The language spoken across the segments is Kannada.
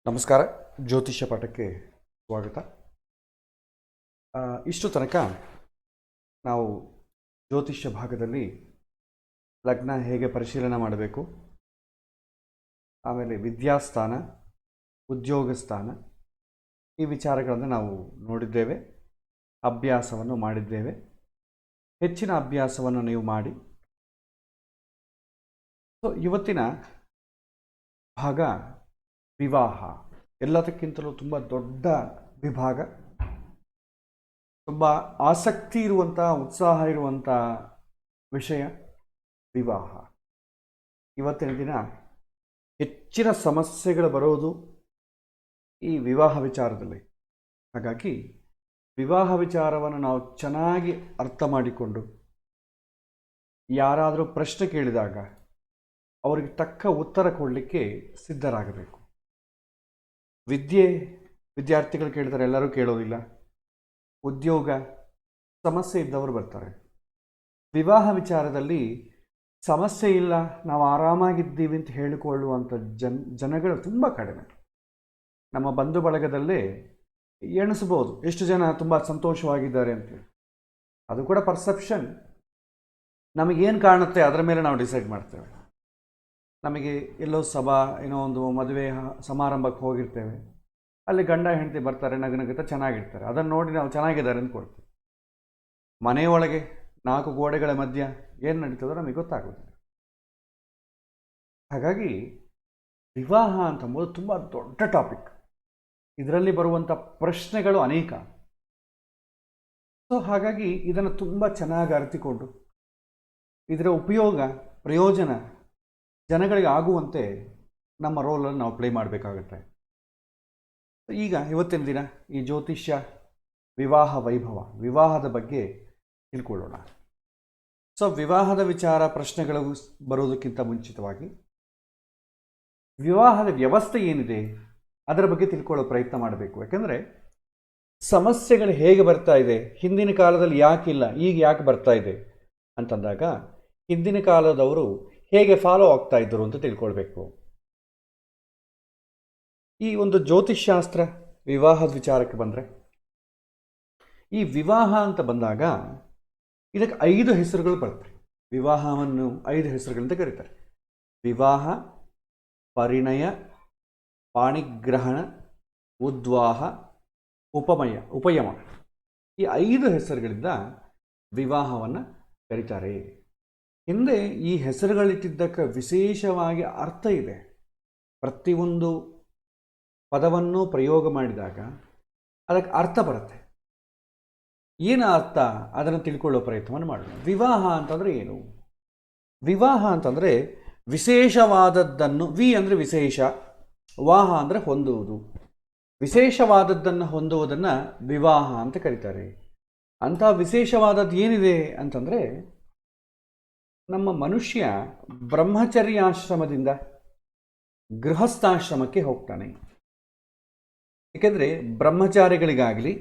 ನಮಸ್ಕಾರ. ಜ್ಯೋತಿಷ್ಯ ಪಾಠಕ್ಕೆ ಸ್ವಾಗತ. ಇಷ್ಟು ತನಕ ನಾವು ಜ್ಯೋತಿಷ್ಯ ಭಾಗದಲ್ಲಿ ಲಗ್ನ ಹೇಗೆ ಪರಿಶೀಲನೆ ಮಾಡಬೇಕು, ಆಮೇಲೆ ವಿದ್ಯಾಸ್ಥಾನ, ಉದ್ಯೋಗ ಸ್ಥಾನ, ಈ ವಿಚಾರಗಳನ್ನು ನಾವು ನೋಡಿದ್ದೇವೆ, ಅಭ್ಯಾಸವನ್ನು ಮಾಡಿದ್ದೇವೆ. ಹೆಚ್ಚಿನ ಅಭ್ಯಾಸವನ್ನು ನೀವು ಮಾಡಿ. ಇವತ್ತಿನ ಭಾಗ ವಿವಾಹ. ಎಲ್ಲದಕ್ಕಿಂತಲೂ ತುಂಬ ದೊಡ್ಡ ವಿಭಾಗ, ತುಂಬ ಆಸಕ್ತಿ ಇರುವಂಥ, ಉತ್ಸಾಹ ಇರುವಂಥ ವಿಷಯ ವಿವಾಹ. ಇವತ್ತಿನ ದಿನ ಹೆಚ್ಚಿನ ಸಮಸ್ಯೆಗಳು ಬರೋದು ಈ ವಿವಾಹ ವಿಚಾರದಲ್ಲಿ. ಹಾಗಾಗಿ ವಿವಾಹ ವಿಚಾರವನ್ನು ನಾವು ಚೆನ್ನಾಗಿ ಅರ್ಥ ಮಾಡಿಕೊಂಡು ಯಾರಾದರೂ ಪ್ರಶ್ನೆ ಕೇಳಿದಾಗ ಅವರಿಗೆ ತಕ್ಕ ಉತ್ತರ ಕೊಡಲಿಕ್ಕೆ ಸಿದ್ಧರಾಗಬೇಕು. ವಿದ್ಯಾರ್ಥಿಗಳು ಕೇಳ್ತಾರೆ, ಎಲ್ಲರೂ ಕೇಳೋದಿಲ್ಲ. ಉದ್ಯೋಗ ಸಮಸ್ಯೆ ಇದ್ದವರು ಬರ್ತಾರೆ. ವಿವಾಹ ವಿಚಾರದಲ್ಲಿ ಸಮಸ್ಯೆ ಇಲ್ಲ, ನಾವು ಆರಾಮಾಗಿದ್ದೀವಿ ಅಂತ ಹೇಳಿಕೊಳ್ಳುವಂಥ ಜನಗಳು ತುಂಬ ಕಡಿಮೆ. ನಮ್ಮ ಬಂಧು ಬಳಗದಲ್ಲೇ ಎಣಿಸ್ಬೋದು ಎಷ್ಟು ಜನ ತುಂಬ ಸಂತೋಷವಾಗಿದ್ದಾರೆ ಅಂತೇಳಿ. ಅದು ಕೂಡ ಪರ್ಸೆಪ್ಷನ್. ನಮಗೇನು ಕಾಣುತ್ತೆ ಅದರ ಮೇಲೆ ನಾವು ಡಿಸೈಡ್ ಮಾಡ್ತೇವೆ. ನಮಗೆ ಎಲ್ಲೋ ಏನೋ ಒಂದು ಮದುವೆ ಸಮಾರಂಭಕ್ಕೆ ಹೋಗಿರ್ತೇವೆ, ಅಲ್ಲಿ ಗಂಡ ಹೆಂಡತಿ ಬರ್ತಾರೆ, ನಗನಗುತ್ತಾ ಚೆನ್ನಾಗಿರ್ತಾರೆ. ಅದನ್ನು ನೋಡಿ ನಾವು ಚೆನ್ನಾಗಿದ್ದಾರೆ ಅಂತ ಕೊಡ್ತೀವಿ. ಮನೆಯೊಳಗೆ 4 ಗೋಡೆಗಳ ಮಧ್ಯ ಏನು ನಡೀತದೋ ನಮಗೆ ಗೊತ್ತಾಗೋದಿಲ್ಲ. ಹಾಗಾಗಿ ವಿವಾಹ ಅಂತಂಬೋದು ತುಂಬ ದೊಡ್ಡ ಟಾಪಿಕ್. ಇದರಲ್ಲಿ ಬರುವಂಥ ಪ್ರಶ್ನೆಗಳು ಅನೇಕ. ಹಾಗಾಗಿ ಇದನ್ನು ತುಂಬ ಚೆನ್ನಾಗಿ ಅರಿತುಕೊಂಡು ಇದರ ಉಪಯೋಗ ಪ್ರಯೋಜನ ಜನಗಳಿಗೆ ಆಗುವಂತೆ ನಮ್ಮ ರೋಲನ್ನು ನಾವು ಪ್ಲೇ ಮಾಡಬೇಕಾಗುತ್ತೆ. ಈಗ ಇವತ್ತಿನ ದಿನ ಈ ಜ್ಯೋತಿಷ್ಯ ವಿವಾಹ ವೈಭವ, ವಿವಾಹದ ಬಗ್ಗೆ ತಿಳ್ಕೊಳ್ಳೋಣ. ವಿವಾಹದ ವಿಚಾರ ಪ್ರಶ್ನೆಗಳು ಬರೋದಕ್ಕಿಂತ ಮುಂಚಿತವಾಗಿ ವಿವಾಹದ ವ್ಯವಸ್ಥೆ ಏನಿದೆ ಅದರ ಬಗ್ಗೆ ತಿಳ್ಕೊಳ್ಳೋ ಪ್ರಯತ್ನ ಮಾಡಬೇಕು. ಯಾಕೆಂದರೆ ಸಮಸ್ಯೆಗಳು ಹೇಗೆ ಬರ್ತಾ ಇದೆ, ಹಿಂದಿನ ಕಾಲದಲ್ಲಿ ಯಾಕಿಲ್ಲ, ಈಗ ಯಾಕೆ ಬರ್ತಾ ಇದೆ ಅಂತಂದಾಗ ಹಿಂದಿನ ಕಾಲದವರು ಹೇಗೆ ಫಾಲೋ ಆಗ್ತಾ ಇದ್ದರು ಅಂತ ತಿಳ್ಕೊಳ್ಬೇಕು. ಈ ಒಂದು ಜ್ಯೋತಿಷ್ಶಾಸ್ತ್ರ ವಿವಾಹದ ವಿಚಾರಕ್ಕೆ ಬಂದರೆ, ಈ ವಿವಾಹ ಅಂತ ಬಂದಾಗ ಇದಕ್ಕೆ 5 ಹೆಸರುಗಳು ಬರ್ತವೆ. ವಿವಾಹವನ್ನು 5 ಹೆಸರುಗಳಿಂದ ಕರೀತಾರೆ. ವಿವಾಹ, ಪರಿಣಯ, ಪಾಣಿಗ್ರಹಣ, ಉದ್ವಾಹ, ಉಪಯಮ. ಈ 5 ಹೆಸರುಗಳಿಂದ ವಿವಾಹವನ್ನು ಕರೀತಾರೆ. ಹಿಂದೆ ಈ ಹೆಸರುಗಳಿಟ್ಟಿದ್ದಕ್ಕೆ ವಿಶೇಷವಾಗಿ ಅರ್ಥ ಇದೆ. ಪ್ರತಿಯೊಂದು ಪದವನ್ನು ಪ್ರಯೋಗ ಮಾಡಿದಾಗ ಅದಕ್ಕೆ ಅರ್ಥ ಬರುತ್ತೆ. ಏನು ಅರ್ಥ ಅದನ್ನು ತಿಳ್ಕೊಳ್ಳೋ ಪ್ರಯತ್ನವನ್ನು ಮಾಡೋಣ. ವಿವಾಹ ಅಂತಂದರೆ ಏನು? ವಿವಾಹ ಅಂತಂದರೆ ವಿಶೇಷವಾದದ್ದನ್ನು, ಅಂದರೆ ವಿಶೇಷ, ವಾಹ ಅಂದರೆ ಹೊಂದುವುದು. ವಿಶೇಷವಾದದ್ದನ್ನು ಹೊಂದುವುದನ್ನು ವಿವಾಹ ಅಂತ ಕರೀತಾರೆ. ಅಂಥ ವಿಶೇಷವಾದದ್ದು ಏನಿದೆ ಅಂತಂದರೆ, ನಮ್ಮ ಮನುಷ್ಯ ಬ್ರಹ್ಮಚರ್ಯಾಶ್ರಮದಿಂದ ಗೃಹಸ್ಥಾಶ್ರಮಕ್ಕೆ ಹೋಗ್ತಾನೆ. ಏಕೆಂದರೆ ಬ್ರಹ್ಮಚಾರಿಗಳಿಗಾಗಲಿ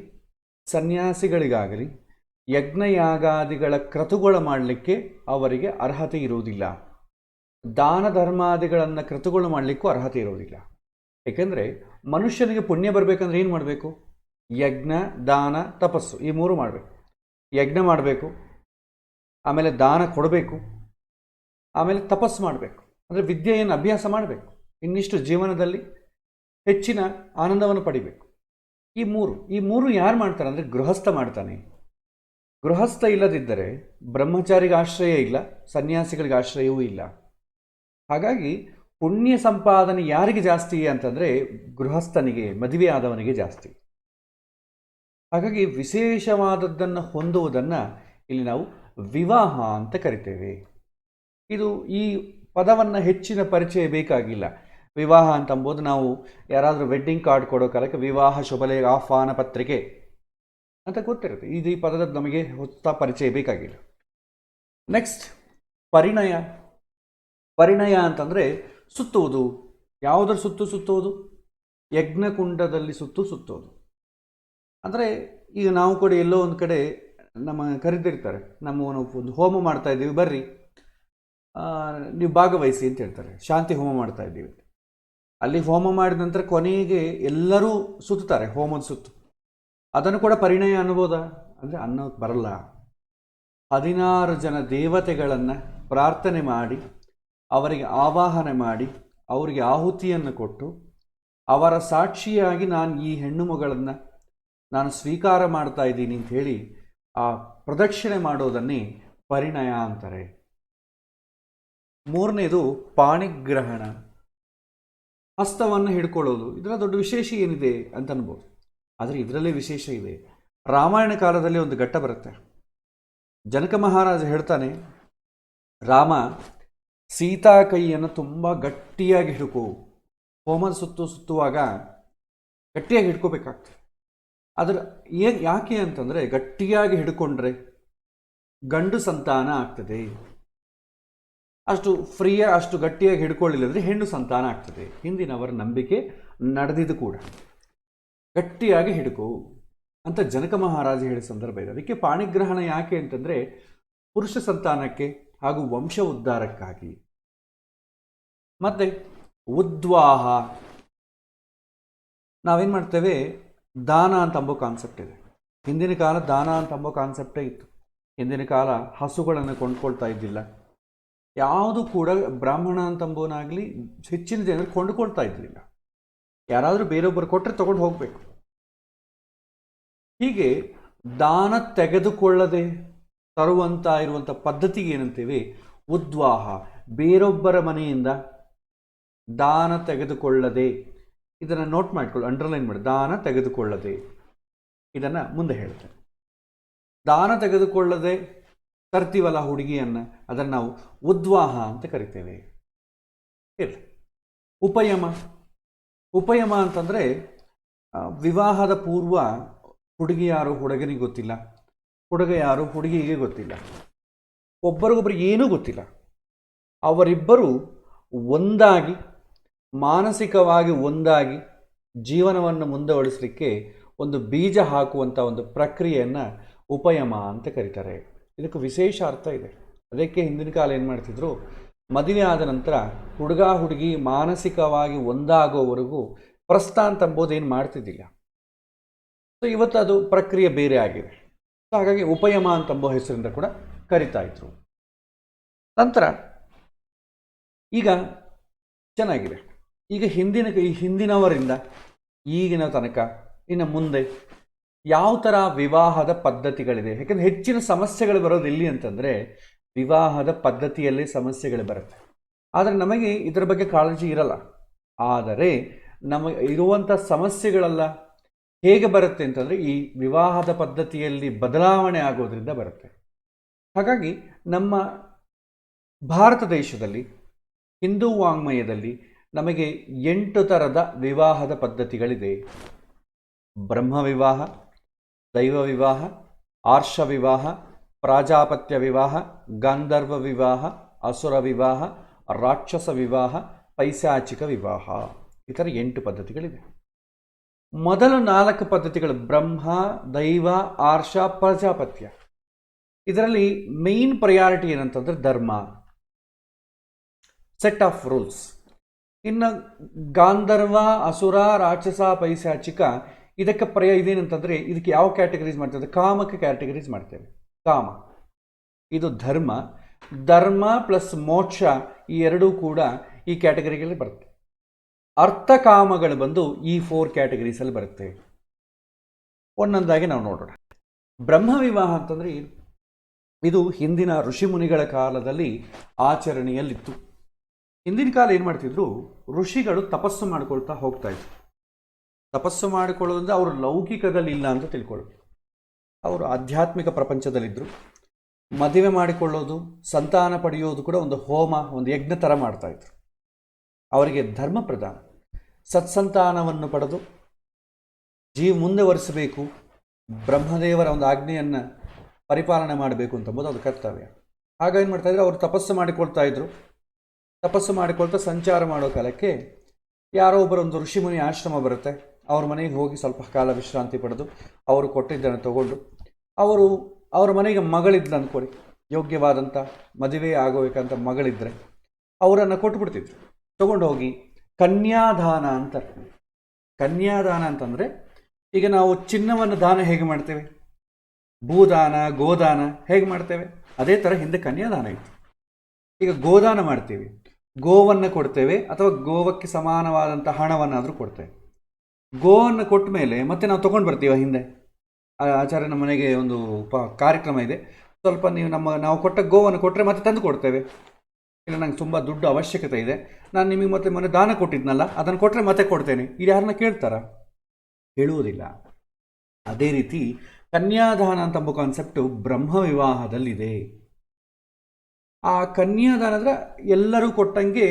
ಸನ್ಯಾಸಿಗಳಿಗಾಗಲಿ ಯಜ್ಞಯಾಗಾದಿಗಳ ಕ್ರತುಗಳು ಮಾಡಲಿಕ್ಕೆ ಅವರಿಗೆ ಅರ್ಹತೆ ಇರುವುದಿಲ್ಲ. ದಾನ ಧರ್ಮಾದಿಗಳನ್ನು ಕ್ರತುಗಳು ಮಾಡಲಿಕ್ಕೂ ಅರ್ಹತೆ ಇರುವುದಿಲ್ಲ. ಏಕೆಂದರೆ ಮನುಷ್ಯನಿಗೆ ಪುಣ್ಯ ಬರಬೇಕಂದ್ರೆ ಏನು ಮಾಡಬೇಕು? ಯಜ್ಞ, ದಾನ, ತಪಸ್ಸು, ಈ 3 ಮಾಡಬೇಕು. ಯಜ್ಞ ಮಾಡಬೇಕು, ಆಮೇಲೆ ದಾನ ಕೊಡಬೇಕು, ಆಮೇಲೆ ತಪಸ್ಸು ಮಾಡಬೇಕು. ಅಂದರೆ ವಿದ್ಯೆಯನ್ನು ಅಭ್ಯಾಸ ಮಾಡಬೇಕು. ಇನ್ನಿಷ್ಟು ಜೀವನದಲ್ಲಿ ಹೆಚ್ಚಿನ ಆನಂದವನ್ನು ಪಡಿಬೇಕು. ಈ ಮೂರು ಯಾರು ಮಾಡ್ತಾರೆ ಅಂದರೆ ಗೃಹಸ್ಥ ಮಾಡ್ತಾನೆ. ಗೃಹಸ್ಥ ಇಲ್ಲದಿದ್ದರೆ ಬ್ರಹ್ಮಚಾರಿಗೆ ಆಶ್ರಯ ಇಲ್ಲ, ಸನ್ಯಾಸಿಗಳಿಗೆ ಆಶ್ರಯವೂ ಇಲ್ಲ. ಹಾಗಾಗಿ ಪುಣ್ಯ ಸಂಪಾದನೆ ಯಾರಿಗೆ ಜಾಸ್ತಿ ಅಂತಂದರೆ ಗೃಹಸ್ಥನಿಗೆ, ಮದುವೆ ಆದವನಿಗೆ ಜಾಸ್ತಿ. ಹಾಗಾಗಿ ವಿಶೇಷವಾದದ್ದನ್ನು ಹೊಂದುವುದನ್ನು ಇಲ್ಲಿ ನಾವು ವಿವಾಹ ಅಂತ ಕರಿತೇವೆ. ಇದು ಈ ಪದವನ್ನು ಹೆಚ್ಚಿನ ಪರಿಚಯ ಬೇಕಾಗಿಲ್ಲ. ವಿವಾಹ ಅಂತಂಬೋದು ನಾವು ಯಾರಾದರೂ ವೆಡ್ಡಿಂಗ್ ಕಾರ್ಡ್ ಕೊಡೋ ಕಾಲಕ್ಕೆ ವಿವಾಹ ಶುಭಲೇಖ ಆಹ್ವಾನ ಪತ್ರಿಕೆ ಅಂತ ಗೊತ್ತಿರುತ್ತೆ. ಈ ಪದದ ನಮಗೆ ಹೊಸ ಪರಿಚಯ ಬೇಕಾಗಿಲ್ಲ. ನೆಕ್ಸ್ಟ್ ಪರಿಣಯ. ಪರಿಣಯ ಅಂತಂದರೆ ಸುತ್ತುವುದು. ಯಾವುದರ ಸುತ್ತುವುದು? ಯಜ್ಞಕುಂಡದಲ್ಲಿ ಸುತ್ತುವುದು. ಅಂದರೆ ಈಗ ನಾವು ಕೂಡ ಎಲ್ಲೋ ಒಂದು ಕಡೆ ನಮ್ಮ ಕರೆದಿರ್ತಾರೆ, ನಮ್ಮ ಒಂದು ಹೋಮ ಮಾಡ್ತಾ ಇದ್ದೀವಿ, ಬರ್ರಿ ನೀವು ಭಾಗವಹಿಸಿ ಅಂತ ಹೇಳ್ತಾರೆ. ಶಾಂತಿ ಹೋಮ ಮಾಡ್ತಾ ಇದ್ದೀವಿ. ಅಲ್ಲಿ ಹೋಮ ಮಾಡಿದ ನಂತರ ಕೊನೆಗೆ ಎಲ್ಲರೂ ಸುತ್ತಾರೆ ಹೋಮದ ಸುತ್ತು. ಅದನ್ನು ಕೂಡ ಪರಿಣಯ ಅನ್ಬೋದಾ ಅಂದರೆ ಅನ್ನೋಕ್ಕೆ ಬರಲ್ಲ. 16 ಜನ ದೇವತೆಗಳನ್ನು ಪ್ರಾರ್ಥನೆ ಮಾಡಿ ಅವರಿಗೆ ಆವಾಹನೆ ಮಾಡಿ ಅವರಿಗೆ ಆಹುತಿಯನ್ನು ಕೊಟ್ಟು ಅವರ ಸಾಕ್ಷಿಯಾಗಿ ನಾನು ಈ ಹೆಣ್ಣು ಮಗಳನ್ನು ನಾನು ಸ್ವೀಕಾರ ಮಾಡ್ತಾ ಇದ್ದೀನಿ ಅಂತ ಹೇಳಿ ಆ ಪ್ರದಕ್ಷಿಣೆ ಮಾಡೋದನ್ನೇ ಪರಿಣಯ ಅಂತಾರೆ. ಮೂರನೇದು ಪಾಣಿಗ್ರಹಣ, ಹಸ್ತವನ್ನು ಹಿಡ್ಕೊಳ್ಳೋದು. ಇದರ ದೊಡ್ಡ ವಿಶೇಷ ಏನಿದೆ ಅಂತ ಅನ್ಬೋದು, ಆದರೆ ಇದರಲ್ಲೇ ವಿಶೇಷ ಇದೆ. ರಾಮಾಯಣ ಕಾಲದಲ್ಲಿ ಒಂದು ಘಟ್ಟ ಬರುತ್ತೆ. ಜನಕ ಮಹಾರಾಜ ಹೇಳ್ತಾನೆ, ರಾಮ ಸೀತಾ ಕೈಯನ್ನು ತುಂಬ ಗಟ್ಟಿಯಾಗಿ ಹಿಡ್ಕೋ. ಹೋಮದ ಸುತ್ತುವಾಗ ಗಟ್ಟಿಯಾಗಿ ಹಿಡ್ಕೋಬೇಕಾಗ್ತದೆ. ಅದರ ಯಾಕೆ ಅಂತಂದರೆ ಗಟ್ಟಿಯಾಗಿ ಹಿಡ್ಕೊಂಡ್ರೆ ಗಂಡು ಸಂತಾನ ಆಗ್ತದೆ. ಅಷ್ಟು ಗಟ್ಟಿಯಾಗಿ ಹಿಡ್ಕೊಳ್ಳಿಲ್ಲ ಅಂದರೆ ಹೆಣ್ಣು ಸಂತಾನ ಆಗ್ತದೆ. ಹಿಂದಿನವರ ನಂಬಿಕೆ ನಡೆದಿದ್ದು ಕೂಡ. ಗಟ್ಟಿಯಾಗಿ ಹಿಡ್ಕೋ ಅಂತ ಜನಕ ಮಹಾರಾಜ ಹೇಳಿದ ಸಂದರ್ಭ ಇದೆ. ಅದಕ್ಕೆ ಪಾಣಿಗ್ರಹಣ ಯಾಕೆ ಅಂತಂದರೆ ಪುರುಷ ಸಂತಾನಕ್ಕೆ ಹಾಗೂ ವಂಶ ಉದ್ಧಾರಕ್ಕಾಗಿ. ಮತ್ತೆ ಉದ್ವಾಹ, ನಾವೇನು ಮಾಡ್ತೇವೆ, ದಾನ ಅಂತ ಅಂಬೋ ಕಾನ್ಸೆಪ್ಟ್ ಇದೆ. ಹಿಂದಿನ ಕಾಲ ದಾನ ಅಂತ ಅಂಬೋ ಕಾನ್ಸೆಪ್ಟೇ ಇತ್ತು. ಹಿಂದಿನ ಕಾಲ ಹಸುಗಳನ್ನು ಕೊಂಡ್ಕೊಳ್ತಾ ಇದ್ದಿಲ್ಲ. ಯಾವುದು ಕೂಡ ಬ್ರಾಹ್ಮಣ ಅಂತಂಬೋನಾಗಲಿ ಹೆಚ್ಚಿನ ಜನರು ಕೊಂಡುಕೊಳ್ತಾ ಇದ್ದಿಲ್ಲ. ಯಾರಾದರೂ ಬೇರೊಬ್ಬರು ಕೊಟ್ಟರೆ ತಗೊಂಡು ಹೋಗಬೇಕು. ಹೀಗೆ ದಾನ ತೆಗೆದುಕೊಳ್ಳದೆ ತರುವಂತ ಇರುವಂಥ ಪದ್ಧತಿಗೆ ಏನಂತೇವೆ, ಉದ್ವಾಹ. ಬೇರೊಬ್ಬರ ಮನೆಯಿಂದ ದಾನ ತೆಗೆದುಕೊಳ್ಳದೆ, ಇದನ್ನು ನೋಟ್ ಮಾಡಿಕೊಳ್ಳಿ, ಅಂಡರ್ಲೈನ್ ಮಾಡಿ, ದಾನ ತೆಗೆದುಕೊಳ್ಳದೆ. ಇದನ್ನು ಮುಂದೆ ಹೇಳ್ತೇನೆ. ದಾನ ತೆಗೆದುಕೊಳ್ಳದೆ ತರ್ತೀವಲ್ಲ ಹುಡುಗಿಯನ್ನು, ಅದನ್ನು ನಾವು ಉದ್ವಾಹ ಅಂತ ಕರಿತೇವೆ. ಉಪಯಮ. ಉಪಯಮ ಅಂತಂದರೆ ವಿವಾಹದ ಪೂರ್ವ ಹುಡುಗಿ ಯಾರು ಹುಡುಗನಿಗೆ ಗೊತ್ತಿಲ್ಲ, ಹುಡುಗ ಯಾರು ಹುಡುಗಿಗೆ ಗೊತ್ತಿಲ್ಲ, ಒಬ್ಬರಿಗೊಬ್ಬರು ಏನೂ ಗೊತ್ತಿಲ್ಲ. ಅವರಿಬ್ಬರು ಒಂದಾಗಿ ಮಾನಸಿಕವಾಗಿ ಒಂದಾಗಿ ಜೀವನವನ್ನು ಮುಂದುವರಿಸಲಿಕ್ಕೆ ಒಂದು ಬೀಜ ಹಾಕುವಂಥ ಒಂದು ಪ್ರಕ್ರಿಯೆಯನ್ನು ಉಪಯಮ ಅಂತ ಕರೀತಾರೆ. ಇದಕ್ಕೆ ವಿಶೇಷ ಅರ್ಥ ಇದೆ. ಅದಕ್ಕೆ ಹಿಂದಿನ ಕಾಲ ಏನು ಮಾಡ್ತಿದ್ರು, ಮದುವೆ ಆದ ನಂತರ ಹುಡುಗ ಹುಡುಗಿ ಮಾನಸಿಕವಾಗಿ ಒಂದಾಗೋವರೆಗೂ ಪ್ರಸ್ಥಾನ ಎಂಬುದೇನು ಮಾಡ್ತಿದ್ದಿಲ್ಲ. ಸೊ ಇವತ್ತು ಅದು ಪ್ರಕ್ರಿಯೆ ಬೇರೆ ಆಗಿದೆ. ಸೊ ಹಾಗಾಗಿ ಉಪಯಮ ಅಂತಂಬೋ ಹೆಸರಿಂದ ಕೂಡ ಕರಿತಾ ಇದ್ರು. ನಂತರ ಈಗ ಚೆನ್ನಾಗಿದೆ. ಈಗ ಹಿಂದಿನವರಿಂದ ಈಗಿನ ತನಕ ಇನ್ನು ಮುಂದೆ ಯಾವ ಥರ ವಿವಾಹದ ಪದ್ಧತಿಗಳಿದೆ. ಯಾಕಂದರೆ ಹೆಚ್ಚಿನ ಸಮಸ್ಯೆಗಳು ಬರೋದು ಎಲ್ಲಿ ಅಂತಂದರೆ ವಿವಾಹದ ಪದ್ಧತಿಯಲ್ಲಿ ಸಮಸ್ಯೆಗಳು ಬರುತ್ತೆ. ಆದರೆ ನಮಗೆ ಇದರ ಬಗ್ಗೆ ಕಾಳಜಿ ಇರಲ್ಲ. ಆದರೆ ನಮಗೆ ಇರುವಂಥ ಸಮಸ್ಯೆಗಳೆಲ್ಲ ಹೇಗೆ ಬರುತ್ತೆ ಅಂತಂದರೆ ಈ ವಿವಾಹದ ಪದ್ಧತಿಯಲ್ಲಿ ಬದಲಾವಣೆ ಆಗೋದ್ರಿಂದ ಬರುತ್ತೆ. ಹಾಗಾಗಿ ನಮ್ಮ ಭಾರತ ದೇಶದಲ್ಲಿ ಹಿಂದೂ ವಾಂಗ್ಮಯದಲ್ಲಿ ನಮಗೆ 8 ಥರದ ವಿವಾಹದ ಪದ್ಧತಿಗಳಿದೆ. ಬ್ರಹ್ಮ ವಿವಾಹ, ದೈವ ವಿವಾಹ, ಆರ್ಷ ವಿವಾಹ, ಪ್ರಾಜಾಪತ್ಯ ವಿವಾಹ, ಗಾಂಧರ್ವ ವಿವಾಹ, ಅಸುರ ವಿವಾಹ, ರಾಕ್ಷಸ ವಿವಾಹ, ಪೈಶಾಚಿಕ ವಿವಾಹ. ಈ ಥರ 8 ಪದ್ಧತಿಗಳಿದೆ. ಮೊದಲು 4 ಪದ್ಧತಿಗಳು ಬ್ರಹ್ಮ, ದೈವ, ಆರ್ಷ, ಪ್ರಜಾಪತ್ಯ. ಇದರಲ್ಲಿ ಮೇನ್ ಪ್ರಯಾರಿಟಿ ಏನಂತಂದರೆ ಧರ್ಮ, ಸೆಟ್ ಆಫ್ ರೂಲ್ಸ್. ಇನ್ನು ಗಾಂಧರ್ವ, ಅಸುರ, ರಾಕ್ಷಸ, ಪೈಶಾಚಿಕ ಇದಕ್ಕೆ ಇದೇನಂತಂದರೆ ಇದಕ್ಕೆ ಯಾವ ಕ್ಯಾಟಗರೀಸ್ ಮಾಡ್ತೇವೆ, ಕಾಮಕ್ಕೆ ಕ್ಯಾಟಗರೀಸ್ ಮಾಡ್ತೇವೆ. ಕಾಮ ಇದು ಧರ್ಮ, ಧರ್ಮ ಪ್ಲಸ್ ಮೋಕ್ಷ ಈ ಎರಡೂ ಕೂಡ ಈ ಕ್ಯಾಟಗರಿಗಳಲ್ಲಿ ಬರುತ್ತೆ. ಅರ್ಥ ಕಾಮಗಳು ಬಂದು ಈ 4 ಕ್ಯಾಟಗರೀಸಲ್ಲಿ ಬರುತ್ತೆ. ಒಂದೊಂದಾಗಿ ನಾವು ನೋಡೋಣ. ಬ್ರಹ್ಮ ವಿವಾಹ ಅಂತಂದರೆ ಇದು ಹಿಂದಿನ ಋಷಿಮುನಿಗಳ ಕಾಲದಲ್ಲಿ ಆಚರಣೆಯಲ್ಲಿತ್ತು. ಹಿಂದಿನ ಕಾಲ ಏನು ಮಾಡ್ತಿದ್ರು, ಋಷಿಗಳು ತಪಸ್ಸು ಮಾಡ್ಕೊಳ್ತಾ ಹೋಗ್ತಾ ಇದ್ರು. ತಪಸ್ಸು ಮಾಡಿಕೊಳ್ಳೋದ್ರಿಂದ ಅವರು ಲೌಕಿಕದಲ್ಲಿ ಇಲ್ಲ ಅಂತ ತಿಳ್ಕೊಳ್ಳೋದು. ಅವರು ಆಧ್ಯಾತ್ಮಿಕ ಪ್ರಪಂಚದಲ್ಲಿದ್ದರು. ಮದುವೆ ಮಾಡಿಕೊಳ್ಳೋದು, ಸಂತಾನ ಪಡೆಯೋದು ಕೂಡ ಒಂದು ಹೋಮ, ಒಂದು ಯಜ್ಞ ಥರ ಮಾಡ್ತಾಯಿದ್ರು. ಅವರಿಗೆ ಧರ್ಮ ಪ್ರಧಾನ. ಸತ್ಸಂತಾನವನ್ನು ಪಡೆದು ಮುಂದೆ ವರಿಸಬೇಕು, ಬ್ರಹ್ಮದೇವರ ಒಂದು ಆಜ್ಞೆಯನ್ನು ಪರಿಪಾಲನೆ ಮಾಡಬೇಕು ಅಂತಂಬೋದು ಅದು ಕರ್ತವ್ಯ. ಆಗ ಏನು ಮಾಡ್ತಾಯಿದ್ರು, ಅವರು ತಪಸ್ಸು ಮಾಡಿಕೊಳ್ತಾ ಇದ್ರು. ತಪಸ್ಸು ಮಾಡಿಕೊಳ್ತಾ ಸಂಚಾರ ಮಾಡೋ ಕಾಲಕ್ಕೆ ಯಾರೋ ಒಬ್ಬರು ಒಂದು ಋಷಿಮುನಿ ಆಶ್ರಮ ಬರುತ್ತೆ. ಅವ್ರ ಮನೆಗೆ ಹೋಗಿ ಸ್ವಲ್ಪ ಕಾಲ ವಿಶ್ರಾಂತಿ ಪಡೆದು ಅವರು ಕೊಟ್ಟಿದ್ದನ್ನು ತಗೊಂಡು ಅವರ ಮನೆಗೆ ಮಗಳಿದ್ಲು ಅಂದ್ಕೊಳ್ಳಿ, ಯೋಗ್ಯವಾದಂಥ ಮದುವೆ ಆಗೋಬೇಕಂತ ಮಗಳಿದ್ದರೆ ಅವರನ್ನು ಕೊಟ್ಬಿಡ್ತಿದ್ರು. ತೊಗೊಂಡು ಹೋಗಿ ಕನ್ಯಾದಾನ ಅಂತಾರೆ. ಕನ್ಯಾದಾನ ಅಂತಂದರೆ ಈಗ ನಾವು ಚಿನ್ನವನ್ನು ದಾನ ಹೇಗೆ ಮಾಡ್ತೇವೆ, ಭೂದಾನ ಗೋದಾನ ಹೇಗೆ ಮಾಡ್ತೇವೆ, ಅದೇ ಥರ ಹಿಂದೆ ಕನ್ಯಾದಾನ ಇತ್ತು. ಈಗ ಗೋದಾನ ಮಾಡ್ತೀವಿ, ಗೋವನ್ನು ಕೊಡ್ತೇವೆ ಅಥವಾ ಗೋವಕ್ಕೆ ಸಮಾನವಾದಂಥ ಹಣವನ್ನಾದರೂ ಕೊಡ್ತೇವೆ. ಗೋವನ್ನು ಕೊಟ್ಟ ಮೇಲೆ ಮತ್ತೆ ನಾವು ತೊಗೊಂಡು ಬರ್ತೀವ. ಹಿಂದೆ ಆಚಾರ್ಯ ನಮ್ಮ ಮನೆಗೆ ಒಂದು ಕಾರ್ಯಕ್ರಮ ಇದೆ, ಸ್ವಲ್ಪ ನಾವು ಕೊಟ್ಟ ಗೋವನ್ನು ಕೊಟ್ಟರೆ ಮತ್ತೆ ತಂದು ಕೊಡ್ತೇವೆ. ಇಲ್ಲ ನಂಗೆ ತುಂಬ ದುಡ್ಡು ಅವಶ್ಯಕತೆ ಇದೆ, ನಾನು ನಿಮಗೆ ಮತ್ತೆ ಮೊನ್ನೆ ದಾನ ಕೊಟ್ಟಿದ್ನಲ್ಲ ಅದನ್ನು ಕೊಟ್ಟರೆ ಮತ್ತೆ ಕೊಡ್ತೇನೆ, ಇದು ಯಾರನ್ನ ಕೇಳ್ತಾರ? ಹೇಳುವುದಿಲ್ಲ. ಅದೇ ರೀತಿ ಕನ್ಯಾದಾನ ಅಂತಂಬ ಕಾನ್ಸೆಪ್ಟು ಬ್ರಹ್ಮ ವಿವಾಹದಲ್ಲಿದೆ. ಆ ಕನ್ಯಾದಾನ ಅಂದರೆ ಎಲ್ಲರೂ ಕೊಟ್ಟಂಗೆ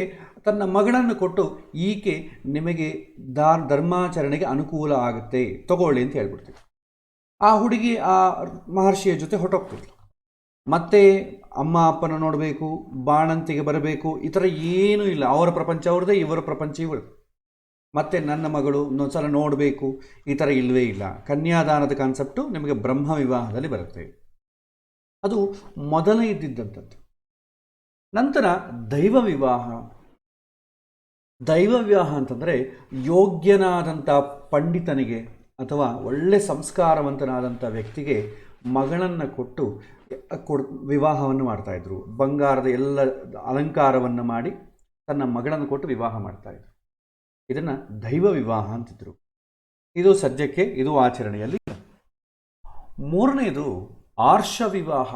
ತನ್ನ ಮಗಳನ್ನು ಕೊಟ್ಟು ಈಕೆ ನಿಮಗೆ ಧರ್ಮಾಚರಣೆಗೆ ಅನುಕೂಲ ಆಗುತ್ತೆ ತಗೊಳ್ಳಿ ಅಂತ ಹೇಳ್ಬಿಡ್ತೀವಿ. ಆ ಹುಡುಗಿ ಆ ಮಹರ್ಷಿಯ ಜೊತೆ ಹೊರಟೋಗ್ತಿದ್ಲು. ಮತ್ತೆ ಅಮ್ಮ ಅಪ್ಪನ ನೋಡಬೇಕು, ಬಾಣಂತಿಗೆ ಬರಬೇಕು, ಈ ಥರ ಏನೂ ಇಲ್ಲ. ಅವರ ಪ್ರಪಂಚ ಅವ್ರದ್ದೇ, ಇವರ ಪ್ರಪಂಚ ಇವ್ರದ್ದು. ಮತ್ತೆ ನನ್ನ ಮಗಳು ಇನ್ನೊಂದ್ಸಲ ನೋಡಬೇಕು, ಈ ಥರ ಇಲ್ಲವೇ ಇಲ್ಲ. ಕನ್ಯಾದಾನದ ಕಾನ್ಸೆಪ್ಟು ನಿಮಗೆ ಬ್ರಹ್ಮ ವಿವಾಹದಲ್ಲಿ ಬರುತ್ತೆ. ಅದು ಮೊದಲೇ ಇದ್ದಿದ್ದಂಥದ್ದು. ನಂತರ ದೈವ ವಿವಾಹ. ದೈವ ವಿವಾಹ ಅಂತಂದರೆ ಯೋಗ್ಯನಾದಂಥ ಪಂಡಿತನಿಗೆ ಅಥವಾ ಒಳ್ಳೆ ಸಂಸ್ಕಾರವಂತನಾದಂಥ ವ್ಯಕ್ತಿಗೆ ಮಗಳನ್ನು ಕೊಟ್ಟು ವಿವಾಹವನ್ನು ಮಾಡ್ತಾಯಿದ್ರು. ಬಂಗಾರದ ಎಲ್ಲ ಅಲಂಕಾರವನ್ನು ಮಾಡಿ ತನ್ನ ಮಗಳನ್ನು ಕೊಟ್ಟು ವಿವಾಹ ಮಾಡ್ತಾಯಿದ್ರು. ಇದನ್ನು ದೈವ ವಿವಾಹ ಅಂತಿದ್ರು. ಇದು ಸದ್ಯಕ್ಕೆ ಇದು ಆಚರಣೆಯಲ್ಲಿ. ಮೂರನೇದು ಆರ್ಷ ವಿವಾಹ.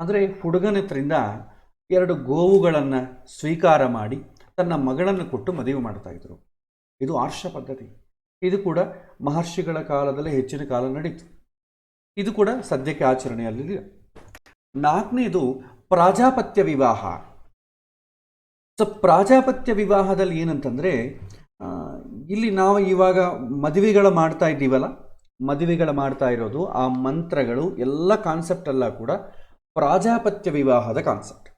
ಅಂದರೆ ಹುಡುಗನತ್ರಿಂದ 2 ಗೋವುಗಳನ್ನು ಸ್ವೀಕಾರ ಮಾಡಿ ತನ್ನ ಮಗಳನ್ನು ಕೊಟ್ಟು ಮದುವೆ ಮಾಡ್ತಾಯಿದ್ರು. ಇದು ಆರ್ಷ ಪದ್ಧತಿ. ಇದು ಕೂಡ ಮಹರ್ಷಿಗಳ ಕಾಲದಲ್ಲಿ ಹೆಚ್ಚಿನ ಕಾಲ ನಡೀತು. ಇದು ಕೂಡ ಸದ್ಯಕ್ಕೆ ಆಚರಣೆಯಲ್ಲಿದೆ. 4ನೇದು ಪ್ರಾಜಾಪತ್ಯ ವಿವಾಹ. ಪ್ರಾಜಾಪತ್ಯ ವಿವಾಹದಲ್ಲಿ ಏನಂತಂದರೆ, ಇಲ್ಲಿ ನಾವು ಇವಾಗ ಮದುವೆಗಳು ಮಾಡ್ತಾ ಇದ್ದೀವಲ್ಲ, ಮದುವೆಗಳು ಮಾಡ್ತಾ ಇರೋದು ಆ ಮಂತ್ರಗಳು ಎಲ್ಲ ಕಾನ್ಸೆಪ್ಟ್ ಎಲ್ಲ ಕೂಡ ಪ್ರಾಜಾಪತ್ಯ ವಿವಾಹದ ಕಾನ್ಸೆಪ್ಟ್.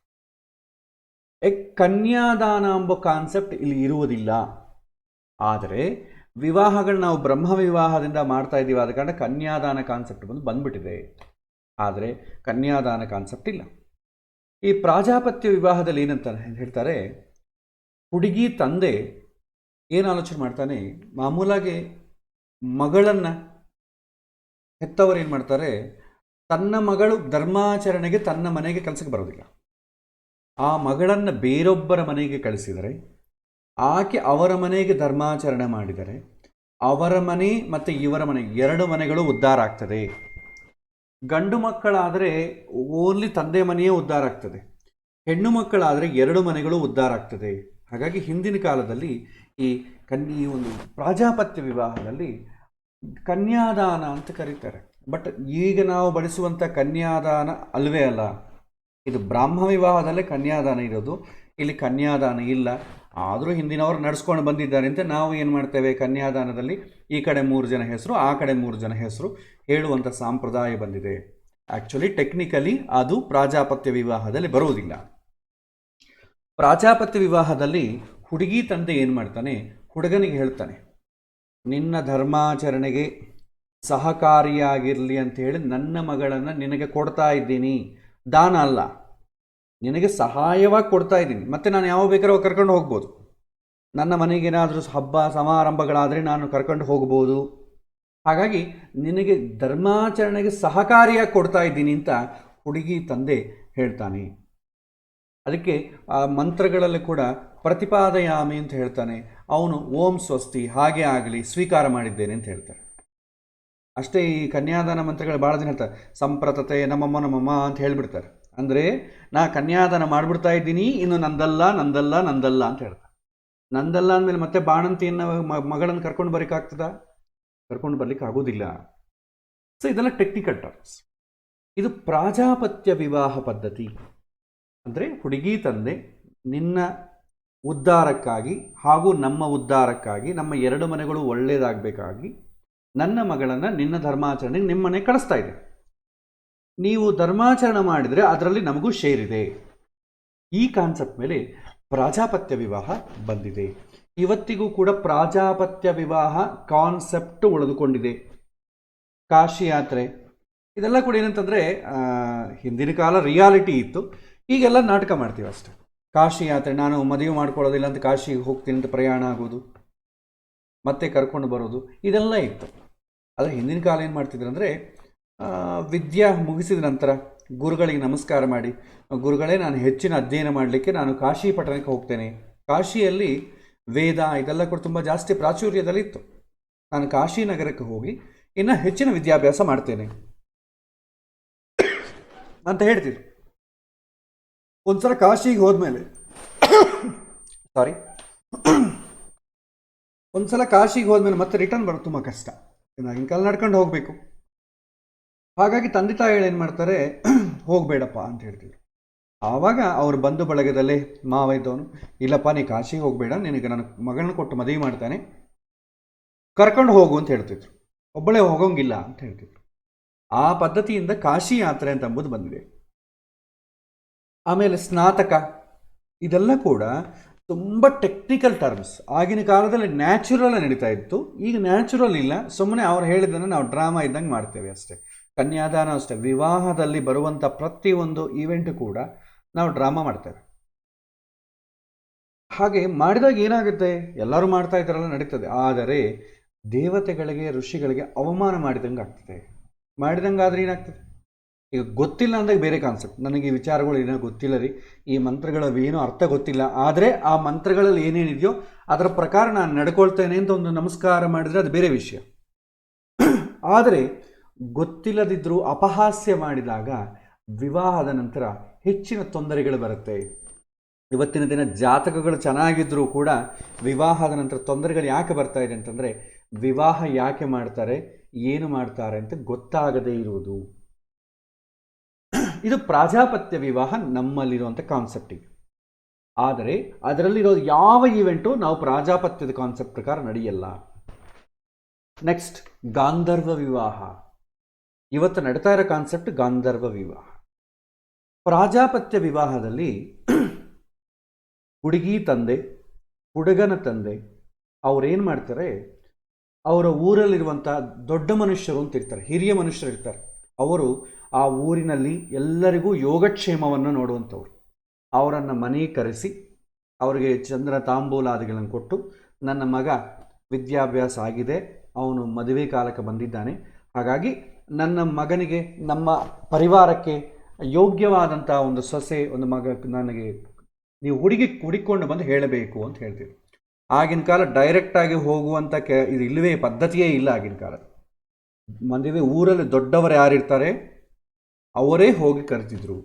ಕನ್ಯಾದಾನ ಎಂಬ ಕಾನ್ಸೆಪ್ಟ್ ಇಲ್ಲಿ ಇರುವುದಿಲ್ಲ. ಆದರೆ ವಿವಾಹಗಳು ನಾವು ಬ್ರಹ್ಮ ವಿವಾಹದಿಂದ ಮಾಡ್ತಾ ಇದ್ದೀವಿ, ಆದ ಕಾರಣ ಕನ್ಯಾದಾನ ಕಾನ್ಸೆಪ್ಟ್ ಬಂದ್ಬಿಟ್ಟಿದೆ. ಆದರೆ ಕನ್ಯಾದಾನ ಕಾನ್ಸೆಪ್ಟ್ ಇಲ್ಲ. ಈ ಪ್ರಾಜಾಪತ್ಯ ವಿವಾಹದಲ್ಲಿ ಏನಂತ ಹೇಳ್ತಾರೆ, ಹುಡುಗಿ ತಂದೆ ಏನು ಆಲೋಚನೆ ಮಾಡ್ತಾನೆ, ಮಾಮೂಲಾಗಿ ಮಗಳನ್ನು ಹೆತ್ತವರು ಏನು ಮಾಡ್ತಾರೆ, ತನ್ನ ಮಗಳು ಧರ್ಮಾಚರಣೆಗೆ ತನ್ನ ಮನೆಗೆ ಕೆಲಸಕ್ಕೆ ಬರೋದಿಲ್ಲ. ಆ ಮಗಳನ್ನು ಬೇರೊಬ್ಬರ ಮನೆಗೆ ಕಳಿಸಿದರೆ, ಆಕೆ ಅವರ ಮನೆಗೆ ಧರ್ಮಾಚರಣೆ ಮಾಡಿದರೆ ಅವರ ಮನೆ ಮತ್ತು ಇವರ ಮನೆ 2 ಮನೆಗಳು ಉದ್ಧಾರ ಆಗ್ತದೆ. ಗಂಡು ಮಕ್ಕಳಾದರೆ ಓನ್ಲಿ ತಂದೆ ಮನೆಯೇ ಉದ್ಧಾರ ಆಗ್ತದೆ, ಹೆಣ್ಣು ಮಕ್ಕಳಾದರೆ 2 ಮನೆಗಳು ಉದ್ಧಾರ ಆಗ್ತದೆ. ಹಾಗಾಗಿ ಹಿಂದಿನ ಕಾಲದಲ್ಲಿ ಈ ಒಂದು ಪ್ರಾಜಾಪತ್ಯ ವಿವಾಹದಲ್ಲಿ ಕನ್ಯಾದಾನ ಅಂತ ಕರೀತಾರೆ. ಬಟ್ ಈಗ ನಾವು ಬಳಸುವಂಥ ಕನ್ಯಾದಾನ ಅಲ್ವೇ ಅಲ್ಲ. ಇದು ಬ್ರಾಹ್ಮ ವಿವಾಹದಲ್ಲೇ ಕನ್ಯಾದಾನ ಇರೋದು, ಇಲ್ಲಿ ಕನ್ಯಾದಾನ ಇಲ್ಲ. ಆದರೂ ಹಿಂದಿನವರು ನಡೆಸ್ಕೊಂಡು ಬಂದಿದ್ದಾರೆ ಅಂತ ನಾವು ಏನು ಮಾಡ್ತೇವೆ, ಕನ್ಯಾದಾನದಲ್ಲಿ ಈ ಕಡೆ 3 ಜನ ಹೆಸರು, ಆ ಕಡೆ 3 ಜನ ಹೆಸರು ಹೇಳುವಂಥ ಸಂಪ್ರದಾಯ ಬಂದಿದೆ. ಆ್ಯಕ್ಚುಲಿ ಟೆಕ್ನಿಕಲಿ ಅದು ಪ್ರಾಜಾಪತ್ಯ ವಿವಾಹದಲ್ಲಿ ಬರುವುದಿಲ್ಲ. ಪ್ರಾಜಾಪತ್ಯ ವಿವಾಹದಲ್ಲಿ ಹುಡುಗಿ ತಂದೆ ಏನು ಮಾಡ್ತಾನೆ, ಹುಡುಗನಿಗೆ ಹೇಳ್ತಾನೆ, ನಿನ್ನ ಧರ್ಮಾಚರಣೆಗೆ ಸಹಕಾರಿಯಾಗಿರಲಿ ಅಂತ ಹೇಳಿ ನನ್ನ ಮಗಳನ್ನು ನಿನಗೆ ಕೊಡ್ತಾ ಇದ್ದೀನಿ. ದಾನ ಅಲ್ಲ, ನಿನಗೆ ಸಹಾಯವಾಗಿ ಕೊಡ್ತಾ ಇದ್ದೀನಿ. ಮತ್ತು ನಾನು ಯಾವ ಬೇಕಾದ್ರೂ ಕರ್ಕೊಂಡು ಹೋಗ್ಬೋದು. ನನ್ನ ಮನೆಗೇನಾದರೂ ಹಬ್ಬ ಸಮಾರಂಭಗಳಾದರೆ ನಾನು ಕರ್ಕೊಂಡು ಹೋಗ್ಬೋದು. ಹಾಗಾಗಿ ನಿನಗೆ ಧರ್ಮಾಚರಣೆಗೆ ಸಹಕಾರಿಯಾಗಿ ಕೊಡ್ತಾ ಇದ್ದೀನಿ ಅಂತ ಹುಡುಗಿ ತಂದೆ ಹೇಳ್ತಾನೆ. ಅದಕ್ಕೆ ಆ ಮಂತ್ರಗಳಲ್ಲಿ ಕೂಡ ಪ್ರತಿಪಾದಯಾಮಿ ಅಂತ ಹೇಳ್ತಾನೆ. ಅವನು ಓಂ ಸ್ವಸ್ತಿ, ಹಾಗೆ ಆಗಲಿ, ಸ್ವೀಕಾರ ಮಾಡಿದ್ದೇನೆ ಅಂತ ಹೇಳ್ತಾರೆ. ಅಷ್ಟೇ. ಈ ಕನ್ಯಾದಾನ ಮಂತ್ರಗಳು ಭಾಳ ಜನ ಹೇಳ್ತಾರೆ, ಸಂಪ್ರತತೆ ನಮ್ಮಮ್ಮ ನಮ್ಮಮ್ಮ ಅಂತ ಹೇಳಿಬಿಡ್ತಾರೆ. ಅಂದರೆ ನಾ ಕನ್ಯಾದಾನ ಮಾಡಿಬಿಡ್ತಾ ಇದ್ದೀನಿ, ಇನ್ನು ನಂದಲ್ಲ ನಂದಲ್ಲ ನಂದಲ್ಲ ಅಂತ ಹೇಳ್ತಾರೆ. ನಂದಲ್ಲ ಅಂದಮೇಲೆ ಮತ್ತೆ ಬಾಣಂತಿಯನ್ನು ಮಗಳನ್ನು ಕರ್ಕೊಂಡು ಬರೋಕ್ಕಾಗ್ತದ? ಕರ್ಕೊಂಡು ಬರಲಿಕ್ಕೆ ಆಗೋದಿಲ್ಲ. ಸೊ ಇದೆಲ್ಲ ಟೆಕ್ನಿಕಲ್ ಟರ್ಮ್ಸ್. ಇದು ಪ್ರಾಜಾಪತ್ಯ ವಿವಾಹ ಪದ್ಧತಿ. ಅಂದರೆ ಹುಡುಗಿ ತಂದೆ ನಿನ್ನ ಉದ್ಧಾರಕ್ಕಾಗಿ ಹಾಗೂ ನಮ್ಮ ಉದ್ಧಾರಕ್ಕಾಗಿ, ನಮ್ಮ 2 ಮನೆಗಳು ಒಳ್ಳೆಯದಾಗಬೇಕಾಗಿ ನನ್ನ ಮಗಳನ್ನು ನಿನ್ನ ಧರ್ಮಾಚರಣೆಗೆ ನಿಮ್ಮ ಮನೆಗೆ ಕಳಿಸ್ತಾ ಇದೆ. ನೀವು ಧರ್ಮಾಚರಣೆ ಮಾಡಿದರೆ ಅದರಲ್ಲಿ ನಮಗೂ ಶೇರ್ ಇದೆ. ಈ ಕಾನ್ಸೆಪ್ಟ್ ಮೇಲೆ ಪ್ರಾಜಾಪತ್ಯ ವಿವಾಹ ಬಂದಿದೆ. ಇವತ್ತಿಗೂ ಕೂಡ ಪ್ರಾಜಾಪತ್ಯ ವಿವಾಹ ಕಾನ್ಸೆಪ್ಟ್ ಉಳಿದುಕೊಂಡಿದೆ. ಕಾಶಿ ಯಾತ್ರೆ ಇದೆಲ್ಲ ಕೂಡ ಏನಂತಂದರೆ ಹಿಂದಿನ ಕಾಲ ರಿಯಾಲಿಟಿ ಇತ್ತು, ಈಗೆಲ್ಲ ನಾಟಕ ಮಾಡ್ತೀವಿ ಅಷ್ಟೆ. ಕಾಶಿ ಯಾತ್ರೆ, ನಾನು ಮದುವೆ ಮಾಡ್ಕೊಳ್ಳೋದಿಲ್ಲ ಅಂತ ಕಾಶಿಗೆ ಹೋಗ್ತೀನಿ ಅಂತ ಪ್ರಯಾಣ ಆಗೋದು, ಮತ್ತೆ ಕರ್ಕೊಂಡು ಬರೋದು, ಇದೆಲ್ಲ ಇತ್ತು. ಆದರೆ ಹಿಂದಿನ ಕಾಲ ಏನು ಮಾಡ್ತಿದ್ರು ಅಂದರೆ, ವಿದ್ಯಾ ಮುಗಿಸಿದ ನಂತರ ಗುರುಗಳಿಗೆ ನಮಸ್ಕಾರ ಮಾಡಿ, ಗುರುಗಳೇ ನಾನು ಹೆಚ್ಚಿನ ಅಧ್ಯಯನ ಮಾಡಲಿಕ್ಕೆ ನಾನು ಕಾಶಿ ಪಟ್ಟಣಕ್ಕೆ ಹೋಗ್ತೇನೆ, ಕಾಶಿಯಲ್ಲಿ ವೇದ ಇದೆಲ್ಲ ಕೂಡ ತುಂಬ ಜಾಸ್ತಿ ಪ್ರಾಚುರ್ಯದಲ್ಲಿತ್ತು, ನಾನು ಕಾಶಿ ನಗರಕ್ಕೆ ಹೋಗಿ ಇನ್ನು ಹೆಚ್ಚಿನ ವಿದ್ಯಾಭ್ಯಾಸ ಮಾಡ್ತೇನೆ ಅಂತ ಹೇಳ್ತಿದ್ರು. ಒಂದ್ಸಲ ಕಾಶಿಗೆ ಹೋದ್ಮೇಲೆ ಒಂದ್ಸಲ ಕಾಶಿಗೆ ಹೋದ್ಮೇಲೆ ಮತ್ತೆ ರಿಟರ್ನ್ ಬರೋದು ತುಂಬ ಕಷ್ಟ, ಆಗಿನ ಕಾಲ ನಡ್ಕೊಂಡು ಹೋಗಬೇಕು. ಹಾಗಾಗಿ ತಂದೆ ತಾಯಿಗಳು ಏನು ಮಾಡ್ತಾರೆ, ಹೋಗಬೇಡಪ್ಪ ಅಂತ ಹೇಳ್ತಿದ್ರು. ಆವಾಗ ಅವ್ರ ಬಂಧು ಬಳಗದಲ್ಲೇ ಮಾವ ಇದ್ದವನು, ಇಲ್ಲಪ್ಪ ನೀ ಕಾಶಿಗೆ ಹೋಗಬೇಡ, ನಿನಗೆ ನನ್ನ ಮಗಳನ್ನ ಕೊಟ್ಟು ಮದುವೆ ಮಾಡ್ತಾನೆ, ಕರ್ಕೊಂಡು ಹೋಗು ಅಂತ ಹೇಳ್ತಿದ್ರು. ಒಬ್ಬಳೇ ಹೋಗೋಂಗಿಲ್ಲ ಅಂತ ಹೇಳ್ತಿದ್ರು. ಆ ಪದ್ಧತಿಯಿಂದ ಕಾಶಿ ಯಾತ್ರೆ ಅಂತ ಅಂಬುದು ಬಂದಿದೆ. ಆಮೇಲೆ ಸ್ನಾತಕ, ಇದೆಲ್ಲ ಕೂಡ ತುಂಬ ಟೆಕ್ನಿಕಲ್ ಟರ್ಮ್ಸ್. ಆಗಿನ ಕಾಲದಲ್ಲಿ ನ್ಯಾಚುರಲ್ ನಡೀತಾ ಇತ್ತು, ಈಗ ನ್ಯಾಚುರಲ್ ಇಲ್ಲ, ಸುಮ್ಮನೆ ಅವ್ರು ಹೇಳಿದ್ದನ್ನು ನಾವು ಡ್ರಾಮಾ ಇದ್ದಂಗೆ ಮಾಡ್ತೇವೆ ಅಷ್ಟೇ. ಕನ್ಯಾದಾನ ಅಷ್ಟೇ, ವಿವಾಹದಲ್ಲಿ ಬರುವಂಥ ಪ್ರತಿಯೊಂದು ಈವೆಂಟು ಕೂಡ ನಾವು ಡ್ರಾಮಾ ಮಾಡ್ತೇವೆ. ಹಾಗೆ ಮಾಡಿದಾಗ ಏನಾಗುತ್ತೆ, ಎಲ್ಲರೂ ಮಾಡ್ತಾ ಇದ್ದಾರಲ್ಲ, ನಡೀತದೆ. ಆದರೆ ದೇವತೆಗಳಿಗೆ ಋಷಿಗಳಿಗೆ ಅವಮಾನ ಮಾಡಿದಂಗೆ ಆಗ್ತದೆ. ಮಾಡಿದಂಗೆ ಆದರೆ ಏನಾಗ್ತದೆ, ಈಗ ಗೊತ್ತಿಲ್ಲ ಅಂದಾಗ ಬೇರೆ ಕಾನ್ಸೆಪ್ಟ್, ನನಗೆ ಈ ವಿಚಾರಗಳು ಏನೋ ಗೊತ್ತಿಲ್ಲ ರೀ, ಈ ಮಂತ್ರಗಳ ಏನೋ ಅರ್ಥ ಗೊತ್ತಿಲ್ಲ, ಆದರೆ ಆ ಮಂತ್ರಗಳಲ್ಲಿ ಏನೇನಿದೆಯೋ ಅದರ ಪ್ರಕಾರ ನಾನು ನಡ್ಕೊಳ್ತೇನೆ ಅಂತ ಒಂದು ನಮಸ್ಕಾರ ಮಾಡಿದರೆ ಅದು ಬೇರೆ ವಿಷಯ. ಆದರೆ ಗೊತ್ತಿಲ್ಲದಿದ್ದರೂ ಅಪಹಾಸ್ಯ ಮಾಡಿದಾಗ ವಿವಾಹದ ನಂತರ ಹೆಚ್ಚಿನ ತೊಂದರೆಗಳು ಬರುತ್ತೆ. ಇವತ್ತಿನ ದಿನ ಜಾತಕಗಳು ಚೆನ್ನಾಗಿದ್ದರೂ ಕೂಡ ವಿವಾಹದ ನಂತರ ತೊಂದರೆಗಳು ಯಾಕೆ ಬರ್ತಾ ಇದೆ ಅಂತಂದರೆ, ವಿವಾಹ ಯಾಕೆ ಮಾಡ್ತಾರೆ, ಏನು ಮಾಡ್ತಾರೆ ಅಂತ ಗೊತ್ತಾಗದೇ ಇರುವುದು. ಇದು ಪ್ರಾಜಾಪತ್ಯ ವಿವಾಹ ನಮ್ಮಲ್ಲಿರುವಂಥ ಕಾನ್ಸೆಪ್ಟ್ ಈಗ. ಆದರೆ ಅದರಲ್ಲಿರೋದು ಯಾವ ಈವೆಂಟು ನಾವು ಪ್ರಾಜಾಪತ್ಯದ ಕಾನ್ಸೆಪ್ಟ್ ಪ್ರಕಾರ ನಡೆಯಲ್ಲ. ನೆಕ್ಸ್ಟ್, ಗಾಂಧರ್ವ ವಿವಾಹ. ಇವತ್ತು ನಡೀತಾ ಇರೋ ಕಾನ್ಸೆಪ್ಟ್ ಗಾಂಧರ್ವ ವಿವಾಹ. ಪ್ರಾಜಾಪತ್ಯ ವಿವಾಹದಲ್ಲಿ ಹುಡುಗಿ ತಂದೆ, ಹುಡುಗನ ತಂದೆ ಅವ್ರೇನು ಮಾಡ್ತಾರೆ, ಅವರ ಊರಲ್ಲಿರುವಂಥ ದೊಡ್ಡ ಮನುಷ್ಯರು ಅಂತ ಇರ್ತಾರೆ, ಹಿರಿಯ ಮನುಷ್ಯರು ಇರ್ತಾರೆ. ಅವರು ಆ ಊರಿನಲ್ಲಿ ಎಲ್ಲರಿಗೂ ಯೋಗಕ್ಷೇಮವನ್ನು ನೋಡುವಂಥವ್ರು. ಅವರನ್ನು ಮನೆಗೆ ಕರೆಸಿ ಅವರಿಗೆ ಚಂದ್ರ ತಾಂಬೂಲಾದಿಗಳನ್ನು ಕೊಟ್ಟು, ನನ್ನ ಮಗ ವಿದ್ಯಾಭ್ಯಾಸ ಆಗಿದೆ, ಅವನು ಮದುವೆ ಕಾಲಕ್ಕೆ ಬಂದಿದ್ದಾನೆ, ಹಾಗಾಗಿ ನನ್ನ ಮಗನಿಗೆ ನಮ್ಮ ಪರಿವಾರಕ್ಕೆ ಯೋಗ್ಯವಾದಂಥ ಒಂದು ಸೊಸೆ, ಒಂದು ಮಗ ನನಗೆ ನೀವು ಹುಡುಕಿಕೊಂಡು ಬಂದು ಹೇಳಬೇಕು ಅಂತ ಹೇಳ್ತೀವಿ. ಆಗಿನ ಕಾಲ ಡೈರೆಕ್ಟಾಗಿ ಹೋಗುವಂಥ ಇದು ಇಲ್ಲವೇ, ಪದ್ಧತಿಯೇ ಇಲ್ಲ ಆಗಿನ ಕಾಲ. ಮದುವೆ ಊರಲ್ಲಿ ದೊಡ್ಡವರು ಯಾರಿರ್ತಾರೆ ಅವರೇ ಹೋಗಿ ಕರಿತಿದ್ರು.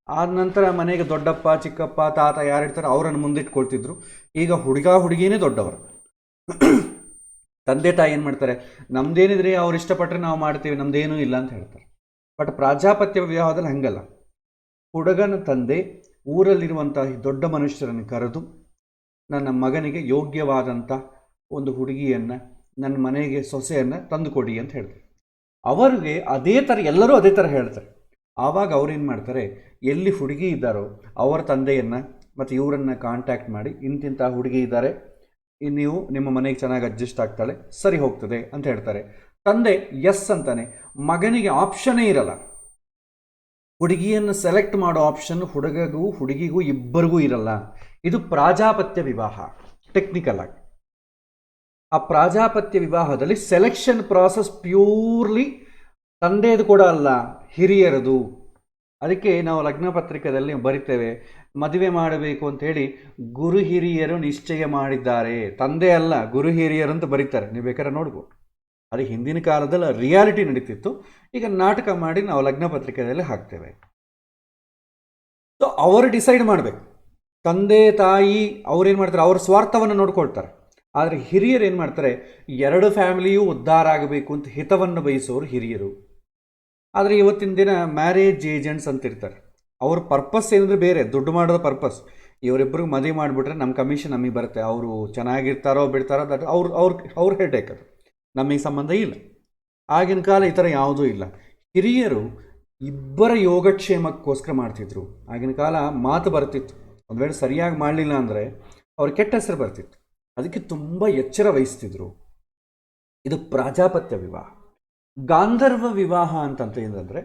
ಆದ ನಂತರ ಮನೆಗೆ ದೊಡ್ಡಪ್ಪ, ಚಿಕ್ಕಪ್ಪ, ತಾತ ಯಾರಿರ್ತಾರೆ ಅವರನ್ನು ಮುಂದಿಟ್ಕೊಳ್ತಿದ್ರು. ಈಗ ಹುಡುಗಿನೇ ದೊಡ್ಡವರು. ತಂದೆ ತಾಯಿ ಏನು ಮಾಡ್ತಾರೆ, ನಮ್ದೇನಿದ್ರೆ ಅವ್ರು ಇಷ್ಟಪಟ್ಟರೆ ನಾವು ಮಾಡ್ತೀವಿ, ನಮ್ದೇನೂ ಇಲ್ಲ ಅಂತ ಹೇಳ್ತಾರೆ. ಬಟ್ ಪ್ರಾಜಾಪತ್ಯ ವಿವಾಹದಲ್ಲಿ ಹಂಗಲ್ಲ. ಹುಡುಗನ ತಂದೆ ಊರಲ್ಲಿರುವಂಥ ದೊಡ್ಡ ಮನುಷ್ಯರನ್ನು ಕರೆದು, ನನ್ನ ಮಗನಿಗೆ ಯೋಗ್ಯವಾದಂಥ ಒಂದು ಹುಡುಗಿಯನ್ನು, ನನ್ನ ಮನೆಗೆ ಸೊಸೆಯನ್ನು ತಂದುಕೊಡಿ ಅಂತ ಹೇಳ್ತಾರೆ. ಅವರಿಗೆ ಅದೇ ಥರ, ಎಲ್ಲರೂ ಅದೇ ಥರ ಹೇಳ್ತಾರೆ. ಆವಾಗ ಅವ್ರೇನು ಮಾಡ್ತಾರೆ, ಎಲ್ಲಿ ಹುಡುಗಿ ಇದ್ದಾರೋ ಅವರ ತಂದೆಯನ್ನು ಮತ್ತು ಇವರನ್ನು ಕಾಂಟ್ಯಾಕ್ಟ್ ಮಾಡಿ, ಇಂತಿಂಥ ಹುಡುಗಿ ಇದ್ದಾರೆ, ನೀವು ನಿಮ್ಮ ಮನೆಗೆ ಚೆನ್ನಾಗಿ ಅಡ್ಜಸ್ಟ್ ಆಗ್ತಾಳೆ, ಸರಿ ಹೋಗ್ತದೆ ಅಂತ ಹೇಳ್ತಾರೆ. ತಂದೆ ಎಸ್ ಅಂತಾನೆ. ಮಗನಿಗೆ ಆಪ್ಷನ್ನೇ ಇರಲ್ಲ. ಹುಡುಗಿಯನ್ನು ಸೆಲೆಕ್ಟ್ ಮಾಡೋ ಆಪ್ಷನ್ ಹುಡುಗಿಗೂ ಇಬ್ಬರಿಗೂ ಇರಲ್ಲ. ಇದು ಪ್ರಾಜಾಪತ್ಯ ವಿವಾಹ ಟೆಕ್ನಿಕಲ್ ಆಗಿ. ಆ ಪ್ರಾಜಾಪತ್ಯ ವಿವಾಹದಲ್ಲಿ ಸೆಲೆಕ್ಷನ್ ಪ್ರಾಸೆಸ್ ಪ್ಯೂರ್ಲಿ ತಂದೆದು ಕೂಡ ಅಲ್ಲ, ಹಿರಿಯರದು. ಅದಕ್ಕೆ ನಾವು ಲಗ್ನ ಪತ್ರಿಕೆಯಲ್ಲಿ ಬರಿತೇವೆ, ಮದುವೆ ಮಾಡಬೇಕು ಅಂತೇಳಿ ಗುರು ಹಿರಿಯರು ನಿಶ್ಚಯ ಮಾಡಿದ್ದಾರೆ, ತಂದೆ ಅಲ್ಲ ಗುರು ಹಿರಿಯರು ಅಂತ ಬರೀತಾರೆ. ನೀವು ಬೇಕಾದ್ರೆ ನೋಡ್ಬೋದು. ಅದು ಹಿಂದಿನ ಕಾಲದಲ್ಲಿ ರಿಯಾಲಿಟಿ ನಡೀತಿತ್ತು, ಈಗ ನಾಟಕ ಮಾಡಿ ನಾವು ಲಗ್ನ ಪತ್ರಿಕೆಯಲ್ಲಿ ಹಾಕ್ತೇವೆ. ಸೊ ಅವರು ಡಿಸೈಡ್ ಮಾಡಬೇಕು. ತಂದೆ ತಾಯಿ ಅವ್ರೇನು ಮಾಡ್ತಾರೆ, ಅವ್ರ ಸ್ವಾರ್ಥವನ್ನು ನೋಡ್ಕೊಳ್ತಾರೆ. ಆದರೆ ಹಿರಿಯರು ಏನು ಮಾಡ್ತಾರೆ, ಎರಡು ಫ್ಯಾಮಿಲಿಯೂ ಉದ್ಧಾರ ಆಗಬೇಕು ಅಂತ ಹಿತವನ್ನು ಬಯಸೋರು ಹಿರಿಯರು. ಆದರೆ ಇವತ್ತಿನ ದಿನ ಮ್ಯಾರೇಜ್ ಏಜೆಂಟ್ಸ್ ಅಂತ ಇರ್ತಾರೆ. ಅವ್ರ ಪರ್ಪಸ್ ಏನಂದರೆ ಬೇರೆ, ದುಡ್ಡು ಮಾಡೋದು ಪರ್ಪಸ್. ಇವರಿಬ್ಬರಿಗೆ ಮದುವೆ ಮಾಡಿಬಿಟ್ರೆ ನಮ್ಮ ಕಮಿಷನ್ ನಮಗೆ ಬರುತ್ತೆ, ಅವರು ಚೆನ್ನಾಗಿರ್ತಾರೋ ಬಿಡ್ತಾರೋ ಅದು ಅವ್ರ ಹೆಡ್ಏಕ್, ಅದು ನಮಗೆ ಸಂಬಂಧ ಇಲ್ಲ. ಆಗಿನ ಕಾಲ ಈ ಥರ ಯಾವುದೂ ಇಲ್ಲ. ಹಿರಿಯರು ಇಬ್ಬರ ಯೋಗಕ್ಷೇಮಕ್ಕೋಸ್ಕರ ಮಾಡ್ತಿದ್ರು. ಆಗಿನ ಕಾಲ ಮಾತು ಬರ್ತಿತ್ತು, ಒಂದು ವೇಳೆ ಸರಿಯಾಗಿ ಮಾಡಲಿಲ್ಲ ಅಂದರೆ ಅವ್ರ ಕೆಟ್ಟ ಹೆಸರು ಬರ್ತಿತ್ತು. ಅದಕ್ಕೆ ತುಂಬ ಎಚ್ಚರ ವಹಿಸ್ತಿದ್ರು. ಇದು ಪ್ರಾಜಾಪತ್ಯ ವಿವಾಹ. ಗಾಂಧರ್ವ ವಿವಾಹ ಅಂತಂತಂದರೆ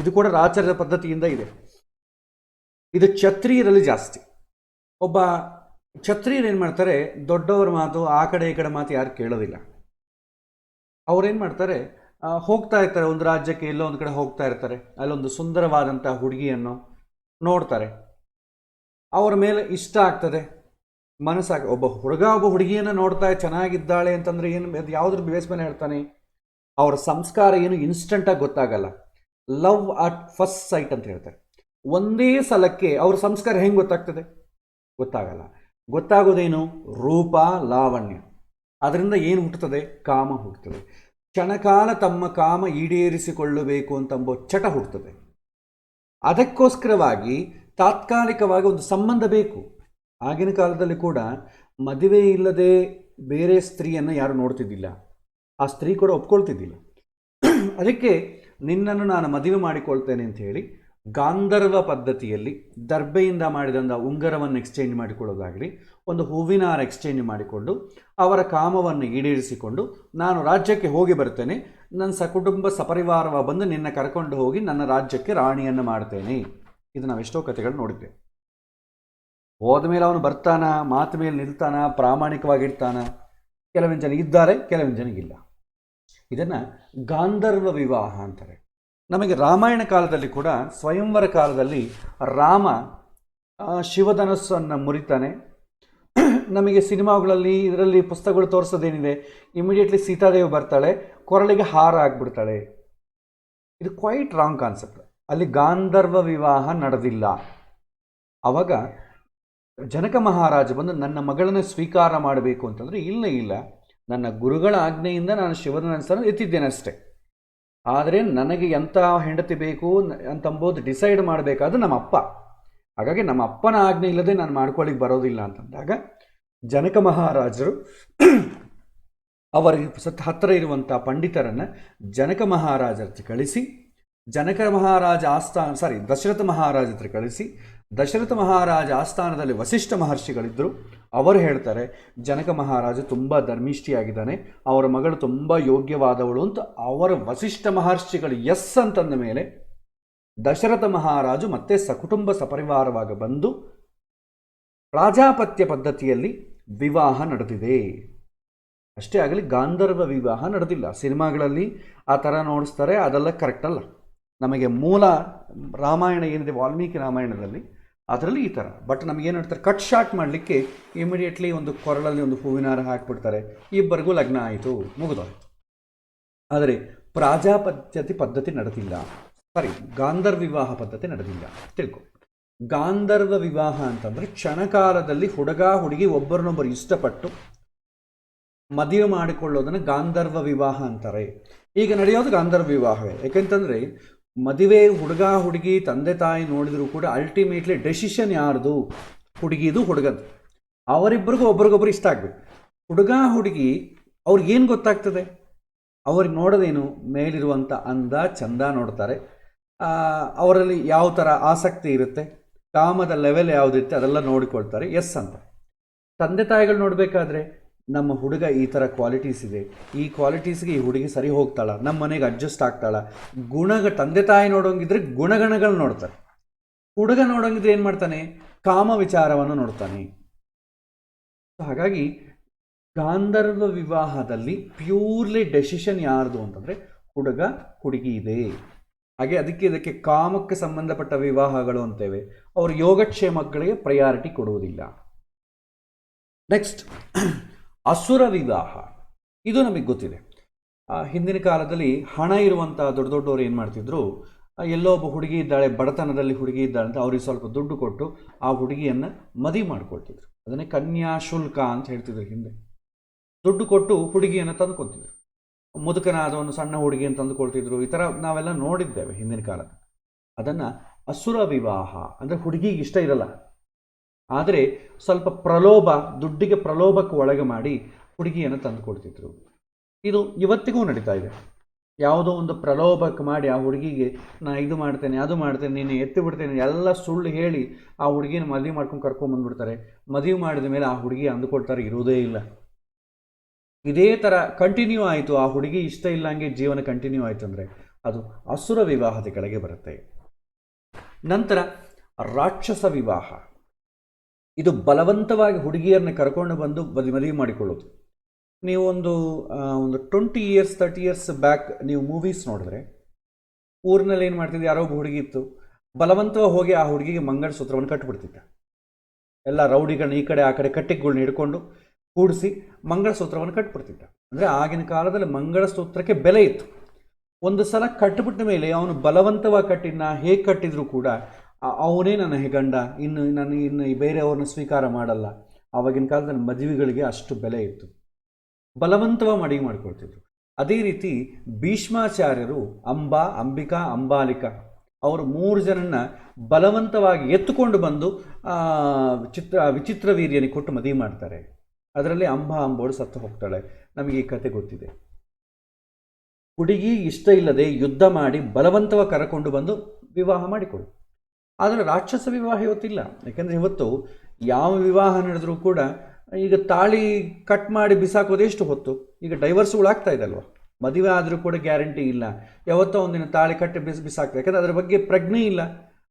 ಇದು ಕೂಡ ಆಚಾರ್ಯ ಪದ್ಧತಿಯಿಂದ ಇದೆ. ಇದು ಕ್ಷತ್ರಿಯರಲ್ಲಿ ಜಾಸ್ತಿ. ಒಬ್ಬ ಕ್ಷತ್ರಿಯರು ಏನು ಮಾಡ್ತಾರೆ, ದೊಡ್ಡವ್ರ ಮಾತು ಆ ಕಡೆ ಈ ಕಡೆ ಮಾತು ಯಾರು ಕೇಳೋದಿಲ್ಲ. ಅವ್ರೇನು ಮಾಡ್ತಾರೆ, ಹೋಗ್ತಾ ಇರ್ತಾರೆ ಒಂದು ರಾಜ್ಯಕ್ಕೆ, ಎಲ್ಲೋ ಒಂದು ಕಡೆ ಹೋಗ್ತಾ ಇರ್ತಾರೆ, ಅಲ್ಲೊಂದು ಸುಂದರವಾದಂಥ ಹುಡುಗಿಯನ್ನು ನೋಡ್ತಾರೆ, ಅವರ ಮೇಲೆ ಇಷ್ಟ ಆಗ್ತದೆ, ಮನಸ್ಸಾಗ ಒಬ್ಬ ಹುಡುಗ ಒಬ್ಬ ಹುಡುಗಿಯನ್ನು ನೋಡ್ತಾ ಚೆನ್ನಾಗಿದ್ದಾಳೆ ಅಂತಂದರೆ ಏನು, ಅದು ಯಾವುದ್ರ ಬೇಸ್ ಮೇಲೆ ಹೇಳ್ತಾನೆ, ಅವರ ಸಂಸ್ಕಾರ ಏನು ಇನ್ಸ್ಟಂಟಾಗಿ ಗೊತ್ತಾಗಲ್ಲ. ಲವ್ ಅಟ್ ಫಸ್ಟ್ ಸೈಟ್ ಅಂತ ಹೇಳ್ತಾರೆ. ಒಂದೇ ಸಲಕ್ಕೆ ಅವ್ರ ಸಂಸ್ಕಾರ ಹೆಂಗೆ ಗೊತ್ತಾಗ್ತದೆ, ಗೊತ್ತಾಗಲ್ಲ. ಗೊತ್ತಾಗೋದೇನು, ರೂಪ ಲಾವಣ್ಯ. ಅದರಿಂದ ಏನು ಹುಟ್ಟುತ್ತದೆ, ಕಾಮ ಹುಟ್ಟುತ್ತದೆ. ಕ್ಷಣಕಾಲ ತಮ್ಮ ಕಾಮ ಈಡೇರಿಸಿಕೊಳ್ಳಬೇಕು ಅಂತಂಬೋ ಚಟ ಹುಟ್ಟುತ್ತದೆ. ಅದಕ್ಕೋಸ್ಕರವಾಗಿ ತಾತ್ಕಾಲಿಕವಾಗಿ ಒಂದು ಸಂಬಂಧ ಬೇಕು. ಆಗಿನ ಕಾಲದಲ್ಲಿ ಕೂಡ ಮದುವೆ ಇಲ್ಲದೆ ಬೇರೆ ಸ್ತ್ರೀಯನ್ನು ಯಾರು ನೋಡ್ತಿದ್ದಿಲ್ಲ, ಆ ಸ್ತ್ರೀ ಕೂಡ ಒಪ್ಕೊಳ್ತಿದ್ದಿಲ್ಲ. ಅದಕ್ಕೆ ನಿನ್ನನ್ನು ನಾನು ಮದುವೆ ಮಾಡಿಕೊಳ್ತೇನೆ ಅಂತ ಹೇಳಿ ಗಾಂಧರ್ವ ಪದ್ಧತಿಯಲ್ಲಿ ದರ್ಬೆಯಿಂದ ಮಾಡಿದಂಥ ಉಂಗರವನ್ನು ಎಕ್ಸ್ಚೇಂಜ್ ಮಾಡಿಕೊಳ್ಳೋದಾಗಲಿ, ಒಂದು ಹೂವಿನಾರ ಎಕ್ಸ್ಚೇಂಜ್ ಮಾಡಿಕೊಂಡು ಅವರ ಕಾಮವನ್ನು ಈಡೇರಿಸಿಕೊಂಡು, ನಾನು ರಾಜ್ಯಕ್ಕೆ ಹೋಗಿ ಬರ್ತೇನೆ, ನನ್ನ ಸಕುಟುಂಬ ಸಪರಿವಾರವ ಬಂದು ನಿನ್ನ ಕರ್ಕೊಂಡು ಹೋಗಿ ನನ್ನ ರಾಜ್ಯಕ್ಕೆ ರಾಣಿಯನ್ನು ಮಾಡ್ತೇನೆ. ಇದು ನಾವು ಎಷ್ಟೋ ಕಥೆಗಳು ನೋಡಿದ್ದೇವೆ. ಹೋದ ಮೇಲೆ ಅವನು ಬರ್ತಾನ, ಮಾತು ಮೇಲೆ ನಿಲ್ತಾನ, ಪ್ರಾಮಾಣಿಕವಾಗಿರ್ತಾನ. ಕೆಲವಿನ ಜನ ಇದ್ದಾರೆ, ಕೆಲವಿನ ಜನಿಗಿಲ್ಲ. ಇದನ್ನು ಗಾಂಧರ್ವ ವಿವಾಹ ಅಂತಾರೆ. ನಮಗೆ ರಾಮಾಯಣ ಕಾಲದಲ್ಲಿ ಕೂಡ ಸ್ವಯಂವರ ಕಾಲದಲ್ಲಿ ರಾಮ ಶಿವಧನಸ್ಸನ್ನು ಮುರಿತಾನೆ. ನಮಗೆ ಸಿನಿಮಾಗಳಲ್ಲಿ ಇದರಲ್ಲಿ ಪುಸ್ತಕಗಳು ತೋರಿಸೋದೇನಿದೆ, ಇಮಿಡಿಯೇಟ್ಲಿ ಸೀತಾದೇವಿ ಬರ್ತಾಳೆ, ಕೊರಳಿಗೆ ಹಾರ ಆಗಿಬಿಡ್ತಾಳೆ. ಇದು ಕ್ವೈಟ್ ರಾಂಗ್ ಕಾನ್ಸೆಪ್ಟ್. ಅಲ್ಲಿ ಗಾಂಧರ್ವ ವಿವಾಹ ನಡೆದಿಲ್ಲ. ಆವಾಗ ಜನಕ ಮಹಾರಾಜ ಬಂದು ನನ್ನ ಮಗಳನ್ನು ಸ್ವೀಕಾರ ಮಾಡಬೇಕು ಅಂತಂದರೆ, ಇಲ್ಲ, ನನ್ನ ಗುರುಗಳ ಆಜ್ಞೆಯಿಂದ ನಾನು ಶಿವಧನಸ್ಸನ್ನು ಎತ್ತಿದ್ದೇನೆ ಅಷ್ಟೇ. ಆದರೆ ನನಗೆ ಎಂಥ ಹೆಂಡತಿ ಬೇಕು ಅಂತಂಬೋದು ಡಿಸೈಡ್ ಮಾಡಬೇಕಾದ್ರೆ ನಮ್ಮ ಅಪ್ಪ. ಹಾಗಾಗಿ ನಮ್ಮ ಅಪ್ಪನ ಆಜ್ಞೆ ಇಲ್ಲದೆ ನಾನು ಮಾಡ್ಕೊಳ್ಳಿಕ್ಕೆ ಬರೋದಿಲ್ಲ ಅಂತಂದಾಗ ಜನಕ ಮಹಾರಾಜರು ಅವರಿಗೆ ಹತ್ತಿರ ಇರುವಂಥ ಪಂಡಿತರನ್ನು ಜನಕ ಮಹಾರಾಜರ ಹತ್ರ ಕಳಿಸಿ, ದಶರಥ ಮಹಾರಾಜ ಹತ್ರ ಕಳಿಸಿ, ದಶರಥ ಮಹಾರಾಜ ಆಸ್ಥಾನದಲ್ಲಿ ವಸಿಷ್ಠ ಮಹರ್ಷಿಗಳಿದ್ದರು. ಅವರು ಹೇಳ್ತಾರೆ, ಜನಕ ಮಹಾರಾಜ ತುಂಬ ಧರ್ಮಿಷ್ಠಿಯಾಗಿದ್ದಾನೆ, ಅವರ ಮಗಳು ತುಂಬ ಯೋಗ್ಯವಾದವಳು ಅಂತ. ಅವರ ವಸಿಷ್ಠ ಮಹರ್ಷಿಗಳು ಎಸ್ ಅಂತಂದ ಮೇಲೆ ದಶರಥ ಮಹಾರಾಜು ಮತ್ತೆ ಸಕುಟುಂಬ ಸಪರಿವಾರವಾಗಿ ಬಂದು ಪ್ರಾಜಾಪತ್ಯ ಪದ್ಧತಿಯಲ್ಲಿ ವಿವಾಹ ನಡೆದಿದೆ. ಅಷ್ಟೇ ಆಗಲಿ, ಗಾಂಧರ್ವ ವಿವಾಹ ನಡೆದಿಲ್ಲ. ಸಿನಿಮಾಗಳಲ್ಲಿ ಆ ಥರ ನೋಡಿಸ್ತಾರೆ, ಅದೆಲ್ಲ ಕರೆಕ್ಟ್ ಅಲ್ಲ. ನಮಗೆ ಮೂಲ ರಾಮಾಯಣ ಏನಿದೆ, ವಾಲ್ಮೀಕಿ ರಾಮಾಯಣದಲ್ಲಿ, ಅದರಲ್ಲಿ ಈ ಥರ. ಬಟ್ ನಮಗೇನು ಹೇಳ್ತಾರೆ, ಕಟ್ ಶಾರ್ಟ್ ಮಾಡಲಿಕ್ಕೆ ಇಮಿಡಿಯೇಟ್ಲಿ ಒಂದು ಕೊರಳಲ್ಲಿ ಒಂದು ಹೂವಿನಾರ ಹಾಕಿಬಿಡ್ತಾರೆ, ಇಬ್ಬರಿಗೂ ಲಗ್ನ ಆಯಿತು, ಮುಗಿದೋಯ್ತು. ಆದರೆ ಪ್ರಾಜಾಪತ್ಯತೆ ಪದ್ಧತಿ ನಡೆದಿಲ್ಲ. ಗಾಂಧರ್ವ ವಿವಾಹ ಪದ್ಧತಿ ನಡೆದಿಲ್ಲ. ತಿಳ್ಕೊ, ಗಾಂಧರ್ವ ವಿವಾಹ ಅಂತಂದರೆ ಕ್ಷಣಕಾಲದಲ್ಲಿ ಹುಡುಗ ಹುಡುಗಿ ಒಬ್ಬರನ್ನೊಬ್ಬರು ಇಷ್ಟಪಟ್ಟು ಮದುವೆ ಮಾಡಿಕೊಳ್ಳೋದನ್ನು ಗಾಂಧರ್ವ ವಿವಾಹ ಅಂತಾರೆ. ಈಗ ನಡೆಯೋದು ಗಾಂಧರ್ವ ವಿವಾಹವೇ. ಯಾಕೆಂತಂದರೆ ಮದುವೆ ಹುಡುಗ ಹುಡುಗಿ ತಂದೆ ತಾಯಿ ನೋಡಿದರೂ ಕೂಡ ಅಲ್ಟಿಮೇಟ್ಲಿ ಡೆಸಿಷನ್ ಯಾರ್ದು, ಹುಡುಗಿದು ಹುಡುಗದು. ಅವರಿಬ್ಬರಿಗೂ ಒಬ್ರಿಗೊಬ್ರು ಇಷ್ಟ ಆಗಬೇಕು. ಹುಡುಗ ಹುಡುಗಿ ಅವ್ರಿಗೇನು ಗೊತ್ತಾಗ್ತದೆ, ಅವ್ರಿಗೆ ನೋಡೋದೇನು, ಮೇಲಿರುವಂಥ ಅಂದ ಚಂದ ನೋಡ್ತಾರೆ, ಅವರಲ್ಲಿ ಯಾವ ಥರ ಆಸಕ್ತಿ ಇರುತ್ತೆ, ಕಾಮದ ಲೆವೆಲ್ ಯಾವುದಿರುತ್ತೆ ಅದೆಲ್ಲ ನೋಡಿಕೊಳ್ತಾರೆ, ಎಸ್ ಅಂತ. ತಂದೆ ತಾಯಿಗಳು ನೋಡಬೇಕಾದ್ರೆ ನಮ್ಮ ಹುಡುಗ ಈ ಥರ ಕ್ವಾಲಿಟೀಸ್ ಇದೆ, ಈ ಕ್ವಾಲಿಟೀಸ್ಗೆ ಈ ಹುಡುಗಿ ಸರಿ ಹೋಗ್ತಾಳ, ನಮ್ಮ ಮನೆಗೆ ಅಡ್ಜಸ್ಟ್ ಆಗ್ತಾಳ, ತಂದೆ ತಾಯಿ ನೋಡೋಂಗಿದ್ರೆ ಗುಣಗಣಗಳು ನೋಡ್ತಾರೆ. ಹುಡುಗ ನೋಡೋಂಗಿದ್ರೆ ಏನು ಮಾಡ್ತಾನೆ, ಕಾಮ ವಿಚಾರವನ್ನು ನೋಡ್ತಾನೆ. ಹಾಗಾಗಿ ಗಾಂಧರ್ವ ವಿವಾಹದಲ್ಲಿ ಪ್ಯೂರ್ಲಿ ಡೆಸಿಷನ್ ಯಾರ್ದು ಅಂತಂದರೆ ಹುಡುಗ ಹುಡುಗಿ ಇದೆ. ಹಾಗೆ ಇದಕ್ಕೆ ಕಾಮಕ್ಕೆ ಸಂಬಂಧಪಟ್ಟ ವಿವಾಹಗಳು ಅಂತೇವೆ. ಅವರು ಯೋಗಕ್ಷೇಮಗಳಿಗೆ ಪ್ರಯಾರಿಟಿ ಕೊಡುವುದಿಲ್ಲ. ನೆಕ್ಸ್ಟ್, ಅಸುರ ವಿವಾಹ. ಇದು ನಮಗೆ ಗೊತ್ತಿದೆ. ಹಿಂದಿನ ಕಾಲದಲ್ಲಿ ಹಣ ಇರುವಂಥ ದೊಡ್ಡ ದೊಡ್ಡವರು ಏನು ಮಾಡ್ತಿದ್ರು, ಎಲ್ಲೋ ಒಬ್ಬ ಹುಡುಗಿ ಇದ್ದಾಳೆ, ಬಡತನದಲ್ಲಿ ಹುಡುಗಿ ಇದ್ದಾಳೆ ಅಂತ ಅವ್ರಿಗೆ ಸ್ವಲ್ಪ ದುಡ್ಡು ಕೊಟ್ಟು ಆ ಹುಡುಗಿಯನ್ನು ಮದುವೆ ಮಾಡ್ಕೊಳ್ತಿದ್ರು. ಅದನ್ನೇ ಕನ್ಯಾ ಶುಲ್ಕ ಅಂತ ಹೇಳ್ತಿದ್ರು. ಹಿಂದೆ ದುಡ್ಡು ಕೊಟ್ಟು ಹುಡುಗಿಯನ್ನು ತಂದುಕೊಳ್ತಿದ್ರು. ಮುದುಕನಾದವನು ಸಣ್ಣ ಹುಡುಗಿಯನ್ನು ತಂದುಕೊಳ್ತಿದ್ರು. ಈ ಥರ ನಾವೆಲ್ಲ ನೋಡಿದ್ದೇವೆ ಹಿಂದಿನ ಕಾಲದ. ಅದನ್ನು ಅಸುರ ವಿವಾಹ ಅಂದರೆ ಹುಡುಗಿಗೆ ಇಷ್ಟ ಇರಲ್ಲ, ಆದರೆ ಸ್ವಲ್ಪ ಪ್ರಲೋಭ, ದುಡ್ಡಿಗೆ ಪ್ರಲೋಭಕ್ಕೆ ಒಳಗೆ ಮಾಡಿ ಹುಡುಗಿಯನ್ನು ತಂದುಕೊಡ್ತಿದ್ರು. ಇದು ಇವತ್ತಿಗೂ ನಡೀತಾ ಇದೆ. ಯಾವುದೋ ಒಂದು ಪ್ರಲೋಭಕ್ಕೆ ಮಾಡಿ ಆ ಹುಡುಗಿಗೆ ನಾನು ಇದು ಮಾಡ್ತೇನೆ, ಅದು ಮಾಡ್ತೇನೆ, ನೀನು ಎತ್ತಿ ಬಿಡ್ತೇನೆ ಎಲ್ಲ ಸುಳ್ಳು ಹೇಳಿ ಆ ಹುಡುಗಿನ ಮದುವೆ ಮಾಡ್ಕೊಂಡು ಕರ್ಕೊಂಡ್ಬಂದ್ಬಿಡ್ತಾರೆ. ಮದುವೆ ಮಾಡಿದ ಮೇಲೆ ಆ ಹುಡುಗಿ ಅಂದುಕೊಳ್ತಾರೆ ಇರೋದೇ ಇಲ್ಲ. ಇದೇ ಥರ ಕಂಟಿನ್ಯೂ ಆಯಿತು, ಆ ಹುಡುಗಿ ಇಷ್ಟ ಇಲ್ಲಂಗೆ ಜೀವನ ಕಂಟಿನ್ಯೂ ಆಯಿತು ಅಂದರೆ ಅದು ಅಸುರ ವಿವಾಹದ ಕೆಳಗೆ ಬರುತ್ತೆ. ನಂತರ ರಾಕ್ಷಸ ವಿವಾಹ. ಇದು ಬಲವಂತವಾಗಿ ಹುಡುಗಿಯರನ್ನ ಕರ್ಕೊಂಡು ಬಂದು ಮದುವೆ ಮಾಡಿಕೊಳ್ಳೋದು. ನೀವು ಒಂದು 20 ಇಯರ್ಸ್ 30 ಇಯರ್ಸ್ ಬ್ಯಾಕ್ ನೀವು ಮೂವೀಸ್ ನೋಡಿದ್ರೆ, ಊರಿನಲ್ಲಿ ಏನು ಮಾಡ್ತಿದ್ದೆ, ಯಾರೋ ಒಬ್ಬ ಹುಡುಗಿ ಇತ್ತು, ಬಲವಂತವಾಗಿ ಹೋಗಿ ಆ ಹುಡುಗಿಗೆ ಮಂಗಳಸೂತ್ರವನ್ನು ಕಟ್ಟಿಬಿಡ್ತಿದ್ದ. ಎಲ್ಲ ರೌಡಿಗಳನ್ನ ಈ ಕಡೆ ಆ ಕಡೆ ಕಟ್ಟಿಗಳನ್ನ ಹಿಡ್ಕೊಂಡು ಕೂಡಿಸಿ ಮಂಗಳಸೂತ್ರವನ್ನು ಕಟ್ಟಿಬಿಡ್ತಿದ್ದ. ಅಂದರೆ ಆಗಿನ ಕಾಲದಲ್ಲಿ ಮಂಗಳಸೂತ್ರಕ್ಕೆ ಬೆಲೆ ಇತ್ತು. ಒಂದು ಸಲ ಕಟ್ಟಿಬಿಟ್ಟ ಮೇಲೆ ಅವನು ಬಲವಂತವಾಗಿ ಕಟ್ಟಿನ ಹೇಗೆ ಕಟ್ಟಿದ್ರು ಕೂಡ ಅವನೇ ನನ್ನ ಗಂಡ, ಇನ್ನು ಬೇರೆಯವ್ರನ್ನ ಸ್ವೀಕಾರ ಮಾಡಲ್ಲ. ಆವಾಗಿನ ಕಾಲದಲ್ಲಿ ಮದುವೆಗಳಿಗೆ ಅಷ್ಟು ಬೆಲೆ ಇತ್ತು, ಬಲವಂತವಾಗಿ ಮದುವೆ ಮಾಡ್ಕೊಳ್ತಿದ್ರು. ಅದೇ ರೀತಿ ಭೀಷ್ಮಾಚಾರ್ಯರು ಅಂಬಾ, ಅಂಬಿಕಾ, ಅಂಬಾಲಿಕಾ ಅವರು 3 ಜನನ್ನ ಬಲವಂತವಾಗಿ ಎತ್ತುಕೊಂಡು ಬಂದು ವಿಚಿತ್ರ ವೀರ್ಯನಿಗೆ ಕೊಟ್ಟು ಮದುವೆ ಮಾಡ್ತಾರೆ. ಅದರಲ್ಲಿ ಅಂಬೋಳು ಸತ್ತು ಹೋಗ್ತಾಳೆ. ನಮಗೆ ಈ ಕತೆ ಗೊತ್ತಿದೆ. ಹುಡುಗಿ ಇಷ್ಟ ಇಲ್ಲದೆ ಯುದ್ಧ ಮಾಡಿ ಬಲವಂತವಾಗಿ ಕರಕೊಂಡು ಬಂದು ವಿವಾಹ ಮಾಡಿಕೊಳ್ಳು. ಆದರೆ ರಾಕ್ಷಸ ವಿವಾಹ ಇವತ್ತಿಲ್ಲ. ಯಾಕೆಂದರೆ ಇವತ್ತು ಯಾವ ವಿವಾಹ ನಡೆದರೂ ಕೂಡ ಈಗ ತಾಳಿ ಕಟ್ ಮಾಡಿ ಬಿಸಾಕೋದು ಎಷ್ಟು ಹೊತ್ತು. ಈಗ ಡೈವರ್ಸ್ಗಳಾಗ್ತಾ ಇದೆ ಅಲ್ವಾ. ಮದುವೆ ಆದರೂ ಕೂಡ ಗ್ಯಾರಂಟಿ ಇಲ್ಲ, ಯಾವತ್ತೋ ಒಂದಿನ ತಾಳಿ ಕಟ್ಟಿ ಬಿಸಾಕ್ತಾರೆ. ಯಾಕಂದರೆ ಅದರ ಬಗ್ಗೆ ಪ್ರಜ್ಞೆ ಇಲ್ಲ.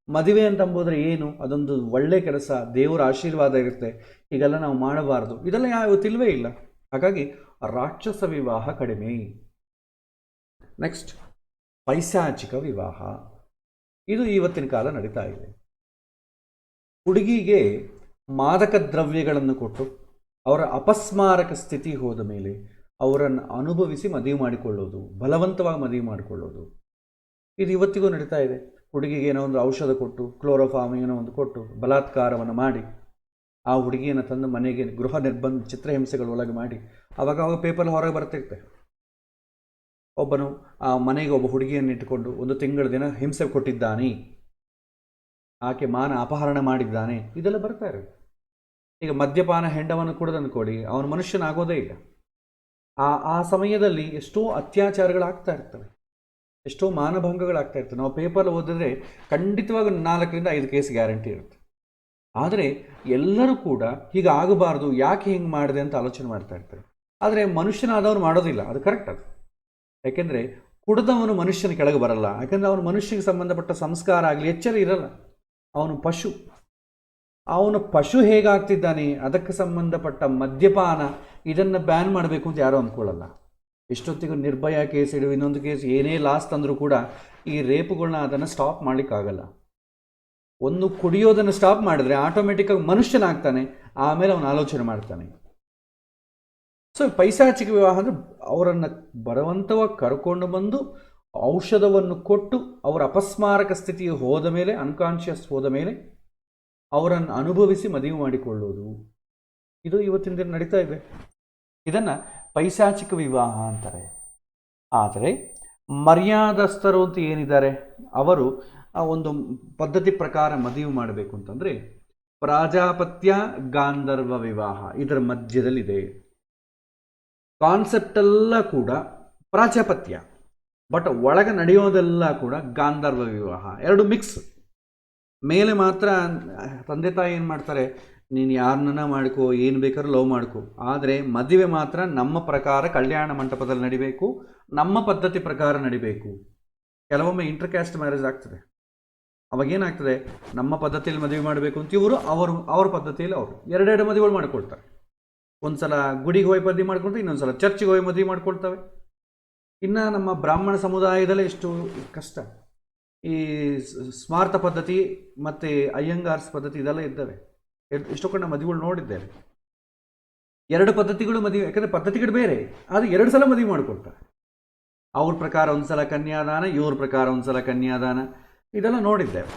ಮದುವೆ ಅಂತಂಬೋದ್ರೆ ಏನು, ಅದೊಂದು ಒಳ್ಳೆ ಕೆಲಸ, ದೇವರ ಆಶೀರ್ವಾದ ಇರುತ್ತೆ, ಹೀಗೆಲ್ಲ ನಾವು ಮಾಡಬಾರ್ದು, ಇದೆಲ್ಲ ಯಾವತ್ತಿಲ್ವೇ ಇಲ್ಲ. ಹಾಗಾಗಿ ರಾಕ್ಷಸ ವಿವಾಹ ಕಡಿಮೆ. ನೆಕ್ಸ್ಟ್, ಪೈಶಾಚಿಕ ವಿವಾಹ. ಇದು ಇವತ್ತಿನ ಕಾಲ ನಡೀತಾ ಇದೆ. ಹುಡುಗಿಗೆ ಮಾದಕ ದ್ರವ್ಯಗಳನ್ನು ಕೊಟ್ಟು ಅವರ ಅಪಸ್ಮಾರಕ ಸ್ಥಿತಿ ಹೋದ ಮೇಲೆ ಅವರನ್ನು ಅನುಭವಿಸಿ ಮದುವೆ ಮಾಡಿಕೊಳ್ಳೋದು, ಬಲವಂತವಾಗಿ ಮದುವೆ ಮಾಡಿಕೊಳ್ಳೋದು, ಇದು ಇವತ್ತಿಗೂ ನಡೀತಾ ಇದೆ. ಹುಡುಗಿಗೆ ಏನೋ ಒಂದು ಔಷಧ ಕೊಟ್ಟು, ಕ್ಲೋರೋಫಾರ್ಮ್ ಏನೋ ಒಂದು ಕೊಟ್ಟು ಬಲಾತ್ಕಾರವನ್ನು ಮಾಡಿ ಆ ಹುಡುಗಿಯನ್ನು ತಂದು ಮನೆಗೆ ಗೃಹ ನಿರ್ಬಂಧ ಚಿತ್ರಹಿಂಸೆಗಳೊಳಗೆ ಮಾಡಿ ಅವಾಗ ಪೇಪರ್ ಹೊರಗೆ ಬರ್ತಿರುತ್ತೆ. ಒಬ್ಬನು ಆ ಮನೆಗೆ ಒಬ್ಬ ಹುಡುಗಿಯನ್ನು ಇಟ್ಟುಕೊಂಡು 1 ತಿಂಗಳ ದಿನ ಹಿಂಸೆ ಕೊಟ್ಟಿದ್ದಾನೆ, ಆಕೆ ಮಾನ ಅಪಹರಣ ಮಾಡಿದ್ದಾನೆ, ಇದೆಲ್ಲ ಬರ್ತಾ ಇರುತ್ತೆ. ಈಗ ಮದ್ಯಪಾನ ಹೆಂಡವನ್ನು ಕುಡಿದು ಅಂದ್ಕೊಳ್ಳಿ, ಅವನು ಮನುಷ್ಯನಾಗೋದೇ ಇಲ್ಲ. ಆ ಸಮಯದಲ್ಲಿ ಎಷ್ಟೋ ಅತ್ಯಾಚಾರಗಳಾಗ್ತಾ ಇರ್ತವೆ, ಎಷ್ಟೋ ಮಾನಭಂಗಗಳಾಗ್ತಾ ಇರ್ತವೆ. ನಾವು ಪೇಪರ್ ಓದಿದ್ರೆ ಖಂಡಿತವಾಗಿ 4 ರಿಂದ 5 ಕೇಸ್ ಗ್ಯಾರಂಟಿ ಇರುತ್ತೆ. ಆದರೆ ಎಲ್ಲರೂ ಕೂಡ ಹೀಗಾಗಬಾರ್ದು, ಯಾಕೆ ಹಿಂಗೆ ಮಾಡಿದೆ ಅಂತ ಆಲೋಚನೆ ಮಾಡ್ತಾ ಇರ್ತಾರೆ. ಆದರೆ ಮನುಷ್ಯನಾದವನು ಮಾಡೋದಿಲ್ಲ, ಅದು ಕರೆಕ್ಟ್. ಅದು ಯಾಕೆಂದರೆ ಕುಡಿದವನು ಮನುಷ್ಯನ ಕೆಳಗೆ ಬರಲ್ಲ. ಯಾಕೆಂದರೆ ಅವನು ಮನುಷ್ಯನಿಗೆ ಸಂಬಂಧಪಟ್ಟ ಸಂಸ್ಕಾರ ಆಗಲಿ ಎಚ್ಚರ ಇರಲ್ಲ. ಅವನು ಪಶು ಹೇಗಾಗ್ತಿದ್ದಾನೆ, ಅದಕ್ಕೆ ಸಂಬಂಧಪಟ್ಟ ಮದ್ಯಪಾನ ಇದನ್ನು ಬ್ಯಾನ್ ಮಾಡಬೇಕು ಅಂತ ಯಾರೂ ಅಂದ್ಕೊಳ್ಳಲ್ಲ. ಎಷ್ಟೊತ್ತಿಗೂ ನಿರ್ಭಯ ಕೇಸ್ ಇಡು, ಇನ್ನೊಂದು ಕೇಸ್ ಏನೇ ಲಾಸ್ ತಂದರೂ ಕೂಡ ಈ ರೇಪುಗಳನ್ನ ಅದನ್ನು ಸ್ಟಾಪ್ ಮಾಡಲಿಕ್ಕಾಗಲ್ಲ. ಒಂದು ಕುಡಿಯೋದನ್ನು ಸ್ಟಾಪ್ ಮಾಡಿದ್ರೆ ಆಟೋಮೆಟಿಕ್ಕಾಗಿ ಮನುಷ್ಯನಾಗ್ತಾನೆ, ಆಮೇಲೆ ಅವನು ಆಲೋಚನೆ ಮಾಡ್ತಾನೆ. ಸೊ ಪೈಶಾಚಿಕ ವಿವಾಹ ಅಂದರೆ ಅವರನ್ನು ಬಲವಂತವಾಗಿ ಕರ್ಕೊಂಡು ಬಂದು ಔಷಧವನ್ನು ಕೊಟ್ಟು ಅವರ ಅಪಸ್ಮಾರಕ ಸ್ಥಿತಿ ಹೋದ ಮೇಲೆ, ಅನ್ಕಾನ್ಷಿಯಸ್ ಹೋದ ಮೇಲೆ ಅವರನ್ನು ಅನುಭವಿಸಿ ಮದುವೆ ಮಾಡಿಕೊಳ್ಳೋದು, ಇದು ಇವತ್ತಿನ ದಿನ ನಡೀತಾ ಇದೆ. ಇದನ್ನು ಪೈಶಾಚಿಕ ವಿವಾಹ ಅಂತಾರೆ. ಆದರೆ ಮರ್ಯಾದಸ್ಥರು ಅಂತ ಏನಿದ್ದಾರೆ ಅವರು ಒಂದು ಪದ್ಧತಿ ಪ್ರಕಾರ ಮದುವೆ ಮಾಡಬೇಕು ಅಂತಂದರೆ ಪ್ರಾಜಾಪತ್ಯ ಗಾಂಧರ್ವ ವಿವಾಹ ಇದರ ಮಧ್ಯದಲ್ಲಿದೆ. ಕಾನ್ಸೆಪ್ಟ್ ಎಲ್ಲ ಕೂಡ ಪ್ರಾಜಾಪತ್ಯ, ಬಟ್ ಒಳಗೆ ನಡೆಯೋದೆಲ್ಲ ಕೂಡ ಗಾಂಧರ್ವ ವಿವಾಹ. ಎರಡು ಮಿಕ್ಸ್. ಮೇಲೆ ಮಾತ್ರ ತಂದೆ ತಾಯಿ ಏನು ಮಾಡ್ತಾರೆ, ನೀನು ಯಾರನ್ನ ಮಾಡ್ಕೋ, ಏನು ಬೇಕಾದ್ರೂ ಲವ್ ಮಾಡ್ಕೋ, ಆದರೆ ಮದುವೆ ಮಾತ್ರ ನಮ್ಮ ಪ್ರಕಾರ ಕಲ್ಯಾಣ ಮಂಟಪದಲ್ಲಿ ನಡಿಬೇಕು, ನಮ್ಮ ಪದ್ಧತಿ ಪ್ರಕಾರ ನಡಿಬೇಕು. ಕೆಲವೊಮ್ಮೆ ಇಂಟರ್ಕ್ಯಾಸ್ಟ್ ಮ್ಯಾರೇಜ್ ಆಗ್ತದೆ. ಅವಾಗೇನಾಗ್ತದೆ, ನಮ್ಮ ಪದ್ಧತಿಯಲ್ಲಿ ಮದುವೆ ಮಾಡಬೇಕು ಅಂತ ಇವರು ಅವ್ರ ಪದ್ಧತಿಯಲ್ಲಿ ಅವರು ಎರಡೆರಡು ಮದುವೆಗಳು ಮಾಡ್ಕೊಳ್ತಾರೆ. ಒಂದು ಸಲ ಗುಡಿಗೆ ಹೋಗಿ ಮದುವೆ ಮಾಡ್ಕೊಳ್ತಾರೆ, ಇನ್ನೊಂದು ಸಲ ಚರ್ಚಿಗೆ ಹೋಗಿ ಮದುವೆ ಮಾಡ್ಕೊಳ್ತವೆ. ಇನ್ನು ನಮ್ಮ ಬ್ರಾಹ್ಮಣ ಸಮುದಾಯದಲ್ಲೇ ಎಷ್ಟು ಕಷ್ಟ. ಈ ಸ್ಮಾರ್ಥ ಪದ್ಧತಿ ಮತ್ತು ಅಯ್ಯಂಗಾರ್ಸ್ ಪದ್ಧತಿ ಇದೆಲ್ಲ ಇದ್ದಾವೆ. ಎಷ್ಟೋ ಕಡೆ ಮದುವೆಗಳು ನೋಡಿದ್ದೇವೆ. ಎರಡು ಪದ್ಧತಿಗಳು ಮದುವೆ, ಯಾಕಂದರೆ ಪದ್ಧತಿಗಳು ಬೇರೆ, ಆದರೆ 2 ಸಲ ಮದುವೆ ಮಾಡ್ಕೊಳ್ತಾರೆ. ಅವ್ರ ಪ್ರಕಾರ ಒಂದು ಸಲ ಕನ್ಯಾದಾನ, ಇವ್ರ ಪ್ರಕಾರ ಒಂದು ಸಲ ಕನ್ಯಾದಾನ, ಇದೆಲ್ಲ ನೋಡಿದ್ದೇವೆ.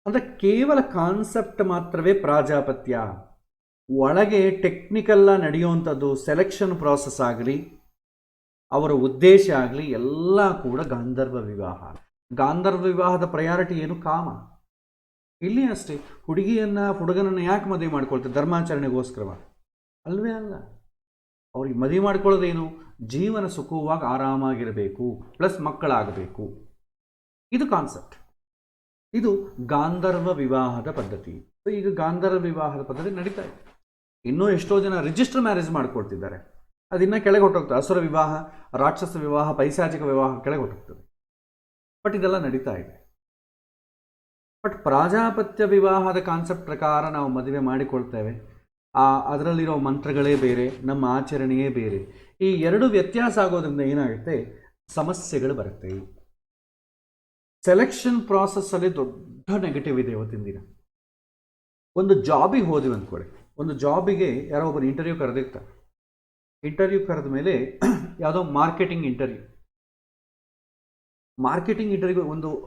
ಅಂದರೆ ಕೇವಲ ಕಾನ್ಸೆಪ್ಟ್ ಮಾತ್ರವೇ ಪ್ರಾಜಾಪತ್ಯ. ಒಳಗೆ ಟೆಕ್ನಿಕಲ್ಲ ನಡೆಯುವಂಥದ್ದು ಸೆಲೆಕ್ಷನ್ ಪ್ರಾಸೆಸ್ ಆಗಲಿ, ಅವರ ಉದ್ದೇಶ ಆಗಲಿ, ಎಲ್ಲ ಕೂಡ ಗಾಂಧರ್ವ ವಿವಾಹ. ಗಾಂಧರ್ವ ವಿವಾಹದ ಪ್ರಯಾರಿಟಿ ಏನು? ಕಾಮ. ಇಲ್ಲಿ ಅಷ್ಟೇ, ಹುಡುಗನನ್ನು ಯಾಕೆ ಮದುವೆ ಮಾಡ್ಕೊಳ್ತಾರೆ? ಧರ್ಮಾಚರಣೆಗೋಸ್ಕರವ? ಅಲ್ವೇ ಅಲ್ಲ. ಅವ್ರಿಗೆ ಮದುವೆ ಮಾಡ್ಕೊಳ್ಳೋದೇನು? ಜೀವನ ಸುಖವಾಗಿ ಆರಾಮಾಗಿರಬೇಕು, ಪ್ಲಸ್ ಮಕ್ಕಳಾಗಬೇಕು. ಇದು ಕಾನ್ಸೆಪ್ಟ್. ಇದು ಗಾಂಧರ್ವ ವಿವಾಹದ ಪದ್ಧತಿ. ಈಗ ಗಾಂಧರ್ವ ವಿವಾಹದ ಪದ್ಧತಿ ನಡೀತಾ ಇದೆ. ಇನ್ನೂ ಎಷ್ಟೋ ಜನ ರಿಜಿಸ್ಟರ್ ಮ್ಯಾರೇಜ್ ಮಾಡ್ಕೊಳ್ತಿದ್ದಾರೆ. ಅದಿನ್ನೂ ಕೆಳಗೆ ಹೊಟ್ಟೋಗ್ತದೆ. ಅಸುರ ವಿವಾಹ, ರಾಕ್ಷಸ ವಿವಾಹ, ಪೈಶಾಚಿಕ ವಿವಾಹ ಕೆಳಗೆ ಹೊಟ್ಟೋಗ್ತದೆ. ಬಟ್ ಇದೆಲ್ಲ ನಡೀತಾ ಇದೆ. ಬಟ್ ಪ್ರಾಜಾಪತ್ಯ ವಿವಾಹದ ಕಾನ್ಸೆಪ್ಟ್ ಪ್ರಕಾರ ನಾವು ಮದುವೆ ಮಾಡಿಕೊಳ್ತೇವೆ. ಅದರಲ್ಲಿರೋ ಮಂತ್ರಗಳೇ ಬೇರೆ, ನಮ್ಮ ಆಚರಣೆಯೇ ಬೇರೆ. ಈ ಎರಡು ವ್ಯತ್ಯಾಸ ಆಗೋದ್ರಿಂದ ಏನಾಗುತ್ತೆ, ಸಮಸ್ಯೆಗಳು ಬರುತ್ತೆ. ಸೆಲೆಕ್ಷನ್ ಪ್ರಾಸೆಸ್ಸಲ್ಲಿ ದೊಡ್ಡ ನೆಗೆಟಿವ್ ಇದೆ ಇವತ್ತಿನ ದಿನ. ಒಂದು ಜಾಬಿಗೆ ಹೋದ್ವಿ ಅಂದ್ಕೊಳ್ಳಿ, ಒಂದು ಜಾಬಿಗೆ ಯಾರೋ ಒಬ್ಬರು ಇಂಟರ್ವ್ಯೂ ಕರೆದಿರ್ತಾರೆ. ಇಂಟರ್ವ್ಯೂ ಕರೆದ ಮೇಲೆ ಯಾವುದೋ ಮಾರ್ಕೆಟಿಂಗ್ ಇಂಟರ್ವ್ಯೂ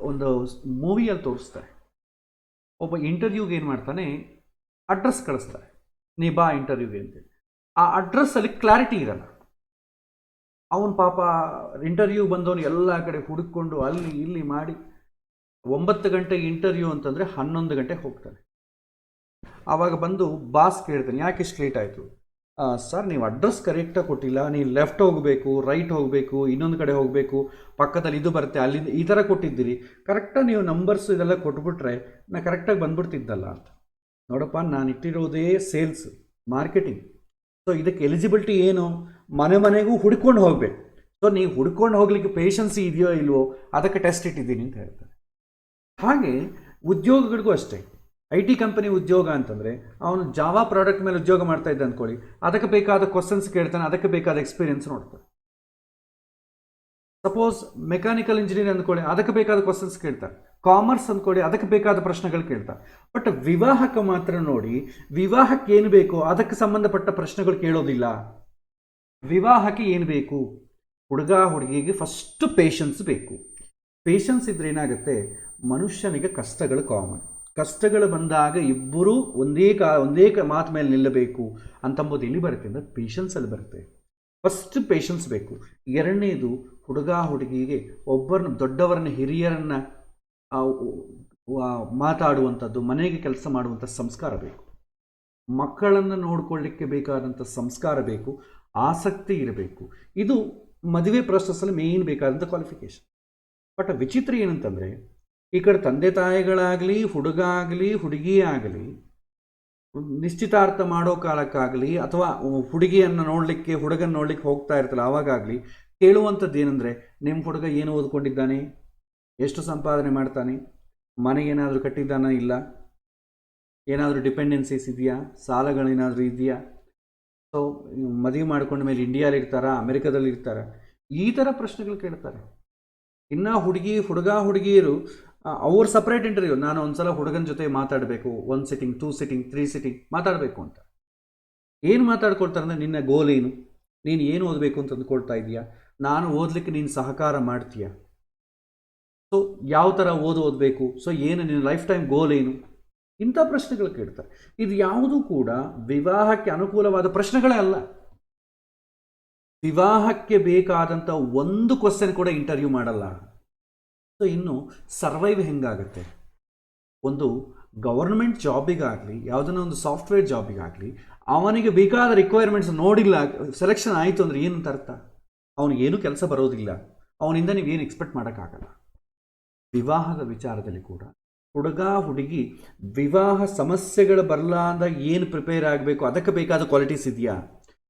ಒಂದು ಮೂವಿಯಲ್ಲಿ ತೋರಿಸ್ತಾರೆ. ಒಬ್ಬ ಇಂಟರ್ವ್ಯೂಗೆ ಏನು ಮಾಡ್ತಾನೆ, ಅಡ್ರೆಸ್ ಕಳಿಸ್ತಾರೆ, ನೀ ಬಾ ಇಂಟರ್ವ್ಯೂಗೆ ಅಂತೇಳಿ. ಆ ಅಡ್ರೆಸ್ಸಲ್ಲಿ ಕ್ಲಾರಿಟಿ ಇರಲ್ಲ. ಅವನು ಪಾಪ ಇಂಟರ್ವ್ಯೂ ಬಂದವನು ಎಲ್ಲ ಕಡೆ ಹುಡುಕೊಂಡು ಅಲ್ಲಿ ಇಲ್ಲಿ ಮಾಡಿ 9 ಗಂಟೆಗೆ ಇಂಟರ್ವ್ಯೂ ಅಂತಂದರೆ 11 ಗಂಟೆಗೆ ಹೋಗ್ತಾನೆ. ಆವಾಗ ಬಂದು ಬಾಸ್ ಕೇಳ್ತಾನೆ, ಯಾಕೆ ಇಷ್ಟು ಲೇಟ್ ಆಯಿತು? ಸರ್, ನೀವು ಅಡ್ರೆಸ್ ಕರೆಕ್ಟಾಗಿ ಕೊಟ್ಟಿಲ್ಲ, ನೀವು ಲೆಫ್ಟ್ ಹೋಗಬೇಕು, ರೈಟ್ ಹೋಗಬೇಕು, ಇನ್ನೊಂದು ಕಡೆ ಹೋಗಬೇಕು, ಪಕ್ಕದಲ್ಲಿ ಇದು ಬರುತ್ತೆ, ಅಲ್ಲಿಂದ ಈ ಥರ ಕೊಟ್ಟಿದ್ದೀರಿ, ಕರೆಕ್ಟಾಗಿ ನೀವು ನಂಬರ್ಸ್ ಇದೆಲ್ಲ ಕೊಟ್ಬಿಟ್ರೆ ನಾನು ಕರೆಕ್ಟಾಗಿ ಬಂದ್ಬಿಡ್ತಿದ್ದಲ್ಲ ಅಂತ. ನೋಡಪ್ಪ, ನಾನು ಇಟ್ಟಿರೋದೇ ಸೇಲ್ಸ್ ಮಾರ್ಕೆಟಿಂಗ್. ಸೊ ಇದಕ್ಕೆ ಎಲಿಜಿಬಿಲಿಟಿ ಏನು, ಮನೆಗೂ ಹುಡ್ಕೊಂಡು ಹೋಗಬೇಕು. ಸೊ ನೀವು ಹುಡ್ಕೊಂಡು ಹೋಗ್ಲಿಕ್ಕೆ ಪೇಷನ್ಸಿ ಇದೆಯೋ ಇಲ್ವೋ ಅದಕ್ಕೆ ಟೆಸ್ಟ್ ಇಟ್ಟಿದ್ದೀನಿ ಅಂತ ಹೇಳ್ತಾರೆ. ಹಾಗೆ ಉದ್ಯೋಗಗಳಿಗೂ ಅಷ್ಟೇ. IT ಕಂಪನಿ ಉದ್ಯೋಗ ಅಂತಂದರೆ ಅವನು ಜಾವಾ ಪ್ರಾಡಕ್ಟ್ ಮೇಲೆ ಉದ್ಯೋಗ ಮಾಡ್ತಾ ಇದ್ದ ಅಂದ್ಕೊಳ್ಳಿ, ಅದಕ್ಕೆ ಬೇಕಾದ ಕ್ವಶನ್ಸ್ ಕೇಳ್ತಾನೆ, ಅದಕ್ಕೆ ಬೇಕಾದ ಎಕ್ಸ್ಪೀರಿಯನ್ಸ್ ನೋಡ್ತಾನೆ. ಸಪೋಸ್ ಮೆಕ್ಯಾನಿಕಲ್ ಇಂಜಿನಿಯರ್ ಅಂದ್ಕೊಳ್ಳಿ, ಅದಕ್ಕೆ ಬೇಕಾದ ಕ್ವಶನ್ಸ್ ಕೇಳ್ತಾರೆ. ಕಾಮರ್ಸ್ ಅಂದ್ಕೊಳ್ಳಿ, ಅದಕ್ಕೆ ಬೇಕಾದ ಪ್ರಶ್ನೆಗಳು ಕೇಳ್ತಾರೆ. ಬಟ್ ವಿವಾಹಕ್ಕೆ ಮಾತ್ರ ನೋಡಿ, ವಿವಾಹಕ್ಕೆ ಏನು ಬೇಕೋ ಅದಕ್ಕೆ ಸಂಬಂಧಪಟ್ಟ ಪ್ರಶ್ನೆಗಳು ಕೇಳೋದಿಲ್ಲ. ವಿವಾಹಕ್ಕೆ ಏನು ಬೇಕು, ಹುಡುಗ ಹುಡುಗಿಗೆ ಫಸ್ಟು ಪೇಷನ್ಸ್ ಬೇಕು. ಪೇಷನ್ಸ್ ಇದ್ರೆ ಏನಾಗುತ್ತೆ, ಮನುಷ್ಯನಿಗೆ ಕಷ್ಟಗಳು ಕಾಮನ್. ಕಷ್ಟಗಳು ಬಂದಾಗ ಇಬ್ಬರೂ ಒಂದೇ ಮಾತು ಮೇಲೆ ನಿಲ್ಲಬೇಕು ಅಂತಂಬುದು ಎಲ್ಲಿ ಬರುತ್ತೆ ಅಂದರೆ ಪೇಷನ್ಸಲ್ಲಿ ಬರುತ್ತೆ. ಫಸ್ಟ್ ಪೇಷನ್ಸ್ ಬೇಕು. ಎರಡನೇದು, ಹುಡುಗ ಹುಡುಗಿಗೆ ದೊಡ್ಡವರನ್ನ ಹಿರಿಯರನ್ನು ಮಾತಾಡುವಂಥದ್ದು, ಮನೆಗೆ ಕೆಲಸ ಮಾಡುವಂಥ ಸಂಸ್ಕಾರ ಬೇಕು. ಮಕ್ಕಳನ್ನು ನೋಡಿಕೊಳ್ಳಿಕ್ಕೆ ಬೇಕಾದಂಥ ಸಂಸ್ಕಾರ ಬೇಕು, ಆಸಕ್ತಿ ಇರಬೇಕು. ಇದು ಮದುವೆ ಪ್ರೊಸೆಸ್ಸಲ್ಲಿ ಮೇಯ್ನ್ ಬೇಕಾದಂಥ ಕ್ವಾಲಿಫಿಕೇಷನ್. ಬಟ್ ವಿಚಿತ್ರ ಏನಂತಂದರೆ, ಈ ಕಡೆ ತಂದೆ ತಾಯಿಗಳಾಗಲಿ, ಹುಡುಗ ಆಗಲಿ, ಹುಡುಗಿ ಆಗಲಿ, ನಿಶ್ಚಿತಾರ್ಥ ಮಾಡೋ ಕಾಲಕ್ಕಾಗಲಿ ಅಥವಾ ಹುಡುಗಿಯನ್ನು ನೋಡಲಿಕ್ಕೆ ಹುಡುಗನ ನೋಡಲಿಕ್ಕೆ ಹೋಗ್ತಾ ಇರ್ತಲ್ಲ ಆವಾಗಲಿ ಕೇಳುವಂಥದ್ದು ಏನಂದರೆ, ನಿಮ್ಮ ಹುಡುಗ ಏನು ಓದ್ಕೊಂಡಿದ್ದಾನೆ, ಎಷ್ಟು ಸಂಪಾದನೆ ಮಾಡ್ತಾನೆ, ಮನೆಗೇನಾದರೂ ಕಟ್ಟಿದ್ದಾನ, ಇಲ್ಲ ಏನಾದರೂ ಡಿಪೆಂಡೆನ್ಸೀಸ್ ಇದೆಯಾ, ಸಾಲಗಳೇನಾದರೂ ಇದೆಯಾ, ಸೊ ಮದುವೆ ಮಾಡ್ಕೊಂಡ ಮೇಲೆ ಇಂಡಿಯಾದಲ್ಲಿ ಇರ್ತಾರಾ, ಅಮೆರಿಕದಲ್ಲಿ ಇರ್ತಾರಾ, ಈ ಥರ ಪ್ರಶ್ನೆಗಳು ಕೇಳ್ತಾರೆ. ಇನ್ನು ಹುಡುಗ ಹುಡುಗಿಯರು ಅವ್ರು ಸಪ್ರೇಟ್ ಇಂಟರ್ವ್ಯೂ, ನಾನು ಒಂದ್ಸಲ ಹುಡುಗನ ಜೊತೆ ಮಾತಾಡಬೇಕು, 1 ಸಿಟ್ಟಿಂಗ್, 2 ಸಿಟ್ಟಿಂಗ್, 3 ಸಿಟ್ಟಿಂಗ್ ಮಾತಾಡಬೇಕು ಅಂತ. ಏನು ಮಾತಾಡ್ಕೊಳ್ತಾರೆ ಅಂದರೆ, ನಿನ್ನ ಗೋಲ್ ಏನು, ನೀನು ಏನು ಓದಬೇಕು ಅಂತ ಅಂದ್ಕೊಳ್ತಾ ಇದೆಯಾ, ನಾನು ಓದಲಿಕ್ಕೆ ನೀನು ಸಹಕಾರ ಮಾಡ್ತೀಯಾ, ಸೊ ಯಾವ ಥರ ಓದಬೇಕು, ಸೊ ಏನು ನಿನ್ನ ಲೈಫ್ ಟೈಮ್ ಗೋಲ್ ಏನು, ಇಂಥ ಪ್ರಶ್ನೆಗಳು ಕೇಳ್ತಾರೆ. ಇದು ಯಾವುದೂ ಕೂಡ ವಿವಾಹಕ್ಕೆ ಅನುಕೂಲವಾದ ಪ್ರಶ್ನೆಗಳೇ ಅಲ್ಲ. ವಿವಾಹಕ್ಕೆ ಬೇಕಾದಂಥ ಒಂದು ಕ್ವಶನ್ ಕೂಡ ಇಂಟರ್ವ್ಯೂ ಮಾಡಲ್ಲ. ಸೊ ಇನ್ನು ಸರ್ವೈವ್ ಹೆಂಗಾಗುತ್ತೆ, ಒಂದು ಗವರ್ಮೆಂಟ್ ಜಾಬಿಗಾಗಲಿ, ಯಾವುದನ್ನ ಒಂದು ಸಾಫ್ಟ್ವೇರ್ ಜಾಬಿಗಾಗಲಿ, ಅವನಿಗೆ ಬೇಕಾದ ರಿಕ್ವೈರ್ಮೆಂಟ್ಸ್ ನೋಡಿಲ್ಲ, ಸೆಲೆಕ್ಷನ್ ಆಯಿತು ಅಂದರೆ ಏನಂತ ಅರ್ಥ, ಅವನಿಗೇನು ಕೆಲಸ ಬರೋದಿಲ್ಲ, ಅವನಿಂದ ನೀವೇನು ಎಕ್ಸ್ಪೆಕ್ಟ್ ಮಾಡೋಕ್ಕಾಗಲ್ಲ. ವಿವಾಹದ ವಿಚಾರದಲ್ಲಿ ಕೂಡ ಹುಡುಗ ಹುಡುಗಿ ವಿವಾಹ ಸಮಸ್ಯೆಗಳು ಬರಲಾಂದ ಏನು ಪ್ರಿಪೇರ್ ಆಗಬೇಕು, ಅದಕ್ಕೆ ಬೇಕಾದ ಕ್ವಾಲಿಟೀಸ್ ಇದೆಯಾ,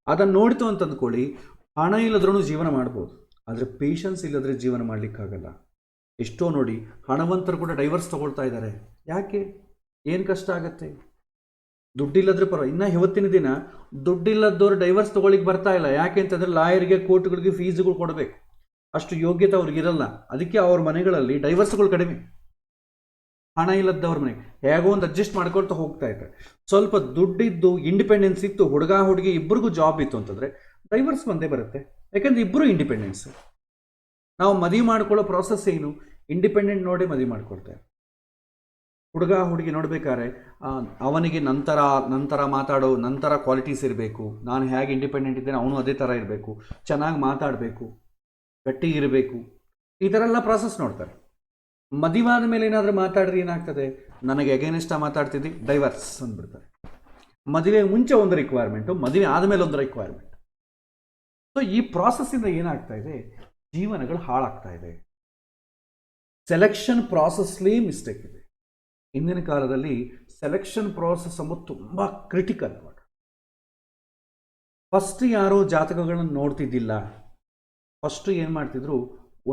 ಅದನ್ನು ನೋಡಿತು ಅಂತ ಅಂದ್ಕೊಳ್ಳಿ, ಹಣ ಇಲ್ಲದ್ರೂ ಜೀವನ ಮಾಡ್ಬೋದು, ಆದರೆ ಪೇಷನ್ಸ್ ಇಲ್ಲದ್ರೆ ಜೀವನ ಮಾಡಲಿಕ್ಕಾಗಲ್ಲ. ಎಷ್ಟೋ ನೋಡಿ, ಹಣವಂತರು ಕೂಡ ಡೈವರ್ಸ್ ತೊಗೊಳ್ತಾ ಇದ್ದಾರೆ. ಯಾಕೆ, ಏನು ಕಷ್ಟ ಆಗುತ್ತೆ, ದುಡ್ಡಿಲ್ಲದ್ರೆ ಇನ್ನು ಇವತ್ತಿನ ದಿನ ದುಡ್ಡಿಲ್ಲದವ್ರು ಡೈವರ್ಸ್ ತೊಗೊಳ್ಳಿಕ್ಕೆ ಬರ್ತಾ ಇಲ್ಲ. ಯಾಕೆ ಅಂತಂದರೆ ಲಾಯರ್ಗೆ, ಕೋರ್ಟ್ಗಳಿಗೆ ಫೀಸ್ಗಳು ಕೊಡಬೇಕು, ಅಷ್ಟು ಯೋಗ್ಯತೆ ಅವ್ರಿಗಿರಲ್ಲ. ಅದಕ್ಕೆ ಅವ್ರ ಮನೆಗಳಲ್ಲಿ ಡೈವರ್ಸ್ಗಳು ಕಡಿಮೆ. ಹಣ ಇಲ್ಲದವ್ರ ಮನೆಗೆ ಹೇಗೋ ಒಂದು ಅಡ್ಜಸ್ಟ್ ಮಾಡ್ಕೊಳ್ತಾ ಹೋಗ್ತಾ ಇದ್ದಾರೆ. ಸ್ವಲ್ಪ ದುಡ್ಡಿದ್ದು ಇಂಡಿಪೆಂಡೆನ್ಸ್ ಇತ್ತು, ಹುಡುಗ ಹುಡುಗಿ ಇಬ್ಬರಿಗೂ ಜಾಬ್ ಇತ್ತು ಅಂತಂದರೆ ಡೈವರ್ಸ್ ಬಂದೇ ಬರುತ್ತೆ. ಯಾಕಂದರೆ ಇಬ್ಬರು ಇಂಡಿಪೆಂಡೆನ್ಸ್. ನಾವು ಮದುವೆ ಮಾಡ್ಕೊಳ್ಳೋ ಪ್ರಾಸೆಸ್ ಏನು, ಇಂಡಿಪೆಂಡೆಂಟ್ ನೋಡಿ ಮದುವೆ ಮಾಡ್ಕೊಳ್ತೇವೆ. ಹುಡುಗ ಹುಡುಗಿ ನೋಡ್ಬೇಕಾದ್ರೆ ಅವನಿಗೆ ನಂತರ ಮಾತಾಡೋ ನಂತರ ಕ್ವಾಲಿಟೀಸ್ ಇರಬೇಕು. ನಾನು ಹೇಗೆ ಇಂಡಿಪೆಂಡೆಂಟ್ ಇದ್ದೇನೆ ಅವನು ಅದೇ ಥರ ಇರಬೇಕು, ಚೆನ್ನಾಗಿ ಮಾತಾಡಬೇಕು, ಗಟ್ಟಿ ಇರಬೇಕು, ಈ ಥರ ಎಲ್ಲ ಪ್ರಾಸೆಸ್ ನೋಡ್ತಾರೆ. ಮದುವಾದ ಮೇಲೆ ಏನಾದರೂ ಮಾತಾಡಿದ್ರೆ ಏನಾಗ್ತದೆ, ನನಗೆ ಎಗೇನೆಸ್ಟ ಮಾತಾಡ್ತಿದ್ದಿ, ಡೈವರ್ಸ್ ಅಂದ್ಬಿಡ್ತಾರೆ. ಮದುವೆಗೆ ಮುಂಚೆ ಒಂದು ರಿಕ್ವೈರ್ಮೆಂಟು, ಮದುವೆ ಆದಮೇಲೆ ಒಂದು ರಿಕ್ವೈರ್ಮೆಂಟ್. ಸೊ ಈ ಪ್ರಾಸೆಸ್ಸಿಂದ ಏನಾಗ್ತಾ ಇದೆ, ಜೀವನಗಳು ಹಾಳಾಗ್ತಾ ಇದೆ. ಸೆಲೆಕ್ಷನ್ ಪ್ರಾಸೆಸ್ಲಿ ಮಿಸ್ಟೇಕ್ ಇದೆ. ಇಂದಿನ ಕಾಲದಲ್ಲಿ ಸೆಲೆಕ್ಷನ್ ಪ್ರಾಸೆಸ್ ಎಂಬುದು ತುಂಬ ಕ್ರಿಟಿಕಲ್. ಫಸ್ಟ್ ಯಾರೋ ಜಾತಕಗಳನ್ನು ನೋಡ್ತಿದ್ದಿಲ್ಲ. ಫಸ್ಟು ಏನು ಮಾಡ್ತಿದ್ರು,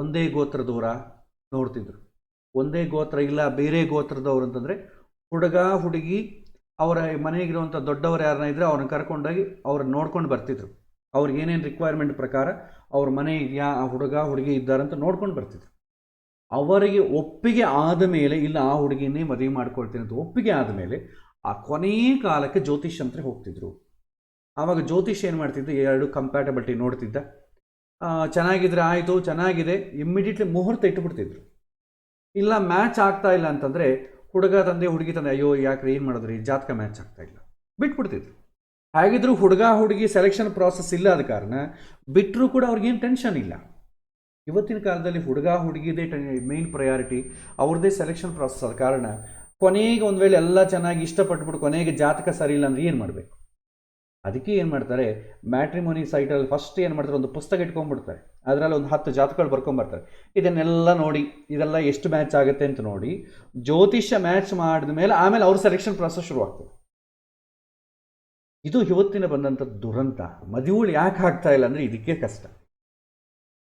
ಒಂದೇ ಗೋತ್ರದವರ ನೋಡ್ತಿದ್ರು. ಒಂದೇ ಗೋತ್ರ ಇಲ್ಲ ಬೇರೆ ಗೋತ್ರದವ್ರು ಅಂತಂದರೆ ಹುಡುಗ ಹುಡುಗಿ ಅವರ ಮನೆಗಿರುವಂಥ ದೊಡ್ಡವರು ಯಾರನ್ನ ಇದ್ದರೆ ಅವ್ರನ್ನ ಕರ್ಕೊಂಡೋಗಿ ಅವ್ರನ್ನ ನೋಡ್ಕೊಂಡು ಬರ್ತಿದ್ರು. ಅವ್ರಿಗೆ ಏನೇನು ರಿಕ್ವೈರ್ಮೆಂಟ್ ಪ್ರಕಾರ ಅವ್ರ ಮನೆ ಆ ಹುಡುಗ ಹುಡುಗಿ ಇದ್ದಾರಂತ ನೋಡ್ಕೊಂಡು ಬರ್ತಿದ್ರು. ಅವರಿಗೆ ಒಪ್ಪಿಗೆ ಆದ ಮೇಲೆ ಇಲ್ಲ ಆ ಹುಡುಗಿನೇ ಮದುವೆ ಮಾಡ್ಕೊಳ್ತೀನಿ ಅಂತ ಒಪ್ಪಿಗೆ ಆದಮೇಲೆ ಆ ಕೊನೆಯ ಕಾಲಕ್ಕೆ ಜ್ಯೋತಿಷ್ಯಂತ್ರ ಹೋಗ್ತಿದ್ರು. ಆವಾಗ ಜ್ಯೋತಿಷ್ ಏನು ಮಾಡ್ತಿದ್ದ, ಎರಡು ಕಂಪ್ಯಾಟಬಿಲಿಟಿ ನೋಡ್ತಿದ್ದ, ಚೆನ್ನಾಗಿದ್ರೆ ಆಯಿತು, ಚೆನ್ನಾಗಿದೆ, ಇಮ್ಮಿಡಿಯೇಟ್ಲಿ ಮುಹೂರ್ತ ಇಟ್ಟುಬಿಡ್ತಿದ್ರು. ಇಲ್ಲ ಮ್ಯಾಚ್ ಆಗ್ತಾ ಇಲ್ಲ ಅಂತಂದರೆ ಹುಡುಗ ತಂದೆ ಹುಡುಗಿ ತಂದೆ ಅಯ್ಯೋ ಯಾಕ್ರಿ ಏನು ಮಾಡಿದ್ರಿ ಜಾತಕ ಮ್ಯಾಚ್ ಆಗ್ತಾ ಇಲ್ಲ ಬಿಟ್ಬಿಡ್ತಿದ್ರು. ಹಾಗಿದ್ರು ಹುಡುಗ ಹುಡುಗಿ ಸೆಲೆಕ್ಷನ್ ಪ್ರಾಸೆಸ್ ಇಲ್ಲ ಆದ ಕಾರಣ ಬಿಟ್ಟರೂ ಕೂಡ ಅವ್ರಿಗೇನು ಟೆನ್ಷನ್ ಇಲ್ಲ. ಇವತ್ತಿನ ಕಾಲದಲ್ಲಿ ಹುಡುಗ ಹುಡುಗಿದೇ ಮೇನ್ ಪ್ರಯಾರಿಟಿ, ಅವ್ರದ್ದೇ ಸೆಲೆಕ್ಷನ್ ಪ್ರಾಸೆಸ್ ಆದ ಕಾರಣ ಕೊನೆಗೆ ಒಂದು ವೇಳೆ ಎಲ್ಲ ಚೆನ್ನಾಗಿ ಇಷ್ಟಪಟ್ಬಿಟ್ಟು ಕೊನೆಗೆ ಜಾತಕ ಸರಿ ಇಲ್ಲ ಅಂದರೆ ಏನು ಮಾಡಬೇಕು? ಅದಕ್ಕೆ ಏನು ಮಾಡ್ತಾರೆ, ಮ್ಯಾಟ್ರಿಮೋನಿ ಸೈಟಲ್ಲಿ ಫಸ್ಟ್ ಏನು ಮಾಡ್ತಾರೆ, ಒಂದು ಪುಸ್ತಕ ಇಟ್ಕೊಂಡ್ಬಿಡ್ತಾರೆ, ಅದರಲ್ಲಿ ಒಂದು 10 ಜಾತಕಗಳು ಬರ್ಕೊಂಬರ್ತಾರೆ. ಇದನ್ನೆಲ್ಲ ನೋಡಿ ಇದೆಲ್ಲ ಎಷ್ಟು ಮ್ಯಾಚ್ ಆಗುತ್ತೆ ಅಂತ ನೋಡಿ ಜ್ಯೋತಿಷ್ಯ ಮ್ಯಾಚ್ ಮಾಡಿದ ಮೇಲೆ ಆಮೇಲೆ ಅವ್ರ ಸೆಲೆಕ್ಷನ್ ಪ್ರಾಸೆಸ್ ಶುರುವಾಗ್ತದೆ. ಇದು ಇವತ್ತಿನ ಬಂದಂಥ ದುರಂತ. ಮದುವೆಗಳು ಯಾಕೆ ಆಗ್ತಾ ಇಲ್ಲ ಅಂದರೆ ಇದಕ್ಕೆ ಕಷ್ಟ.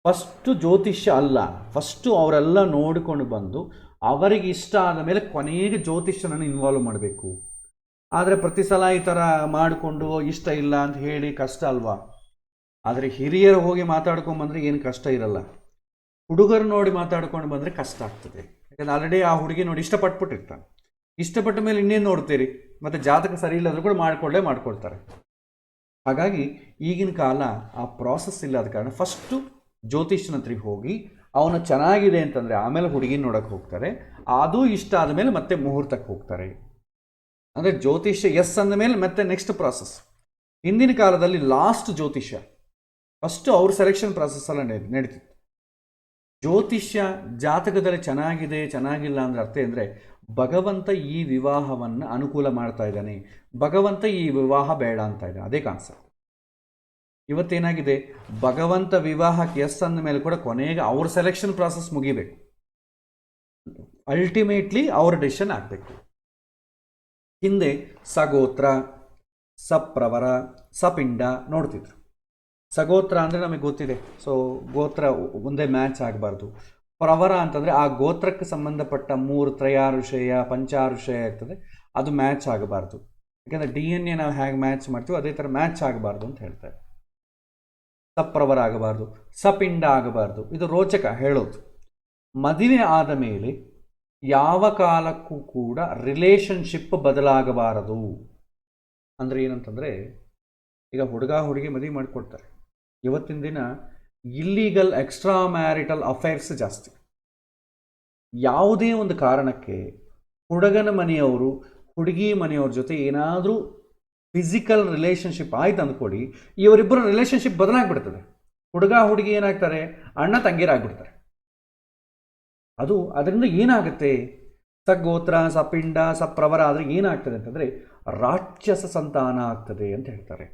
ಫಸ್ಟು ಜ್ಯೋತಿಷ್ಯ ಅಲ್ಲ, ಫಸ್ಟು ಅವರೆಲ್ಲ ನೋಡಿಕೊಂಡು ಬಂದು ಅವರಿಗೆ ಇಷ್ಟ ಆದ ಮೇಲೆ ಕೊನೆಗೆ ಜ್ಯೋತಿಷ್ಯನನ್ನು ಇನ್ವಾಲ್ವ್ ಮಾಡಬೇಕು. ಆದರೆ ಪ್ರತಿ ಸಲ ಈ ಥರ ಮಾಡಿಕೊಂಡು ಇಷ್ಟ ಇಲ್ಲ ಅಂತ ಹೇಳಿ ಕಷ್ಟ ಅಲ್ವಾ? ಆದರೆ ಹಿರಿಯರು ಹೋಗಿ ಮಾತಾಡ್ಕೊಂಡ್ಬಂದರೆ ಏನು ಕಷ್ಟ ಇರಲ್ಲ. ಹುಡುಗರು ನೋಡಿ ಮಾತಾಡ್ಕೊಂಡು ಬಂದರೆ ಕಷ್ಟ ಆಗ್ತದೆ. ಯಾಕಂದರೆ ಆಲ್ರೆಡಿ ಆ ಹುಡುಗಿ ನೋಡಿ ಇಷ್ಟಪಟ್ಬಿಟ್ಟಿರ್ತಾನೆ. ಇಷ್ಟಪಟ್ಟ ಮೇಲೆ ಇನ್ನೇನು ನೋಡ್ತೀರಿ? ಮತ್ತು ಜಾತಕ ಸರಿ ಇಲ್ಲದ್ರೂ ಕೂಡ ಮಾಡ್ಕೊಳ್ತಾರೆ. ಹಾಗಾಗಿ ಈಗಿನ ಕಾಲ ಆ ಪ್ರಾಸೆಸ್ ಇಲ್ಲದ ಕಾರಣ ಫಸ್ಟು ಜ್ಯೋತಿಷ್ಯನ ಹತ್ರ ಹೋಗಿ ಅವನು ಚೆನ್ನಾಗಿದೆ ಅಂತಂದರೆ ಆಮೇಲೆ ಹುಡುಗಿನ ನೋಡೋಕ್ಕೆ ಹೋಗ್ತಾರೆ. ಅದು ಇಷ್ಟ ಆದಮೇಲೆ ಮತ್ತೆ ಮುಹೂರ್ತಕ್ಕೆ ಹೋಗ್ತಾರೆ. ಅಂದರೆ ಜ್ಯೋತಿಷ್ಯ ಎಸ್ ಅಂದ ಮೇಲೆ ಮತ್ತೆ ನೆಕ್ಸ್ಟ್ ಪ್ರಾಸೆಸ್. ಹಿಂದಿನ ಕಾಲದಲ್ಲಿ ಲಾಸ್ಟ್ ಜ್ಯೋತಿಷ್ಯ, ಫಸ್ಟು ಅವ್ರ ಸೆಲೆಕ್ಷನ್ ಪ್ರಾಸೆಸ್ ಎಲ್ಲ ನಡೀತಿತ್ತು. ಜ್ಯೋತಿಷ್ಯ ಜಾತಕದಲ್ಲಿ ಚೆನ್ನಾಗಿದೆ ಚೆನ್ನಾಗಿಲ್ಲ ಅಂದರೆ ಅರ್ಥ ಅಂದರೆ ಭಗವಂತ ಈ ವಿವಾಹವನ್ನು ಅನುಕೂಲ ಮಾಡ್ತಾ ಇದ್ದಾನೆ, ಭಗವಂತ ಈ ವಿವಾಹ ಬೇಡ ಅಂತ ಇದ್ದಾನೆ. ಅದೇ ಕಾನ್ಸೆಪ್ಟ್. ಇವತ್ತೇನಾಗಿದೆ, ಭಗವಂತ ವಿವಾಹಕ್ಕೆ ಎಸ್ ಅಂದ ಮೇಲೆ ಕೂಡ ಕೊನೆಗೆ ಅವ್ರ ಸೆಲೆಕ್ಷನ್ ಪ್ರಾಸೆಸ್ ಮುಗಿಬೇಕು, ಅಲ್ಟಿಮೇಟ್ಲಿ ಅವ್ರ ಡಿಸಿಷನ್ ಆಗಬೇಕು. ಹಿಂದೆ ಸಗೋತ್ರ, ಸಪ್ರವರ, ಸಪಿಂಡ ನೋಡ್ತಿದ್ರು. ಸಗೋತ್ರ ಅಂದರೆ ನಮಗೆ ಗೊತ್ತಿದೆ, ಸೊ ಗೋತ್ರ ಒಂದೇ ಮ್ಯಾಚ್ ಆಗಬಾರ್ದು. ಪ್ರವರ ಅಂತಂದರೆ ಆ ಗೋತ್ರಕ್ಕೆ ಸಂಬಂಧಪಟ್ಟ 3 ತ್ರಯಾರುಷಯ ಪಂಚಾರುಷಯ ಇರ್ತದೆ, ಅದು ಮ್ಯಾಚ್ ಆಗಬಾರ್ದು. ಯಾಕೆಂದರೆ DNA ನಾವು ಹೇಗೆ ಮ್ಯಾಚ್ ಮಾಡ್ತೀವೋ ಅದೇ ಥರ ಮ್ಯಾಚ್ ಆಗಬಾರ್ದು ಅಂತ ಹೇಳ್ತಾರೆ. ಸಪ್ರವರ ಆಗಬಾರ್ದು, ಸಪಿಂಡ ಆಗಬಾರ್ದು. ಇದು ರೋಚಕ ಹೇಳೋದು. ಮದುವೆ ಆದ ಮೇಲೆ ಯಾವ ಕಾಲಕ್ಕೂ ಕೂಡ ರಿಲೇಷನ್ಶಿಪ್ ಬದಲಾಗಬಾರದು. ಅಂದರೆ ಏನಂತಂದರೆ, ಈಗ ಹುಡುಗ ಹುಡುಗಿ ಮದುವೆ ಮಾಡಿಕೊಡ್ತಾರೆ. ಇವತ್ತಿನ ದಿನ ಇಲ್ಲೀಗಲ್ ಎಕ್ಸ್ಟ್ರಾ ಮ್ಯಾರಿಟಲ್ ಅಫೇರ್ಸ್ ಜಾಸ್ತಿ. ಯಾವುದೇ ಒಂದು ಕಾರಣಕ್ಕೆ ಹುಡುಗನ ಮನೆಯವರು ಹುಡುಗಿ ಮನೆಯವ್ರ ಜೊತೆ ಏನಾದರೂ ಫಿಸಿಕಲ್ ರಿಲೇಷನ್ಶಿಪ್ ಆಯ್ತು ಅಂದ್ಕೊಳ್ಳಿ, ಇವರಿಬ್ಬರ ರಿಲೇಷನ್ಶಿಪ್ ಬದಲಾಗ್ಬಿಡ್ತದೆ. ಹುಡುಗ ಹುಡುಗಿ ಏನಾಗ್ತಾರೆ, ಅಣ್ಣ ತಂಗಿರಾಗ್ಬಿಡ್ತಾರೆ. ಅದು ಅದರಿಂದ ಏನಾಗುತ್ತೆ, ಸಗೋತ್ರ ಸಪಿಂಡ ಸಪ್ರವರ ಆದರೆ ಏನಾಗ್ತದೆ ಅಂತಂದರೆ ರಾಕ್ಷಸ ಸಂತಾನ ಆಗ್ತದೆ ಅಂತ ಹೇಳ್ತಾರೆ.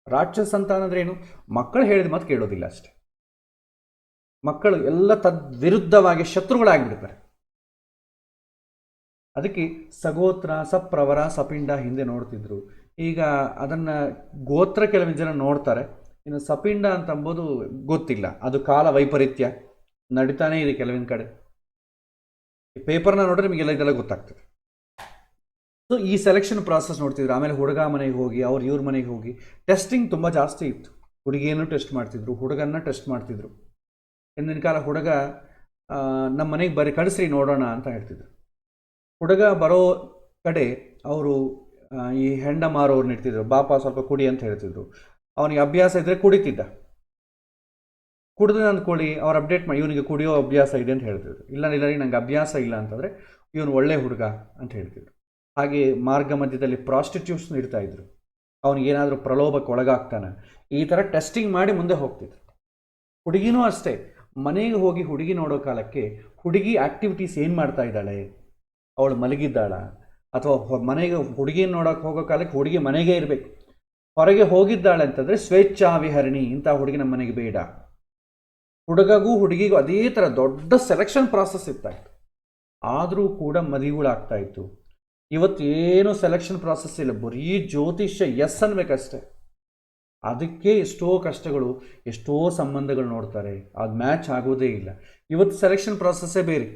ರಾಕ್ಷಸ ಸಂತಾನ ಅಂದರೆ ಏನು? ಮಕ್ಕಳು ಹೇಳಿದ ಮಾತು ಕೇಳೋದಿಲ್ಲ ಅಷ್ಟೆ. ಮಕ್ಕಳು ಎಲ್ಲ ತದ್ವಿರುದ್ಧವಾಗಿ ಶತ್ರುಗಳಾಗಿಬಿಡ್ತಾರೆ. ಅದಕ್ಕೆ ಸಗೋತ್ರ ಸಪ್ರವರ ಸಪಿಂಡ ಹಿಂದೆ ನೋಡ್ತಿದ್ರು. ಈಗ ಅದನ್ನು ಗೋತ್ರ ಕೆಲವಿನ ಜನ ನೋಡ್ತಾರೆ, ಇನ್ನು ಸಪಿಂಡ ಅಂತಂಬೋದು ಗೊತ್ತಿಲ್ಲ. ಅದು ಕಾಲ ವೈಪರೀತ್ಯ ನಡೀತಾನೇ ಇದೆ ಕೆಲವಿನ ಕಡೆ. ಪೇಪರ್ನ ನೋಡಿದ್ರೆ ನಿಮಗೆಲ್ಲ ಇದೆಲ್ಲ ಗೊತ್ತಾಗ್ತದೆ. ಸೊ ಈ ಸೆಲೆಕ್ಷನ್ ಪ್ರಾಸೆಸ್ ನೋಡ್ತಿದ್ರು. ಆಮೇಲೆ ಹುಡುಗ ಮನೆಗೆ ಹೋಗಿ ಇವ್ರ ಮನೆಗೆ ಹೋಗಿ ಟೆಸ್ಟಿಂಗ್ ತುಂಬ ಜಾಸ್ತಿ ಇತ್ತು. ಹುಡುಗಿಯನ್ನು ಟೆಸ್ಟ್ ಮಾಡ್ತಿದ್ರು, ಹುಡುಗನ್ನ ಟೆಸ್ಟ್ ಮಾಡ್ತಿದ್ರು. ಹಿಂದಿನ ಕಾಲ ಹುಡುಗ ನಮ್ಮ ಮನೆಗೆ ಕಳಿಸ್ರಿ ನೋಡೋಣ ಅಂತ ಹೇಳ್ತಿದ್ರು. ಹುಡುಗ ಬರೋ ಕಡೆ ಅವರು ಈ ಹೆಂಡ ಮಾರೋರ್ನ ಇಡ್ತಿದ್ರು, ಬಾಪ ಸ್ವಲ್ಪ ಕುಡಿ ಅಂತ ಹೇಳ್ತಿದ್ರು. ಅವನಿಗೆ ಅಭ್ಯಾಸ ಇದ್ದರೆ ಕುಡಿತಿದ್ದ. ಕುಡಿದು ಅಂದ್ಕೊಳ್ಳಿ ಅವ್ರು ಅಪ್ಡೇಟ್ ಮಾಡಿ ಇವನಿಗೆ ಕುಡಿಯೋ ಅಭ್ಯಾಸ ಇದೆ ಅಂತ ಹೇಳ್ತಿದ್ರು. ಇಲ್ಲ ನಂಗೆ ಅಭ್ಯಾಸ ಇಲ್ಲ ಅಂತಂದರೆ ಇವನು ಒಳ್ಳೆ ಹುಡುಗ ಅಂತ ಹೇಳ್ತಿದ್ರು. ಹಾಗೆ ಮಾರ್ಗ ಮಧ್ಯದಲ್ಲಿ ಪ್ರಾಸ್ಟಿಟ್ಯೂಷನ್ ಇಡ್ತಾಯಿದ್ರು. ಅವನಿಗೇನಾದರೂ ಪ್ರಲೋಭಕ್ಕೆ ಒಳಗಾಗ್ತಾನೆ, ಈ ಥರ ಟೆಸ್ಟಿಂಗ್ ಮಾಡಿ ಮುಂದೆ ಹೋಗ್ತಿದ್ರು. ಹುಡುಗಿನೂ ಅಷ್ಟೇ, ಮನೆಗೆ ಹೋಗಿ ಹುಡುಗಿ ನೋಡೋ ಕಾಲಕ್ಕೆ ಹುಡುಗಿ ಆ್ಯಕ್ಟಿವಿಟೀಸ್ ಏನು ಮಾಡ್ತಾ ಇದ್ದಾಳೆ, ಅವಳು ಮಲಗಿದ್ದಾಳ, ಅಥವಾ ಮನೆಗೆ ಹುಡುಗಿನ ನೋಡೋಕೆ ಹೋಗೋ ಕಾಲಕ್ಕೆ ಹುಡುಗಿ ಮನೆಗೆ ಇರಬೇಕು. ಹೊರಗೆ ಹೋಗಿದ್ದಾಳೆ ಅಂತಂದರೆ ಸ್ವೇಚ್ಛಾ ವಿಹರಣಿ, ಇಂಥ ಹುಡುಗಿ ನಮ್ಮ ಮನೆಗೆ ಬೇಡ. ಹುಡುಗಗೂ ಹುಡುಗಿಗೂ ಅದೇ ಥರ ದೊಡ್ಡ ಸೆಲೆಕ್ಷನ್ ಪ್ರಾಸೆಸ್ ಇರ್ತಾಯಿತ್ತು. ಆದರೂ ಕೂಡ ಮದುವೆಗಳಾಗ್ತಾಯಿತ್ತು. ಇವತ್ತೇನು ಸೆಲೆಕ್ಷನ್ ಪ್ರಾಸೆಸ್ ಇಲ್ಲ, ಬರೀ ಜ್ಯೋತಿಷ್ಯ ಎಸ್ ಅನ್ಬೇಕಷ್ಟೆ. ಅದಕ್ಕೆ ಎಷ್ಟೋ ಕಷ್ಟಗಳು, ಎಷ್ಟೋ ಸಂಬಂಧಗಳು ನೋಡ್ತಾರೆ, ಅದು ಮ್ಯಾಚ್ ಆಗೋದೇ ಇಲ್ಲ. ಇವತ್ತು ಸೆಲೆಕ್ಷನ್ ಪ್ರಾಸೆಸ್ಸೇ ಬೇರೆ.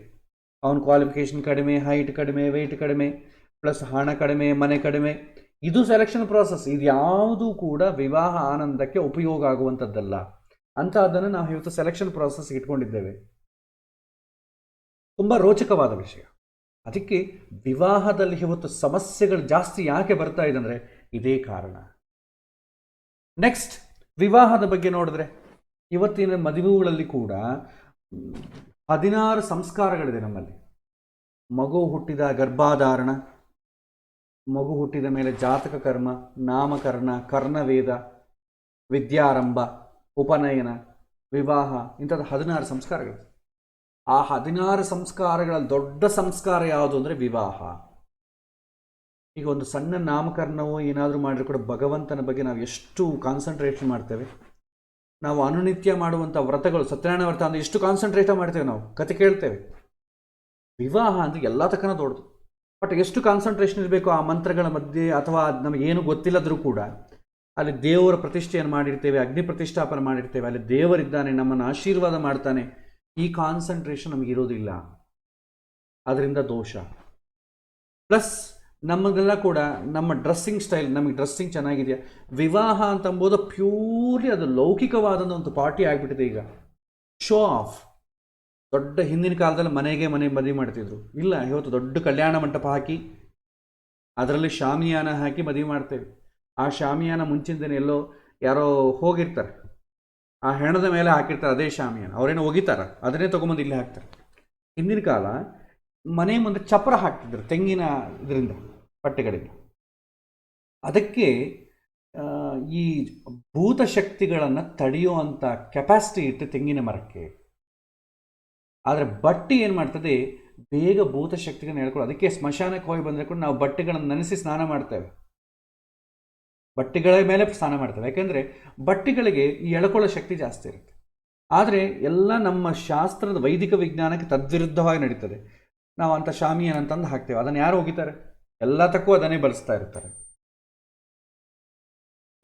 ಅವನ ಕ್ವಾಲಿಫಿಕೇಷನ್ ಕಡಿಮೆ, ಹೈಟ್ ಕಡಿಮೆ, ವೆಯ್ಟ್ ಕಡಿಮೆ, ಪ್ಲಸ್ ಹಣ ಕಡಿಮೆ, ಮನೆ ಕಡಿಮೆ. ಇದು ಸೆಲೆಕ್ಷನ್ ಪ್ರಾಸೆಸ್. ಇದು ಯಾವುದೂ ಕೂಡ ವಿವಾಹ ಆನಂದಕ್ಕೆ ಉಪಯೋಗ ಆಗುವಂಥದ್ದಲ್ಲ. ಅಂಥದ್ದನ್ನು ನಾವು ಇವತ್ತು ಸೆಲೆಕ್ಷನ್ ಪ್ರಾಸೆಸ್ ಇಟ್ಕೊಂಡಿದ್ದೇವೆ. ತುಂಬ ರೋಚಕವಾದ ವಿಷಯ. ಅದಕ್ಕೆ ವಿವಾಹದಲ್ಲಿ ಇವತ್ತು ಸಮಸ್ಯೆಗಳು ಜಾಸ್ತಿ ಯಾಕೆ ಬರ್ತಾ ಇದೆ ಅಂದರೆ ಇದೇ ಕಾರಣ. ನೆಕ್ಸ್ಟ್, ವಿವಾಹದ ಬಗ್ಗೆ ನೋಡಿದ್ರೆ ಇವತ್ತಿನ ಮದುವೆಗಳಲ್ಲಿ ಕೂಡ 16 ಸಂಸ್ಕಾರಗಳಿದೆ ನಮ್ಮಲ್ಲಿ. ಮಗು ಹುಟ್ಟಿದ ಗರ್ಭಾಧಾರಣ, ಮಗು ಹುಟ್ಟಿದ ಮೇಲೆ ಜಾತಕ ಕರ್ಮ, ನಾಮಕರಣ, ಕರ್ಣವೇದ, ವಿದ್ಯಾರಂಭ, ಉಪನಯನ, ವಿವಾಹ, ಇಂಥದ್ದು 16 ಸಂಸ್ಕಾರಗಳು. ಆ 16 ಸಂಸ್ಕಾರಗಳಲ್ಲಿ ದೊಡ್ಡ ಸಂಸ್ಕಾರ ಯಾವುದು ಅಂದರೆ ವಿವಾಹ. ಈಗ ಒಂದು ಸಣ್ಣ ನಾಮಕರಣವೋ ಏನಾದರೂ ಮಾಡಿದ್ರೆ ಕೂಡ ಭಗವಂತನ ಬಗ್ಗೆ ನಾವು ಎಷ್ಟು ಕಾನ್ಸಂಟ್ರೇಷನ್ ಮಾಡ್ತೇವೆ. ನಾವು ಅನುನಿತ್ಯ ಮಾಡುವಂಥ ವ್ರತಗಳು, ಸತ್ಯನಾರಾಯಣ ವ್ರತ ಅಂದರೆ ಎಷ್ಟು ಕಾನ್ಸಂಟ್ರೇಟ್ ಮಾಡ್ತೇವೆ, ನಾವು ಕತೆ ಕೇಳ್ತೇವೆ. ವಿವಾಹ ಅಂದರೆ ಎಲ್ಲ ತಕ್ಕನ ದೊಡ್ಡದು. ಬಟ್ ಎಷ್ಟು ಕಾನ್ಸಂಟ್ರೇಷನ್ ಇರಬೇಕು ಆ ಮಂತ್ರಗಳ ಮಧ್ಯೆ, ಅಥವಾ ನಮಗೇನು ಗೊತ್ತಿಲ್ಲದರೂ ಕೂಡ ಅಲ್ಲಿ ದೇವರ ಪ್ರತಿಷ್ಠೆಯನ್ನು ಮಾಡಿರ್ತೇವೆ, ಅಗ್ನಿ ಪ್ರತಿಷ್ಠಾಪನೆ ಮಾಡಿರ್ತೇವೆ, ಅಲ್ಲಿ ದೇವರಿದ್ದಾನೆ, ನಮ್ಮನ್ನು ಆಶೀರ್ವಾದ ಮಾಡ್ತಾನೆ. ಈ ಕಾನ್ಸಂಟ್ರೇಷನ್ ನಮಗಿರೋದಿಲ್ಲ, ಅದರಿಂದ ದೋಷ. ಪ್ಲಸ್ ನಮಗೆಲ್ಲ ಕೂಡ ನಮ್ಮ ಡ್ರೆಸ್ಸಿಂಗ್ ಸ್ಟೈಲ್, ನಮಗೆ ಡ್ರೆಸ್ಸಿಂಗ್ ಚೆನ್ನಾಗಿದೆಯಾ. ವಿವಾಹ ಅಂತಂಬೋದು ಪ್ಯೂರ್ಲಿ ಅದು ಲೌಕಿಕವಾದಂಥ ಒಂದು ಪಾರ್ಟಿ ಆಗಿಬಿಟ್ಟಿದೆ ಈಗ. Show of. ದೊಡ್ಡ ಹಿಂದಿನ ಕಾಲದಲ್ಲಿ ಮನೆ ಮದುವೆ ಮಾಡ್ತಿದ್ರು. ಇಲ್ಲ, ಇವತ್ತು ದೊಡ್ಡ ಕಲ್ಯಾಣ ಮಂಟಪ ಹಾಕಿ ಅದರಲ್ಲಿ ಶಾಮಿಯಾನ ಹಾಕಿ ಮದುವೆ ಮಾಡ್ತೇವೆ. ಆ ಶಾಮಿಯಾನ ಮುಂಚಿನ ದಿನ ಎಲ್ಲೋ ಯಾರೋ ಹೋಗಿರ್ತಾರೆ, ಆ ಹೆಣದ ಮೇಲೆ ಹಾಕಿರ್ತಾರೆ ಅದೇ ಶಾಮಿಯಾನ. ಅವರೇನೋ ಒಗಿತಾರ, ಅದನ್ನೇ ತೊಗೊಂಬಂದು ಇಲ್ಲಿ ಹಾಕ್ತಾರೆ. ಹಿಂದಿನ ಕಾಲ ಮನೆ ಮುಂದೆ ಚಪ್ರ ಹಾಕ್ತಿದ್ರು ತೆಂಗಿನ ಇದರಿಂದ, ಪಟ್ಟೆಗಳಿಂದ. ಅದಕ್ಕೆ ಈ ಭೂತಶಕ್ತಿಗಳನ್ನು ತಡೆಯುವಂಥ ಕೆಪಾಸಿಟಿ ಇತ್ತು ತೆಂಗಿನ ಮರಕ್ಕೆ. ಆದರೆ ಬಟ್ಟೆ ಏನು ಮಾಡ್ತದೆ, ಬೇಗ ಭೂತಶಕ್ತಿಗಳನ್ನ ಹೇಳ್ಕೊಳ್ಳೋ. ಅದಕ್ಕೆ ಸ್ಮಶಾನಕ್ಕೆ ಹೋಗಿ ಬಂದರೆ ಕೂಡ ನಾವು ಬಟ್ಟೆಗಳನ್ನು ನೆನೆಸಿ ಸ್ನಾನ ಮಾಡ್ತೇವೆ, ಬಟ್ಟೆಗಳ ಮೇಲೆ ಸ್ನಾನ ಮಾಡ್ತೇವೆ. ಯಾಕೆಂದರೆ ಬಟ್ಟೆಗಳಿಗೆ ಈ ಎಳ್ಕೊಳ್ಳೋ ಶಕ್ತಿ ಜಾಸ್ತಿ ಇರುತ್ತೆ. ಆದರೆ ಎಲ್ಲ ನಮ್ಮ ಶಾಸ್ತ್ರದ ವೈದಿಕ ವಿಜ್ಞಾನಕ್ಕೆ ತದ್ವಿರುದ್ಧವಾಗಿ ನಡೀತದೆ. ನಾವು ಅಂಥ ಶಾಮಿಯಾನ ಅಂತಂದು ಹಾಕ್ತೇವೆ, ಅದನ್ನು ಯಾರು ಹೋಗಿತಾರೆ, ಎಲ್ಲ ತಕ್ಕೂ ಅದನ್ನೇ ಬಳಸ್ತಾ ಇರ್ತಾರೆ.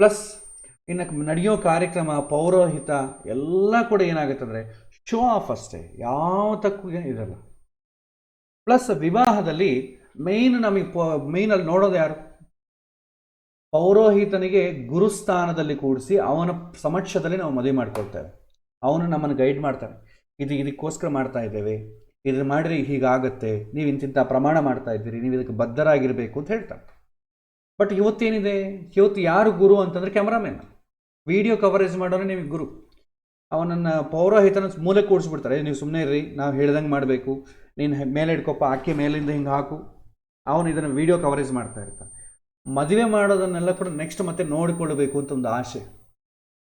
ಪ್ಲಸ್ ಇನ್ನು ನಡೆಯೋ ಕಾರ್ಯಕ್ರಮ, ಪೌರೋಹಿತ ಎಲ್ಲ ಕೂಡ ಏನಾಗುತ್ತೆ ಅಂದರೆ ಶೋ ಆಫ್ ಅಷ್ಟೇ, ಯಾವ ತಕ್ಕೂ ಇರಲ್ಲ. ಪ್ಲಸ್ ವಿವಾಹದಲ್ಲಿ ಮೇಯ್ನಲ್ಲಿ ನೋಡೋದು ಯಾರು, ಪೌರೋಹಿತನಿಗೆ ಗುರುಸ್ಥಾನದಲ್ಲಿ ಕೂಡಿಸಿ ಅವನ ಸಮಕ್ಷದಲ್ಲಿ ನಾವು ಮದುವೆ ಮಾಡ್ಕೊಳ್ತೇವೆ. ಅವನು ನಮ್ಮನ್ನು ಗೈಡ್ ಮಾಡ್ತಾನೆ, ಇದಕ್ಕೋಸ್ಕರ ಮಾಡ್ತಾ ಇದ್ದೇವೆ, ಇದನ್ನು ಮಾಡಿದ್ರೆ ಹೀಗಾಗತ್ತೆ, ನೀವು ಇಂತಿಂಥ ಪ್ರಮಾಣ ಮಾಡ್ತಾ ಇದ್ದೀರಿ, ನೀವು ಇದಕ್ಕೆ ಬದ್ಧರಾಗಿರಬೇಕು ಅಂತ ಹೇಳ್ತಾರೆ. ಬಟ್ ಇವತ್ತೇನಿದೆ, ಇವತ್ತು ಯಾರು ಗುರು ಅಂತಂದರೆ ಕ್ಯಾಮ್ರಾಮನ್, ವಿಡಿಯೋ ಕವರೇಜ್ ಮಾಡೋನೇ ನಿಮಗೆ ಗುರು. ಅವನನ್ನು ಪೌರೋಹಿತನ ಮೂಲೆ ಕೂಡಿಸ್ಬಿಡ್ತಾರೆ. ನೀವು ಸುಮ್ಮನೆ ಇರ್ರಿ, ನಾವು ಹೇಳ್ದಂಗೆ ಮಾಡಬೇಕು, ನೀನು ಮೇಲೆ ಇಟ್ಕೊಪ್ಪ, ಆಕೆ ಮೇಲಿಂದ ಹಿಂಗೆ ಹಾಕು. ಅವನು ಇದನ್ನು ವಿಡಿಯೋ ಕವರೇಜ್ ಮಾಡ್ತಾ ಇರ್ತಾನೆ. ಮದುವೆ ಮಾಡೋದನ್ನೆಲ್ಲ ಕೂಡ ನೆಕ್ಸ್ಟ್ ಮತ್ತೆ ನೋಡಿಕೊಳ್ಳಬೇಕು ಅಂತ ಒಂದು ಆಸೆ,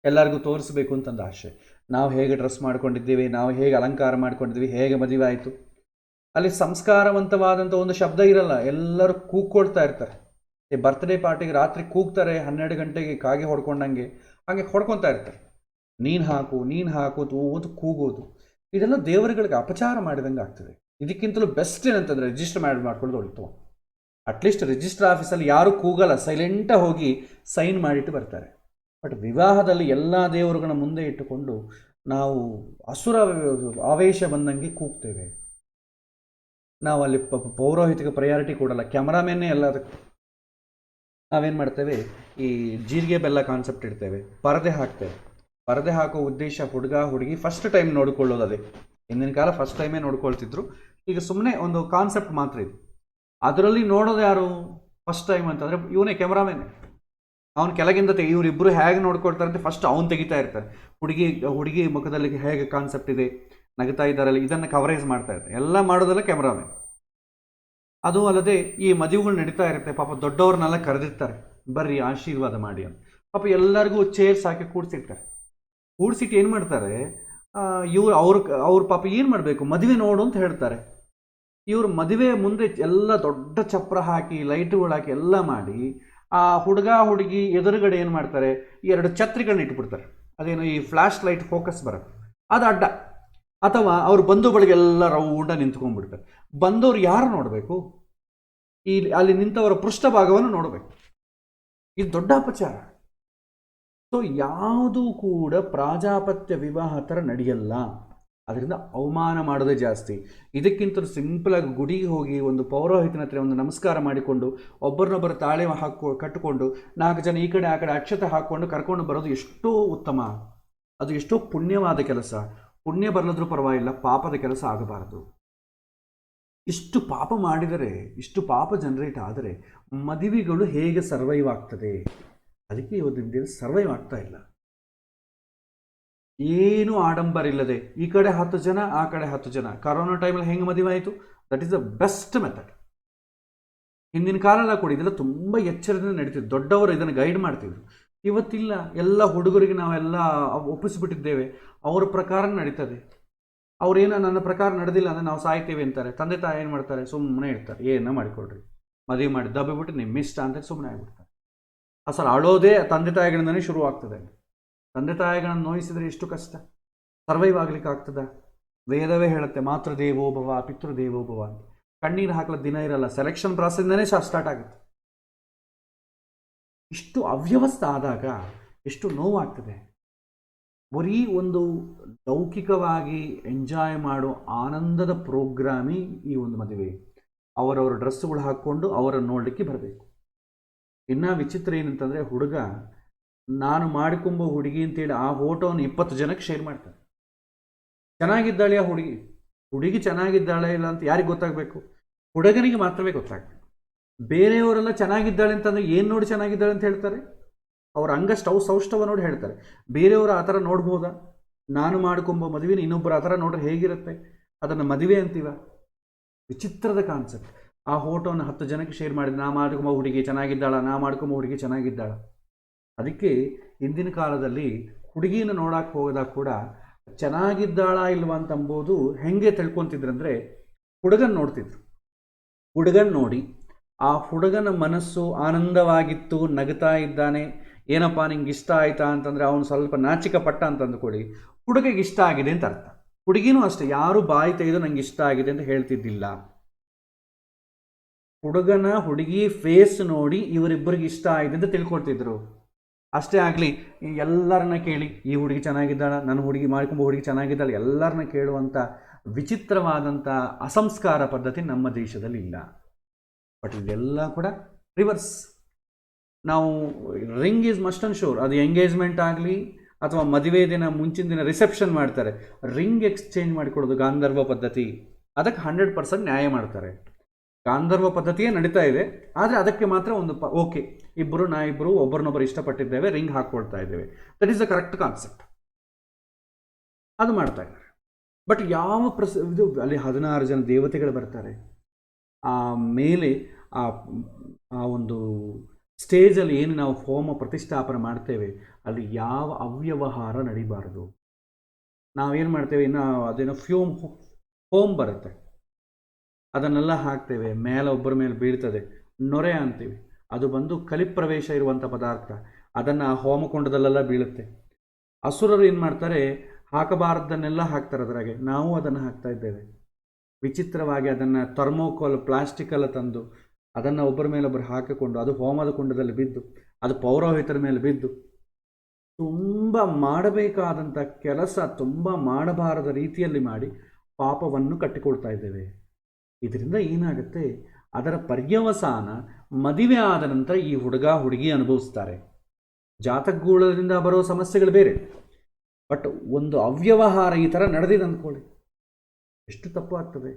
ಎಲ್ಲರಿಗೂ ತೋರಿಸ್ಬೇಕು ಅಂತಂದು ಆಸೆ. ನಾವು ಹೇಗೆ ಡ್ರೆಸ್ ಮಾಡ್ಕೊಂಡಿದ್ದೀವಿ, ನಾವು ಹೇಗೆ ಅಲಂಕಾರ ಮಾಡ್ಕೊಂಡಿದ್ದೀವಿ, ಹೇಗೆ ಮದುವೆ ಆಯಿತು. ಅಲ್ಲಿ ಸಂಸ್ಕಾರವಂತವಾದಂಥ ಒಂದು ಶಬ್ದ ಇರಲ್ಲ, ಎಲ್ಲರೂ ಕೂಗ್ಕೊಳ್ತಾ ಇರ್ತಾರೆ. ಈ ಬರ್ತ್ಡೇ ಪಾರ್ಟಿಗೆ ರಾತ್ರಿ ಕೂಗ್ತಾರೆ, 12 ಗಂಟೆಗೆ ಕಾಗೆ ಹೊಡ್ಕೊಂಡಂಗೆ ಹಾಗೆ ಹೊಡ್ಕೊತಾ ಇರ್ತಾರೆ. ನೀನು ಹಾಕು ಅಂತ ಕೂಗೋದು, ಇದೆಲ್ಲ ದೇವರುಗಳಿಗೆ ಅಪಚಾರ ಮಾಡಿದಂಗೆ ಆಗ್ತದೆ. ಇದಕ್ಕಿಂತಲೂ ಬೆಸ್ಟ್ ಏನಂತಂದರೆ ರಿಜಿಸ್ಟರ್ ಮಾಡ್ಕೊಳ್ಳೋದು ಒಳಿತು. ಅಟ್ಲೀಸ್ಟ್ ರಿಜಿಸ್ಟರ್ ಆಫೀಸಲ್ಲಿ ಯಾರೂ ಕೂಗಲ್ಲ, ಸೈಲೆಂಟಾಗಿ ಹೋಗಿ ಸೈನ್ ಮಾಡಿಟ್ಟು ಬರ್ತಾರೆ. ಬಟ್ ವಿವಾಹದಲ್ಲಿ ಎಲ್ಲ ದೇವರುಗಳ ಮುಂದೆ ಇಟ್ಟುಕೊಂಡು ನಾವು ಅಸುರ ಆವೇಶ ಬಂದಂಗೆ ಕೂಗ್ತೇವೆ. ನಾವು ಅಲ್ಲಿ ಪೌರೋಹಿತಿಗೆ ಪ್ರಯಾರಿಟಿ ಕೊಡಲ್ಲ, ಕ್ಯಾಮ್ರಾಮೇನೇ ಎಲ್ಲದಕ್ಕೂ. ನಾವೇನು ಮಾಡ್ತೇವೆ, ಈ ಜೀರಿಗೆ ಬೆಲ್ಲ ಕಾನ್ಸೆಪ್ಟ್ ಇಡ್ತೇವೆ, ಪರದೆ ಹಾಕ್ತೇವೆ. ಪರದೆ ಹಾಕೋ ಉದ್ದೇಶ ಹುಡುಗ ಹುಡುಗಿ ಫಸ್ಟ್ ಟೈಮ್ ನೋಡ್ಕೊಳ್ಳೋದು ಅದೇ. ಹಿಂದಿನ ಕಾಲ ಫಸ್ಟ್ ಟೈಮೇ ನೋಡ್ಕೊಳ್ತಿದ್ರು, ಈಗ ಸುಮ್ಮನೆ ಒಂದು ಕಾನ್ಸೆಪ್ಟ್ ಮಾತ್ರ ಇದು. ಅದರಲ್ಲಿ ನೋಡೋದು ಯಾರು ಫಸ್ಟ್ ಟೈಮ್ ಅಂತಂದರೆ ಇವನೇ ಕ್ಯಾಮ್ರಾಮೇನೆ. ಅವ್ನು ಕೆಳಗಿಂದ ಇವರಿಬ್ಬರು ಹೇಗೆ ನೋಡ್ಕೊಳ್ತಾರೆ ಅಂತ ಫಸ್ಟ್ ಅವ್ನು ತೆಗಿತಾ ಇರ್ತಾರೆ. ಹುಡುಗಿ ಮುಖದಲ್ಲಿ ಹೇಗೆ ಕಾನ್ಸೆಪ್ಟ್ ಇದೆ, ನಗ್ತಾ ಇದ್ದಾರಲ್ಲ, ಇದನ್ನು ಕವರೇಜ್ ಮಾಡ್ತಾ ಇರ್ತಾರೆ. ಎಲ್ಲ ಮಾಡೋದಲ್ಲ ಕ್ಯಾಮ್ರಾಮೇನ್. ಅದು ಅಲ್ಲದೆ ಈ ಮದುವೆಗಳು ನಡೀತಾ ಇರುತ್ತೆ, ಪಾಪ ದೊಡ್ಡವ್ರನ್ನೆಲ್ಲ ಕರೆದಿರ್ತಾರೆ, ಬರ್ರಿ ಆಶೀರ್ವಾದ ಮಾಡಿ ಅಂತ. ಪಾಪ ಎಲ್ಲರಿಗೂ ಚೇರ್ಸ್ ಹಾಕಿ ಕೂಡಿಸಿರ್ತಾರೆ. ಕೂಡಿಸಿಟ್ಟು ಏನು ಮಾಡ್ತಾರೆ, ಅವ್ರ ಪಾಪ ಏನು ಮಾಡಬೇಕು, ಮದುವೆ ನೋಡು ಅಂತ ಹೇಳ್ತಾರೆ. ಇವರು ಮದುವೆ ಮುಂದೆ ಎಲ್ಲ ದೊಡ್ಡ ಚಪ್ರ ಹಾಕಿ ಲೈಟ್ಗಳು ಹಾಕಿ ಎಲ್ಲ ಮಾಡಿ, ಆ ಹುಡುಗ ಹುಡುಗಿ ಎದುರುಗಡೆ ಏನು ಮಾಡ್ತಾರೆ, 2 ಛತ್ರಿಗಳನ್ನ ಇಟ್ಬಿಡ್ತಾರೆ. ಅದೇನು ಈ ಫ್ಲ್ಯಾಶ್ ಲೈಟ್ ಫೋಕಸ್ ಬರುತ್ತೆ, ಅದು ಅಡ್ಡ. ಅಥವಾ ಅವ್ರು ಬಂಧುಗಳಿಗೆಲ್ಲ ರೌಂಡ ನಿಂತ್ಕೊಂಡ್ಬಿಡ್ತಾರೆ. ಬಂದವರು ಯಾರು ನೋಡಬೇಕು, ಅಲ್ಲಿ ನಿಂತವರ ಪೃಷ್ಠಭಾಗವನ್ನು ನೋಡಬೇಕು. ಇದು ದೊಡ್ಡ ಅಪಚಾರ. ಸೊ ಯಾವುದೂ ಕೂಡ ಪ್ರಾಜಾಪತ್ಯ ವಿವಾಹ ಥರ ನಡೆಯಲ್ಲ. ಅದರಿಂದ ಅವಮಾನ ಮಾಡೋದೇ ಜಾಸ್ತಿ. ಇದಕ್ಕಿಂತ ಸಿಂಪಲಾಗಿ ಗುಡಿಗೆ ಹೋಗಿ ಒಂದು ಪೌರೋಹಿತನ ಹತ್ರ ಒಂದು ನಮಸ್ಕಾರ ಮಾಡಿಕೊಂಡು ಒಬ್ಬರನ್ನೊಬ್ಬರು ತಾಳೆ ಕಟ್ಟಿಕೊಂಡು 4 ಜನ ಈ ಕಡೆ ಆ ಕಡೆ ಅಕ್ಷತೆ ಹಾಕ್ಕೊಂಡು ಕರ್ಕೊಂಡು ಬರೋದು ಎಷ್ಟೋ ಉತ್ತಮ. ಅದು ಎಷ್ಟೋ ಪುಣ್ಯವಾದ ಕೆಲಸ. ಪುಣ್ಯ ಬರಲಿದ್ರೂ ಪರವಾಗಿಲ್ಲ, ಪಾಪದ ಕೆಲಸ ಆಗಬಾರದು. ಇಷ್ಟು ಪಾಪ ಮಾಡಿದರೆ, ಇಷ್ಟು ಪಾಪ ಜನರೇಟ್ ಆದರೆ ಮದುವೆಗಳು ಹೇಗೆ ಸರ್ವೈವ್ ಆಗ್ತದೆ? ಅದಕ್ಕೆ ಇವತ್ತಿನ ದಿನ ಸರ್ವೈವ್ ಆಗ್ತಾ ಇಲ್ಲ. ಏನೂ ಆಡಂಬರ ಇಲ್ಲದೆ ಈ ಕಡೆ 10 ಜನ ಆ ಕಡೆ 10 ಜನ. ಕರೋನಾ ಟೈಮಲ್ಲಿ ಹೆಂಗೆ ಮದುವೆ ಆಯಿತು? That is the best method. ಹಿಂದಿನ ಕಾಲ ಕೂಡ ಇದೆಲ್ಲ ತುಂಬ ಎಚ್ಚರದಿಂದ ನಡೀತಿತ್ತು. ದೊಡ್ಡವರು ಇದನ್ನು ಗೈಡ್ ಮಾಡ್ತಿದ್ರು. ಇವತ್ತಿಲ್ಲ. ಎಲ್ಲ ಹುಡುಗರಿಗೆ ನಾವೆಲ್ಲ ಒಪ್ಪಿಸಿಬಿಟ್ಟಿದ್ದೇವೆ. ಅವರ ಪ್ರಕಾರ ನಡೀತದೆ. ಅವ್ರೇನೋ ನನ್ನ ಪ್ರಕಾರ ನಡೆದಿಲ್ಲ ಅಂದರೆ ನಾವು ಸಾಯ್ತೇವೆ ಅಂತಾರೆ. ತಂದೆ ತಾಯಿ ಏನು ಮಾಡ್ತಾರೆ? ಸುಮ್ಮನೆ ಇರ್ತಾರೆ. ಏನೋ ಮಾಡಿಕೊಡ್ರಿ, ಮದುವೆ ಮಾಡಿ ದಬ್ಬಿಬಿಟ್ಟು ನಿಮ್ಮಿಷ್ಟ ಅಂತ ಸುಮ್ಮನೆ ಆಗಿಬಿಡ್ತಾರೆ. ಅಸಲು ಅಳೋದೇ ತಂದೆ ತಾಯಿಗಳಿಂದನೇ ಶುರು ಆಗ್ತದೆ. ತಂದೆ ತಾಯಿಗಳನ್ನು ನೋಯಿಸಿದರೆ ಎಷ್ಟು ಕಷ್ಟ. ಸರ್ವೈವ್ ಆಗ್ಲಿಕ್ಕೆ ಆಗ್ತದ? ವೇದವೇ ಹೇಳುತ್ತೆ, ಮಾತೃದೇವೋಭವ ಪಿತೃದೇವೋಭವ ಅಂತ. ಕಣ್ಣೀರು ಹಾಕ್ಲಿಕ್ಕೆ ದಿನ ಇರಲ್ಲ. ಸೆಲೆಕ್ಷನ್ ಪ್ರಾಸೆಸ್ನೇ ಸ್ಟಾರ್ಟ್ ಆಗುತ್ತೆ. ಇಷ್ಟು ಅವ್ಯವಸ್ಥೆ ಆದಾಗ ಎಷ್ಟು ನೋವಾಗ್ತದೆ. ಬರೀ ಒಂದು ಲೌಕಿಕವಾಗಿ ಎಂಜಾಯ್ ಮಾಡೋ ಆನಂದದ ಪ್ರೋಗ್ರಾಮಿ ಈ ಒಂದು ಮದುವೆ. ಅವರವರ ಡ್ರೆಸ್ಸುಗಳು ಹಾಕ್ಕೊಂಡು ಅವರನ್ನು ನೋಡಲಿಕ್ಕೆ ಬರಬೇಕು. ಇನ್ನು ವಿಚಿತ್ರ ಏನಂತಂದರೆ, ಹುಡುಗ ನಾನು ಮಾಡಿಕೊಂಬೋ ಹುಡುಗಿ ಅಂತೇಳಿ ಆ ಫೋಟೋವನ್ನು 20 ಜನಕ್ಕೆ ಶೇರ್ ಮಾಡ್ತಾರೆ. ಚೆನ್ನಾಗಿದ್ದಾಳೆ ಆ ಹುಡುಗಿ. ಹುಡುಗಿ ಚೆನ್ನಾಗಿದ್ದಾಳೆ ಇಲ್ಲ ಅಂತ ಯಾರಿಗೆ ಗೊತ್ತಾಗಬೇಕು? ಹುಡುಗನಿಗೆ ಮಾತ್ರವೇ ಗೊತ್ತಾಗಬೇಕು. ಬೇರೆಯವರೆಲ್ಲ ಚೆನ್ನಾಗಿದ್ದಾಳೆ ಅಂತಂದರೆ ಏನು ನೋಡಿ ಚೆನ್ನಾಗಿದ್ದಾಳೆ ಅಂತ ಹೇಳ್ತಾರೆ? ಅವರ ಸೌಷ್ಠವ ನೋಡಿ ಹೇಳ್ತಾರೆ. ಬೇರೆಯವರು ಆ ಥರ ನೋಡ್ಬೋದಾ? ನಾನು ಮಾಡ್ಕೊಂಬೋ ಮದುವೆನ ಇನ್ನೊಬ್ಬರು ಆ ಥರ ನೋಡ್ರೆ ಹೇಗಿರುತ್ತೆ? ಅದನ್ನು ಮದುವೆ ಅಂತೀವ? ವಿಚಿತ್ರದ ಕಾನ್ಸೆಪ್ಟ್. ಆ ಫೋಟೋನ 10 ಜನಕ್ಕೆ ಶೇರ್ ಮಾಡಿದ, ನಾ ಮಾಡ್ಕೊಂಬೋ ಹುಡುಗಿ ಚೆನ್ನಾಗಿದ್ದಾಳ, ನಾ ಮಾಡ್ಕೊಂಬೋ ಹುಡುಗಿ ಚೆನ್ನಾಗಿದ್ದಾಳ. ಅದಕ್ಕೆ ಹಿಂದಿನ ಕಾಲದಲ್ಲಿ ಹುಡುಗಿನ ನೋಡಕ್ಕೆ ಹೋದಾಗ ಕೂಡ ಚೆನ್ನಾಗಿದ್ದಾಳ ಇಲ್ವಾ ಅಂತಂಬೋದು ಹೆಂಗೆ ತಿಳ್ಕೊತಿದ್ರಂದರೆ, ಹುಡುಗನ ನೋಡ್ತಿದ್ರು. ಹುಡುಗನ ನೋಡಿ ಆ ಹುಡುಗನ ಮನಸ್ಸು ಆನಂದವಾಗಿತ್ತು, ನಗ್ತಾ ಇದ್ದಾನೆ, ಏನಪ್ಪ ನಿಂಗೆ ಇಷ್ಟ ಆಯ್ತಾ ಅಂತಂದರೆ ಅವನು ಸ್ವಲ್ಪ ನಾಚಿಕ ಪಟ್ಟ ಅಂತ ಅಂದುಕೊಳ್ಳಿ, ಹುಡುಗಿಗೆ ಇಷ್ಟ ಆಗಿದೆ ಅಂತ ಅರ್ಥ. ಹುಡುಗಿನೂ ಅಷ್ಟೇ, ಯಾರು ಬಾಯಿ ತೆಗೆದು ನಂಗೆ ಇಷ್ಟ ಆಗಿದೆ ಅಂತ ಹೇಳ್ತಿದ್ದಿಲ್ಲ. ಹುಡುಗಿ ಫೇಸ್ ನೋಡಿ ಇವರಿಬ್ಬರಿಗೆ ಇಷ್ಟ ಆಗಿದೆ ಅಂತ ತಿಳ್ಕೊಳ್ತಿದ್ರು. ಅಷ್ಟೇ ಆಗಲಿ, ಎಲ್ಲರನ್ನ ಕೇಳಿ ಈ ಹುಡುಗಿ ಚೆನ್ನಾಗಿದ್ದಾಳ, ನನ್ನ ಹುಡುಗಿ ಮಾಡ್ಕೊಂಬೋ ಹುಡುಗಿ ಚೆನ್ನಾಗಿದ್ದಾಳೆ, ಎಲ್ಲರನ್ನ ಕೇಳುವಂಥ ವಿಚಿತ್ರವಾದಂಥ ಅಸಂಸ್ಕಾರ ಪದ್ಧತಿ ನಮ್ಮ ದೇಶದಲ್ಲಿ ಇಲ್ಲ. ಬಟ್ ಇದೆಲ್ಲ ಕೂಡ ರಿವರ್ಸ್. ನಾವು ring is must and sure. ಅದು ಎಂಗೇಜ್ಮೆಂಟ್ ಆಗಲಿ ಅಥವಾ ಮದುವೆ ದಿನ ಮುಂಚಿನ ದಿನ ರಿಸೆಪ್ಷನ್ ಮಾಡ್ತಾರೆ, ರಿಂಗ್ ಎಕ್ಸ್ಚೇಂಜ್ ಮಾಡಿಕೊಡೋದು ಗಾಂಧರ್ವ ಪದ್ಧತಿ. ಅದಕ್ಕೆ 100% ನ್ಯಾಯ ಮಾಡ್ತಾರೆ. ಗಾಂಧರ್ವ ಪದ್ಧತಿಯೇ ನಡೀತಾ ಇದೆ. ಆದರೆ ಅದಕ್ಕೆ ಮಾತ್ರ ಒಂದು ಓಕೆ, ನಾವಿಬ್ಬರು ಒಬ್ಬರನ್ನೊಬ್ಬರು ಇಷ್ಟಪಟ್ಟಿದ್ದೇವೆ, ರಿಂಗ್ ಹಾಕ್ಕೊಳ್ತಾ ಇದ್ದೇವೆ. That is the correct concept. ಅದು ಮಾಡ್ತಾ ಇದ್ದಾರೆ. ಬಟ್ ಯಾವ ಇದು ಅಲ್ಲಿ 16 ಜನ ದೇವತೆಗಳು ಬರ್ತಾರೆ. ಆ ಮೇಲೆ ಆ ಒಂದು ಸ್ಟೇಜಲ್ಲಿ ಏನು ನಾವು ಹೋಮ ಪ್ರತಿಷ್ಠಾಪನೆ ಮಾಡ್ತೇವೆ, ಅಲ್ಲಿ ಯಾವ ಅವ್ಯವಹಾರ ನಡಿಬಾರದು. ನಾವೇನು ಮಾಡ್ತೇವೆ, ಇನ್ನು ಅದೇನೋ ಹೋಮ್ ಬರುತ್ತೆ, ಅದನ್ನೆಲ್ಲ ಹಾಕ್ತೇವೆ, ಮೇಲೆ ಒಬ್ಬರ ಮೇಲೆ ಬೀಳ್ತದೆ, ನೊರೆ ಅಂತೀವಿ. ಅದು ಬಂದು ಕಲಿಪ್ರವೇಶ ಇರುವಂಥ ಪದಾರ್ಥ. ಅದನ್ನು ಆ ಹೋಮಕುಂಡದಲ್ಲೆಲ್ಲ ಬೀಳುತ್ತೆ. ಅಸುರರು ಏನು ಮಾಡ್ತಾರೆ, ಹಾಕಬಾರ್ದನ್ನೆಲ್ಲ ಹಾಕ್ತಾರೆ ಅದರಾಗೆ. ನಾವು ಅದನ್ನು ಹಾಕ್ತಾ ಇದ್ದೇವೆ. ವಿಚಿತ್ರವಾಗಿ ಅದನ್ನು ಥರ್ಮೋಕೋಲ್ ಪ್ಲಾಸ್ಟಿಕ್ಕೆಲ್ಲ ತಂದು ಅದನ್ನು ಒಬ್ಬರ ಮೇಲೊಬ್ಬರು ಹಾಕಿಕೊಂಡು ಅದು ಹೋಮದ ಕುಂಡದಲ್ಲಿ ಬಿದ್ದು, ಅದು ಪೌರೋಹಿತರ ಮೇಲೆ ಬಿದ್ದು, ತುಂಬ ಮಾಡಬೇಕಾದಂಥ ಕೆಲಸ ತುಂಬ ಮಾಡಬಾರದ ರೀತಿಯಲ್ಲಿ ಮಾಡಿ ಪಾಪವನ್ನು ಕಟ್ಟಿಕೊಳ್ತಾ ಇದ್ದೇವೆ. ಇದರಿಂದ ಏನಾಗುತ್ತೆ, ಅದರ ಪರ್ಯವಸಾನ ಮದುವೆ ಆದ ನಂತರ ಈ ಹುಡುಗಿ ಅನುಭವಿಸ್ತಾರೆ. ಜಾತಕಗಳಿಂದ ಬರೋ ಸಮಸ್ಯೆಗಳು ಬೇರೆ. ಬಟ್ ಒಂದು ಅವ್ಯವಹಾರ ಈ ಥರ ನಡೆದಿದೆ ಅಂದ್ಕೊಳ್ಳಿ, ಎಷ್ಟು ತಪ್ಪು ಆಗ್ತದೆ.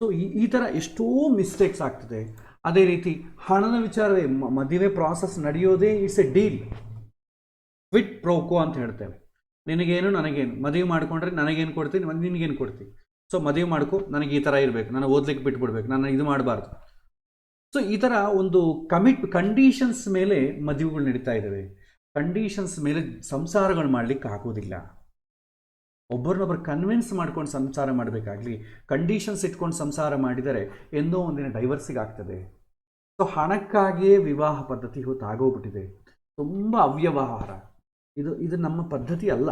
ಸೊ ಈ ಥರ ಎಷ್ಟೋ ಮಿಸ್ಟೇಕ್ಸ್ ಆಗ್ತದೆ. ಅದೇ ರೀತಿ ಹಣದ ವಿಚಾರವೇ, ಮದುವೆ ಪ್ರಾಸೆಸ್ ನಡೆಯೋದೇ it's a deal, quid pro quo ಅಂತ ಹೇಳ್ತೇವೆ. ನಿನಗೇನು ನನಗೇನು, ಮದುವೆ ಮಾಡಿಕೊಂಡ್ರೆ ನನಗೇನು ಕೊಡ್ತೀನಿ, ನಿನಗೇನು ಕೊಡ್ತೀನಿ. ಸೊ ಮದುವೆ ಮಾಡ್ಕೊ, ನನಗೆ ಈ ಥರ ಇರಬೇಕು, ನಾನು ಓದ್ಲಿಕ್ಕೆ ಬಿಟ್ಬಿಡ್ಬೇಕು, ನಾನು ಇದು ಮಾಡಬಾರ್ದು. ಸೊ ಈ ಥರ ಒಂದು ಕಂಡೀಷನ್ಸ್ ಮೇಲೆ ಮದುವೆಗಳು ನಡೀತಾ ಇದ್ದಾವೆ. ಕಂಡೀಷನ್ಸ್ ಮೇಲೆ ಸಂಸಾರಗಳು ಮಾಡಲಿಕ್ಕೆ ಆಗೋದಿಲ್ಲ. ಒಬ್ಬರನ್ನೊಬ್ಬರು ಕನ್ವಿನ್ಸ್ ಮಾಡ್ಕೊಂಡು ಸಂಸಾರ ಮಾಡಬೇಕಾಗಲಿ, ಕಂಡೀಷನ್ಸ್ ಇಟ್ಕೊಂಡು ಸಂಸಾರ ಮಾಡಿದರೆ ಎಂದೋ ಒಂದಿನ ಡೈವರ್ಸಿಗೆ ಆಗ್ತದೆ. ಸೊ ಹಣಕ್ಕಾಗಿಯೇ ವಿವಾಹ ಪದ್ಧತಿ ಇವತ್ತು ಆಗೋಗ್ಬಿಟ್ಟಿದೆ. ತುಂಬ ಅವ್ಯವಹಾರ. ಇದು ನಮ್ಮ ಪದ್ಧತಿ ಅಲ್ಲ,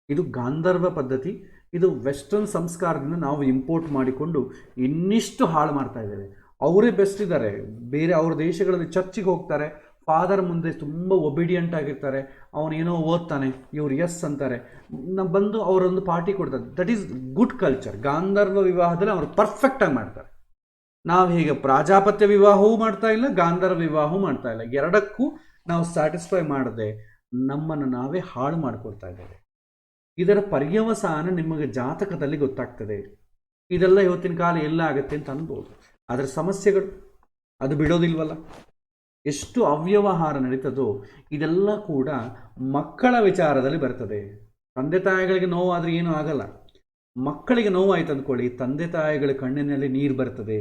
ಇದು ಗಾಂಧರ್ವ ಪದ್ಧತಿ. ಇದು ವೆಸ್ಟರ್ನ್ ಸಂಸ್ಕಾರದಿಂದ ನಾವು ಇಂಪೋರ್ಟ್ ಮಾಡಿಕೊಂಡು ಇನ್ನಿಷ್ಟು ಹಾಳು ಮಾಡ್ತಾ ಇದ್ದೇವೆ. ಅವರೇ ಬೆಸ್ಟ್ ಇದ್ದಾರೆ. ಬೇರೆ ಅವ್ರ ದೇಶಗಳಲ್ಲಿ ಚರ್ಚಿಗೆ ಹೋಗ್ತಾರೆ, ಫಾದರ್ ಮುಂದೆ ತುಂಬ ಒಬಿಡಿಯಂಟ್ ಆಗಿರ್ತಾರೆ, ಅವನೇನೋ ಓದ್ತಾನೆ, ಇವ್ರು ಎಸ್ ಅಂತಾರೆ, ಬಂದು ಅವರೊಂದು ಪಾರ್ಟಿ ಕೊಡ್ತಾರೆ. That is good culture. ಗಾಂಧರ್ವ ವಿವಾಹದಲ್ಲಿ ಅವರು ಪರ್ಫೆಕ್ಟಾಗಿ ಮಾಡ್ತಾರೆ. ನಾವು ಹೀಗೆ ಪ್ರಾಜಾಪತ್ಯ ವಿವಾಹವೂ ಮಾಡ್ತಾ ಇಲ್ಲ, ಗಾಂಧರ್ವ ವಿವಾಹವೂ ಮಾಡ್ತಾ ಇಲ್ಲ. ಎರಡಕ್ಕೂ ನಾವು ಸ್ಯಾಟಿಸ್ಫೈ ಮಾಡದೆ ನಮ್ಮನ್ನು ನಾವೇ ಹಾಳು ಮಾಡ್ಕೊಳ್ತಾ ಇದ್ದೇವೆ. ಇದರ ಪರ್ಯವಸಾನ ನಿಮಗೆ ಜಾತಕದಲ್ಲಿ ಗೊತ್ತಾಗ್ತದೆ. ಇದೆಲ್ಲ ಇವತ್ತಿನ ಕಾಲ ಎಲ್ಲ ಆಗುತ್ತೆ ಅಂತ ಅನ್ಬೋದು. ಅದರ ಸಮಸ್ಯೆಗಳು ಅದು ಬಿಡೋದಿಲ್ವಲ್ಲ. ಎಷ್ಟು ಅವ್ಯವಹಾರ ನಡೀತದೋ ಇದೆಲ್ಲ ಕೂಡ ಮಕ್ಕಳ ವಿಚಾರದಲ್ಲಿ ಬರ್ತದೆ. ತಂದೆ ತಾಯಿಗಳಿಗೆ ನೋವಾದರೆ ಏನೂ ಆಗಲ್ಲ. ಮಕ್ಕಳಿಗೆ ನೋವಾಯ್ತು ಅಂದ್ಕೊಳ್ಳಿ, ತಂದೆ ತಾಯಿಗಳ ಕಣ್ಣಿನಲ್ಲಿ ನೀರು ಬರ್ತದೆ.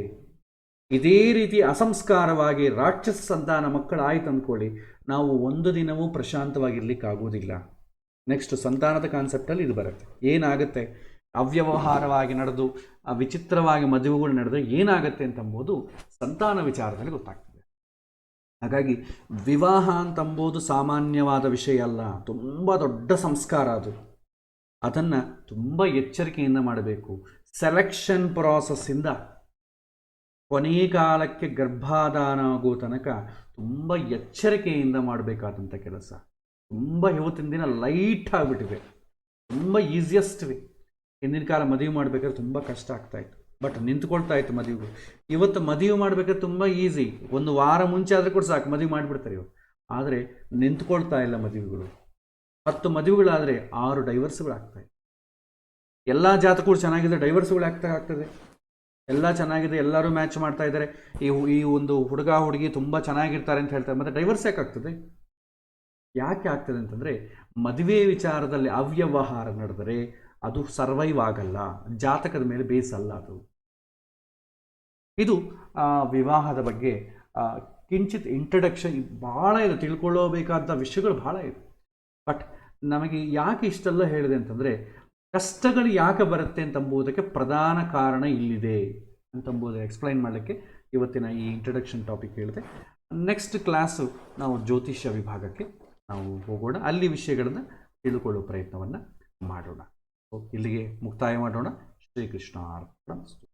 ಇದೇ ರೀತಿ ಅಸಂಸ್ಕಾರವಾಗಿ ರಾಕ್ಷಸ ಸಂತಾನ ಮಕ್ಕಳಾಯ್ತು ಅಂದ್ಕೊಳ್ಳಿ, ನಾವು ಒಂದು ದಿನವೂ ಪ್ರಶಾಂತವಾಗಿರ್ಲಿಕ್ಕಾಗೋದಿಲ್ಲ. ನೆಕ್ಸ್ಟ್ ಸಂತಾನದ ಕಾನ್ಸೆಪ್ಟಲ್ಲಿ ಇದು ಬರುತ್ತೆ. ಏನಾಗುತ್ತೆ, ಅವ್ಯವಹಾರವಾಗಿ ನಡೆದು ವಿಚಿತ್ರವಾಗಿ ಮದುವೆಗಳು ನಡೆದ್ರೆ ಏನಾಗುತ್ತೆ ಅಂತಂಬೋದು ಸಂತಾನ ವಿಚಾರದಲ್ಲಿ ಗೊತ್ತಾಗ್ತದೆ. ಹಾಗಾಗಿ ವಿವಾಹ ಅಂತಂಬೋದು ಸಾಮಾನ್ಯವಾದ ವಿಷಯ ಅಲ್ಲ, ತುಂಬ ದೊಡ್ಡ ಸಂಸ್ಕಾರ ಅದು. ಅದನ್ನು ತುಂಬ ಎಚ್ಚರಿಕೆಯಿಂದ ಮಾಡಬೇಕು. ಸೆಲೆಕ್ಷನ್ ಪ್ರಾಸೆಸ್ಸಿಂದ ಕೊನೆಯ ಕಾಲಕ್ಕೆ ಗರ್ಭಾಧಾನ ಆಗೋ ತನಕ ತುಂಬ ಎಚ್ಚರಿಕೆಯಿಂದ ಮಾಡಬೇಕಾದಂಥ ಕೆಲಸ. ತುಂಬ ಇವತ್ತಿನ ದಿನ ಲೈಟ್ ಆಗಿಬಿಟ್ಟಿದೆ, ತುಂಬ ಈಸಿಯೆಸ್ಟ್ ವೇ. ಹಿಂದಿನ ಕಾಲ ಮದುವೆ ಮಾಡಬೇಕಾದ್ರೆ ತುಂಬ ಕಷ್ಟ ಆಗ್ತಾಯಿತ್ತು, ಬಟ್ ನಿಂತ್ಕೊಳ್ತಾ ಇತ್ತು ಮದುವೆಗಳು. ಇವತ್ತು ಮದುವೆ ಮಾಡಬೇಕಾದ್ರೆ ತುಂಬ ಈಸಿ, ಒಂದು ವಾರ ಮುಂಚೆ ಆದರೆ ಕೂಡ ಸಾಕು ಮದುವೆ ಮಾಡಿಬಿಡ್ತಾರೆ ಇವರು. ಆದರೆ ನಿಂತ್ಕೊಳ್ತಾ ಇಲ್ಲ ಮದುವೆಗಳು. 10 ಮದುವೆಗಳಾದರೆ 6 ಡೈವರ್ಸ್ಗಳಾಗ್ತಾಯಿದೆ. ಎಲ್ಲ ಜಾತಕಗಳು ಚೆನ್ನಾಗಿದ್ದರೆ ಡೈವರ್ಸ್ಗಳು ಆಗ್ತದೆ. ಎಲ್ಲ ಚೆನ್ನಾಗಿದೆ, ಎಲ್ಲರೂ ಮ್ಯಾಚ್ ಮಾಡ್ತಾ ಇದ್ದಾರೆ, ಈ ಒಂದು ಹುಡುಗ ಹುಡುಗಿ ತುಂಬ ಚೆನ್ನಾಗಿರ್ತಾರೆ ಅಂತ ಹೇಳ್ತಾರೆ, ಮತ್ತು ಡೈವರ್ಸ್ ಯಾಕಾಗ್ತದೆ? ಯಾಕೆ ಆಗ್ತದೆ ಅಂತಂದರೆ ಮದುವೆ ವಿಚಾರದಲ್ಲಿ ಅವ್ಯವಹಾರ ನಡೆದರೆ ಅದು ಸರ್ವೈವ್ ಆಗಲ್ಲ, ಜಾತಕದ ಮೇಲೆ ಬೇಸಲ್ಲ ಅದು. ಇದು ವಿವಾಹದ ಬಗ್ಗೆ ಕಿಂಚಿತ್ ಇಂಟ್ರಡಕ್ಷನ್. ಭಾಳ ಇದೆ, ತಿಳ್ಕೊಳ್ಳಬೇಕಾದ ವಿಷಯಗಳು ಭಾಳ ಇದೆ. ಬಟ್ ನಮಗೆ ಯಾಕೆ ಇಷ್ಟೆಲ್ಲ ಹೇಳಿದೆ ಅಂತಂದರೆ, ಕಷ್ಟಗಳು ಯಾಕೆ ಬರುತ್ತೆ ಅಂತಂಬುದಕ್ಕೆ ಪ್ರಧಾನ ಕಾರಣ ಇಲ್ಲಿದೆ ಅಂತಂಬುದು ಎಕ್ಸ್ಪ್ಲೈನ್ ಮಾಡಲಿಕ್ಕೆ ಇವತ್ತಿನ ಈ ಇಂಟ್ರಡಕ್ಷನ್ ಟಾಪಿಕ್ ಹೇಳಿದೆ. ನೆಕ್ಸ್ಟ್ ಕ್ಲಾಸು ನಾವು ಜ್ಯೋತಿಷ್ಯ ವಿಭಾಗಕ್ಕೆ ನಾವು ಹೋಗೋಣ, ಅಲ್ಲಿ ವಿಷಯಗಳನ್ನು ತಿಳ್ಕೊಳ್ಳೋ ಪ್ರಯತ್ನವನ್ನು ಮಾಡೋಣ. ಇಲ್ಲಿಗೆ ಮುಕ್ತಾಯ ಮಾಡೋಣ. ಶ್ರೀಕೃಷ್ಣ ಅರ್ಪಣಮಸ್ತು.